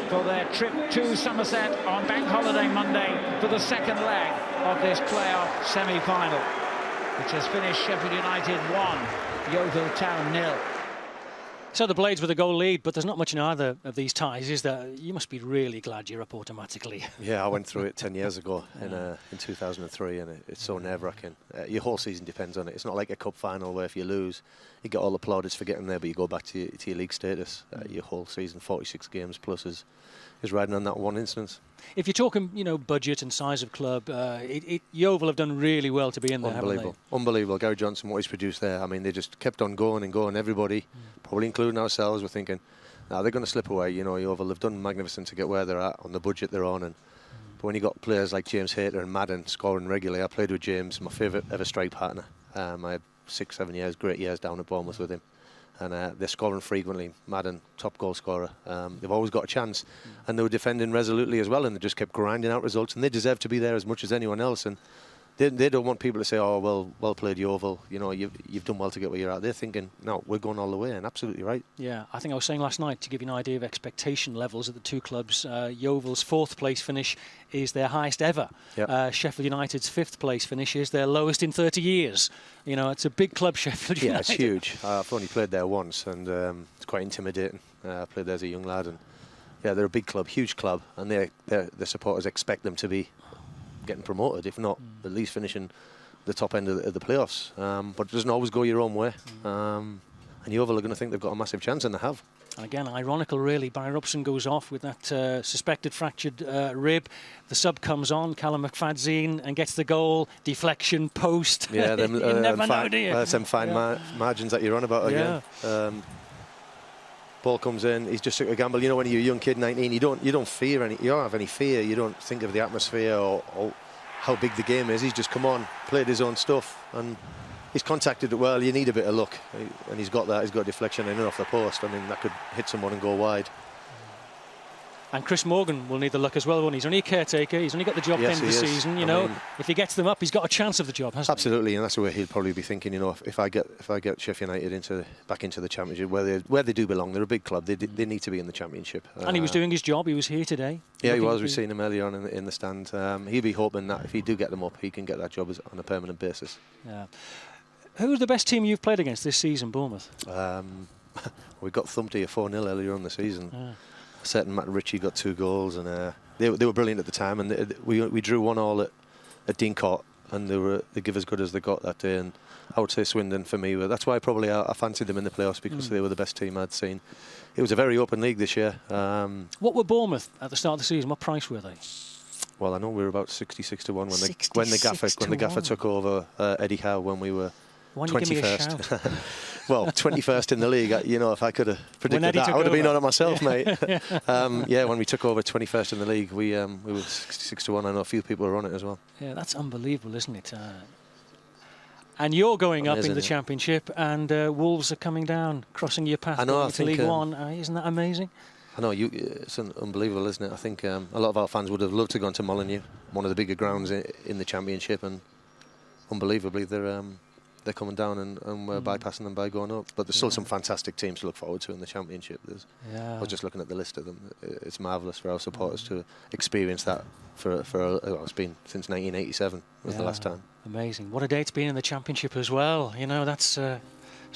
for their trip to Somerset on Bank Holiday Monday for the second leg of this playoff semi-final, which has finished Sheffield United 1, Yeovil Town 0. So the Blades with a goal lead, but there's not much in either of these ties, is there? You must be really glad you're up automatically. Yeah, I went through it 10 years ago in 2003, and it's so nerve-wracking. Your whole season depends on it. It's not like a cup final where if you lose, you get all the plaudits for getting there, but you go back to your league status. Your whole season, 46 games plus, is riding on that one instance. If you're talking, budget and size of club, Yeovil have done really well to be in there. Unbelievable, unbelievable. Gary Johnson, what he's produced there. I mean, they just kept on going and going. Everybody, probably including ourselves, were thinking, "Now they're going to slip away." Yeovil have done magnificent to get where they're at on the budget they're on. But when you got players like James Hayter and Madden scoring regularly, I played with James, my favourite ever strike partner. I had 6-7 years, great years down at Bournemouth with him. And they're scoring frequently. Madden, top goal scorer. They've always got a chance. And they were defending resolutely as well, and they just kept grinding out results. And they deserve to be there as much as anyone else. And they don't want people to say, "Oh, well played, Yeovil. You've done well to get where you're at." They're thinking, "No, we're going all the way," and absolutely right. Yeah, I think I was saying last night, to give you an idea of expectation levels at the two clubs, Yeovil's 4th place finish is their highest ever. Yep. Sheffield United's 5th place finish is their lowest in 30 years. It's a big club, Sheffield United. Yeah, it's huge. I've only played there once, and it's quite intimidating. I played there as a young lad, and yeah, they're a big club, huge club, and their supporters expect them to be getting promoted, if not at least finishing the top end of the playoffs. But it doesn't always go your own way. And Yeovil are going to think they've got a massive chance, and they have. And again, ironical really, Barry Robson goes off with that suspected fractured rib. The sub comes on, Callum McFadzean, and gets the goal, deflection, post. Yeah, them, you never know, do you? Some fine margins that you're on about again. Yeah. Ball comes in, he's just took a gamble. When you're a young kid, 19, you don't fear any. You don't have any fear. You don't think of the atmosphere or how big the game is. He's just come on, played his own stuff, and he's contacted it well. You need a bit of luck, and he's got that. He's got deflection in and off the post. I mean, that could hit someone and go wide. And Chris Morgan will need the luck as well, won't he? He's only a caretaker. He's only got the job at the end of the season. You know, if he gets them up, he's got a chance of the job, hasn't he? Absolutely, and that's the way he'll probably be thinking. You know, if I get Sheffield United back into the Championship, where they do belong, they're a big club. They need to be in the Championship. And he was doing his job. He was here today. Yeah, he was. We've seen him earlier on in the stand. He'll be hoping that if he do get them up, he can get that job on a permanent basis. Yeah. Who's the best team you've played against this season, Bournemouth? We got thumped here 4-0 earlier on the season. Certain Matt Ritchie got 2 goals, and they were brilliant at the time. And we drew 1-1 at Dean Court, and they give as good as they got that day. And I would say Swindon for me. That's why probably I fancied them in the playoffs, because they were the best team I'd seen. It was a very open league this year. What were Bournemouth at the start of the season? What price were they? Well, I know we were about 66 to 1 when the gaffer took over Eddie Howe when we were 21st. Well, 21st in the league. You know, if I could have predicted that, I would have been on it myself, mate. Yeah, when we took over 21st in the league, we were 66 to 1. I know a few people were on it as well. Yeah, that's unbelievable, isn't it? And you're going up in the Championship, and Wolves are coming down, crossing your path into League One. Isn't that amazing? I know, it's unbelievable, isn't it? I think a lot of our fans would have loved to go to Molineux, one of the bigger grounds in the Championship, and unbelievably they're coming down and we're bypassing them by going up. But there's still some fantastic teams to look forward to in the Championship. I was just looking at the list of them. It's marvellous for our supporters to experience that it's been since 1987 was the last time. Amazing. What a day it's been in the Championship as well. You know, that's... as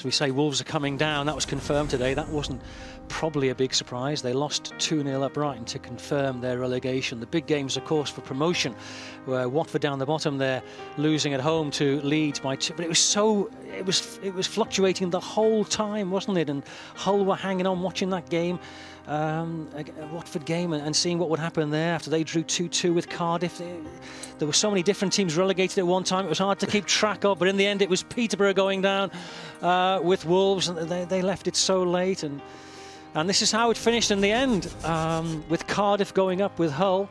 we say, Wolves are coming down. That was confirmed today. That wasn't probably a big surprise. They lost 2-0 at Brighton to confirm their relegation. The big games, of course, for promotion, where Watford down the bottom there, losing at home to Leeds by 2. But it was fluctuating the whole time, wasn't it? And Hull were hanging on, watching that game, a Watford game, and seeing what would happen there after they drew 2-2 with Cardiff. There were so many different teams relegated at one time. It was hard to keep track of, but in the end it was Peterborough going down with Wolves, and they left it so late. And this is how it finished in the end, with Cardiff going up with Hull,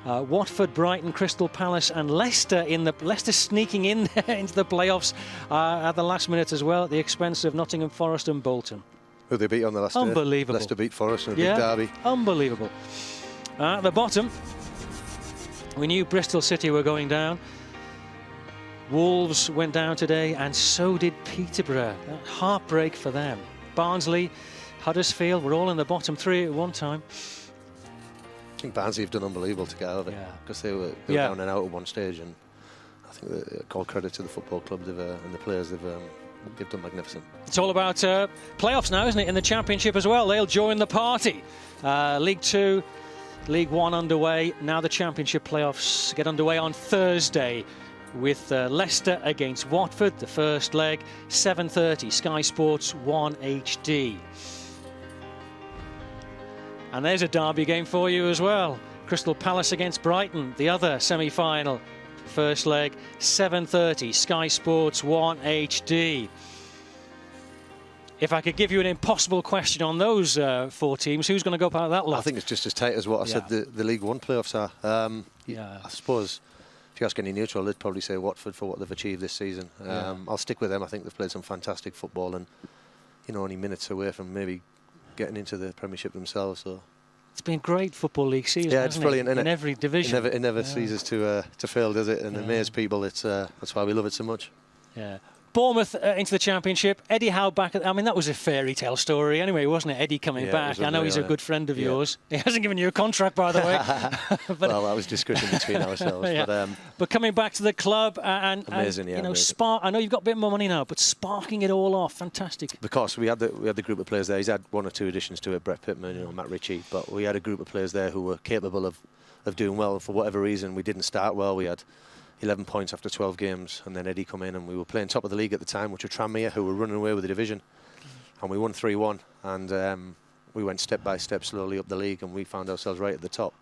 Watford, Brighton, Crystal Palace and Leicester sneaking in there into the playoffs at the last minute as well, at the expense of Nottingham Forest and Bolton. Who they beat on the last day? Unbelievable. Leicester beat Forest in a big derby. Unbelievable. At the bottom, we knew Bristol City were going down. Wolves went down today, and so did Peterborough. Heartbreak for them. Barnsley, Huddersfield were all in the bottom 3 at one time. I think Barnsley have done unbelievable to get out of it, because they were down and out at one stage, and I think all credit to the football club and the players. They've done magnificent. It's all about playoffs now, isn't it, in the Championship as well. They'll join the party. League 2, League 1 underway. Now the Championship playoffs get underway on Thursday with Leicester against Watford, the first leg, 7:30, Sky Sports 1 HD. And there's a derby game for you as well. Crystal Palace against Brighton, the other semi-final. First leg, 7:30, Sky Sports 1 HD. If I could give you an impossible question on those 4 teams, who's going to go up out of that lot? I think it's just as tight as what I said the League One playoffs are. I suppose if you ask any neutral, they'd probably say Watford for what they've achieved this season. I'll stick with them. I think they've played some fantastic football, and only minutes away from maybe getting into the Premiership themselves. So it's been a great Football League season. Yeah, it's brilliant, in every division. It never ceases to fail, does it? And amaze people. That's why we love it so much. Yeah. Bournemouth into the Championship. Eddie Howe back. That was a fairy tale story anyway, wasn't it? Eddie coming back. I know he's a good friend of yours. He hasn't given you a contract, by the way. Well, that was discussion between ourselves. But coming back to the club and amazing, amazing. spark. I know you've got a bit more money now, but sparking it all off, fantastic. Because we had the group of players there. He's had 1 or 2 additions to it, Brett Pittman, Matt Ritchie. But we had a group of players there who were capable of doing well. For whatever reason, we didn't start well. We had 11 points after 12 games, and then Eddie come in, and we were playing top of the league at the time, which were Tranmere, who were running away with the division, and we won 3-1, and we went step by step slowly up the league, and we found ourselves right at the top.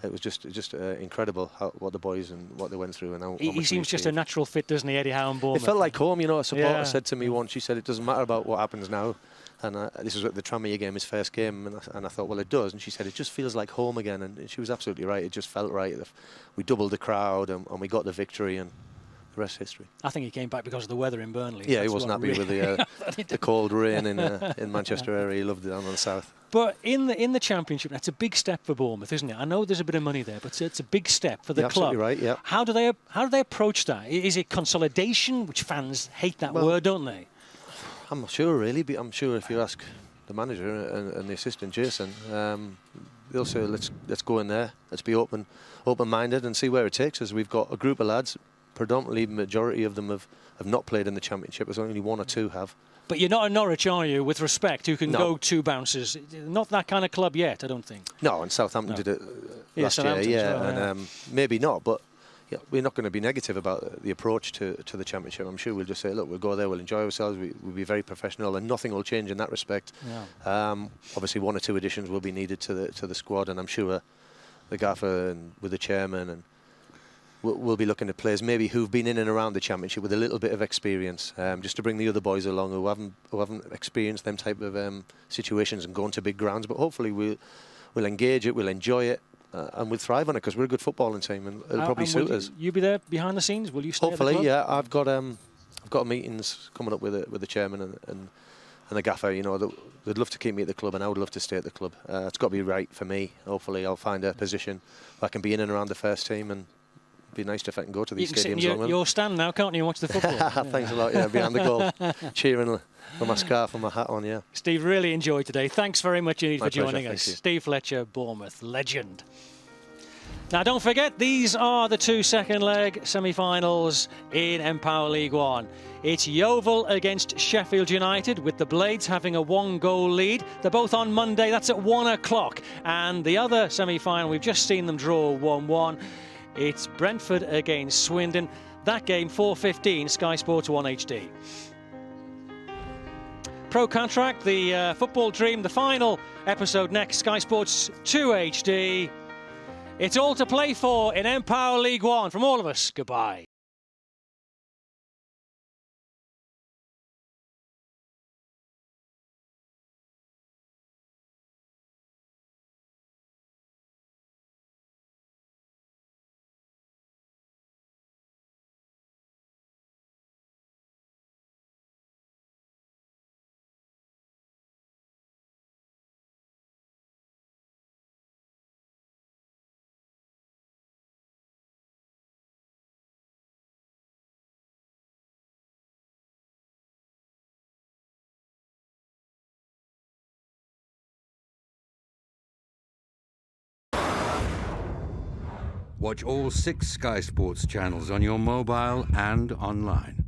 It was just incredible what the boys and what they went through. And how he seems just a natural fit, doesn't he, Eddie Howe and Bournemouth? It felt like home. A supporter said to me once, she said, it doesn't matter about what happens now. And this was at the Tranmere game, his first game, and I thought, well, it does. And she said, it just feels like home again. And she was absolutely right. It just felt right. We doubled the crowd, and we got the victory. And the rest history. I think he came back because of the weather in Burnley. Yeah, he wasn't happy with the cold rain in Manchester area. He loved it down on the south. But in the Championship, that's a big step for Bournemouth, isn't it? I know there's a bit of money there, but it's a big step for the club. Absolutely right. Yeah. How do they approach that? Is it consolidation, which fans hate that word, don't they? I'm not sure really, but I'm sure if you ask the manager and the assistant Jason, they'll say let's go in there, let's be open-minded and see where it takes us. We've got a group of lads, predominantly the majority of them have not played in the Championship. There's only one or two have. But you're not a Norwich, are you, with respect, who can go 2 bounces? Not that kind of club yet, I don't think. No, and Southampton did it last year, and maybe not, but yeah, we're not going to be negative about the approach to the Championship. I'm sure we'll just say, look, we'll go there, we'll enjoy ourselves, we'll be very professional, and nothing will change in that respect. Yeah. Obviously, 1 or 2 additions will be needed to the squad, and I'm sure the gaffer and with the chairman and we'll be looking at players maybe who've been in and around the Championship with a little bit of experience, just to bring the other boys along who haven't experienced them type of situations and going to big grounds. But hopefully we'll engage it, we'll enjoy it, and we'll thrive on it because we're a good footballing team and it'll probably suit us. You be there behind the scenes? Will you stay hopefully, at the club? yeah. I've got meetings coming up with the chairman and the gaffer. You know, they'd love to keep me at the club, and I would love to stay at the club. It's got to be right for me. Hopefully, I'll find a position where I can be in and around the first team, and it'd be nice if I can go to these stadiums. You can sit in your stand now, can't you, and watch the football? Thanks a lot. Yeah, behind the goal, cheering with my scarf and my hat on. Yeah. Steve, really enjoyed today. Thanks very much indeed for joining us. Thank you. Steve Fletcher, Bournemouth legend. Now, don't forget, these are the 2 second leg semi-finals in Empower League One. It's Yeovil against Sheffield United, with the Blades having a 1-goal lead. They're both on Monday. That's at 1 o'clock. And the other semi-final, we've just seen them draw 1-1. It's Brentford against Swindon. That game, 4:15, Sky Sports 1 HD. Pro Contract, the Football Dream, the final episode next, Sky Sports 2 HD. It's all to play for in Empower League One. From all of us, goodbye. Watch all 6 Sky Sports channels on your mobile and online.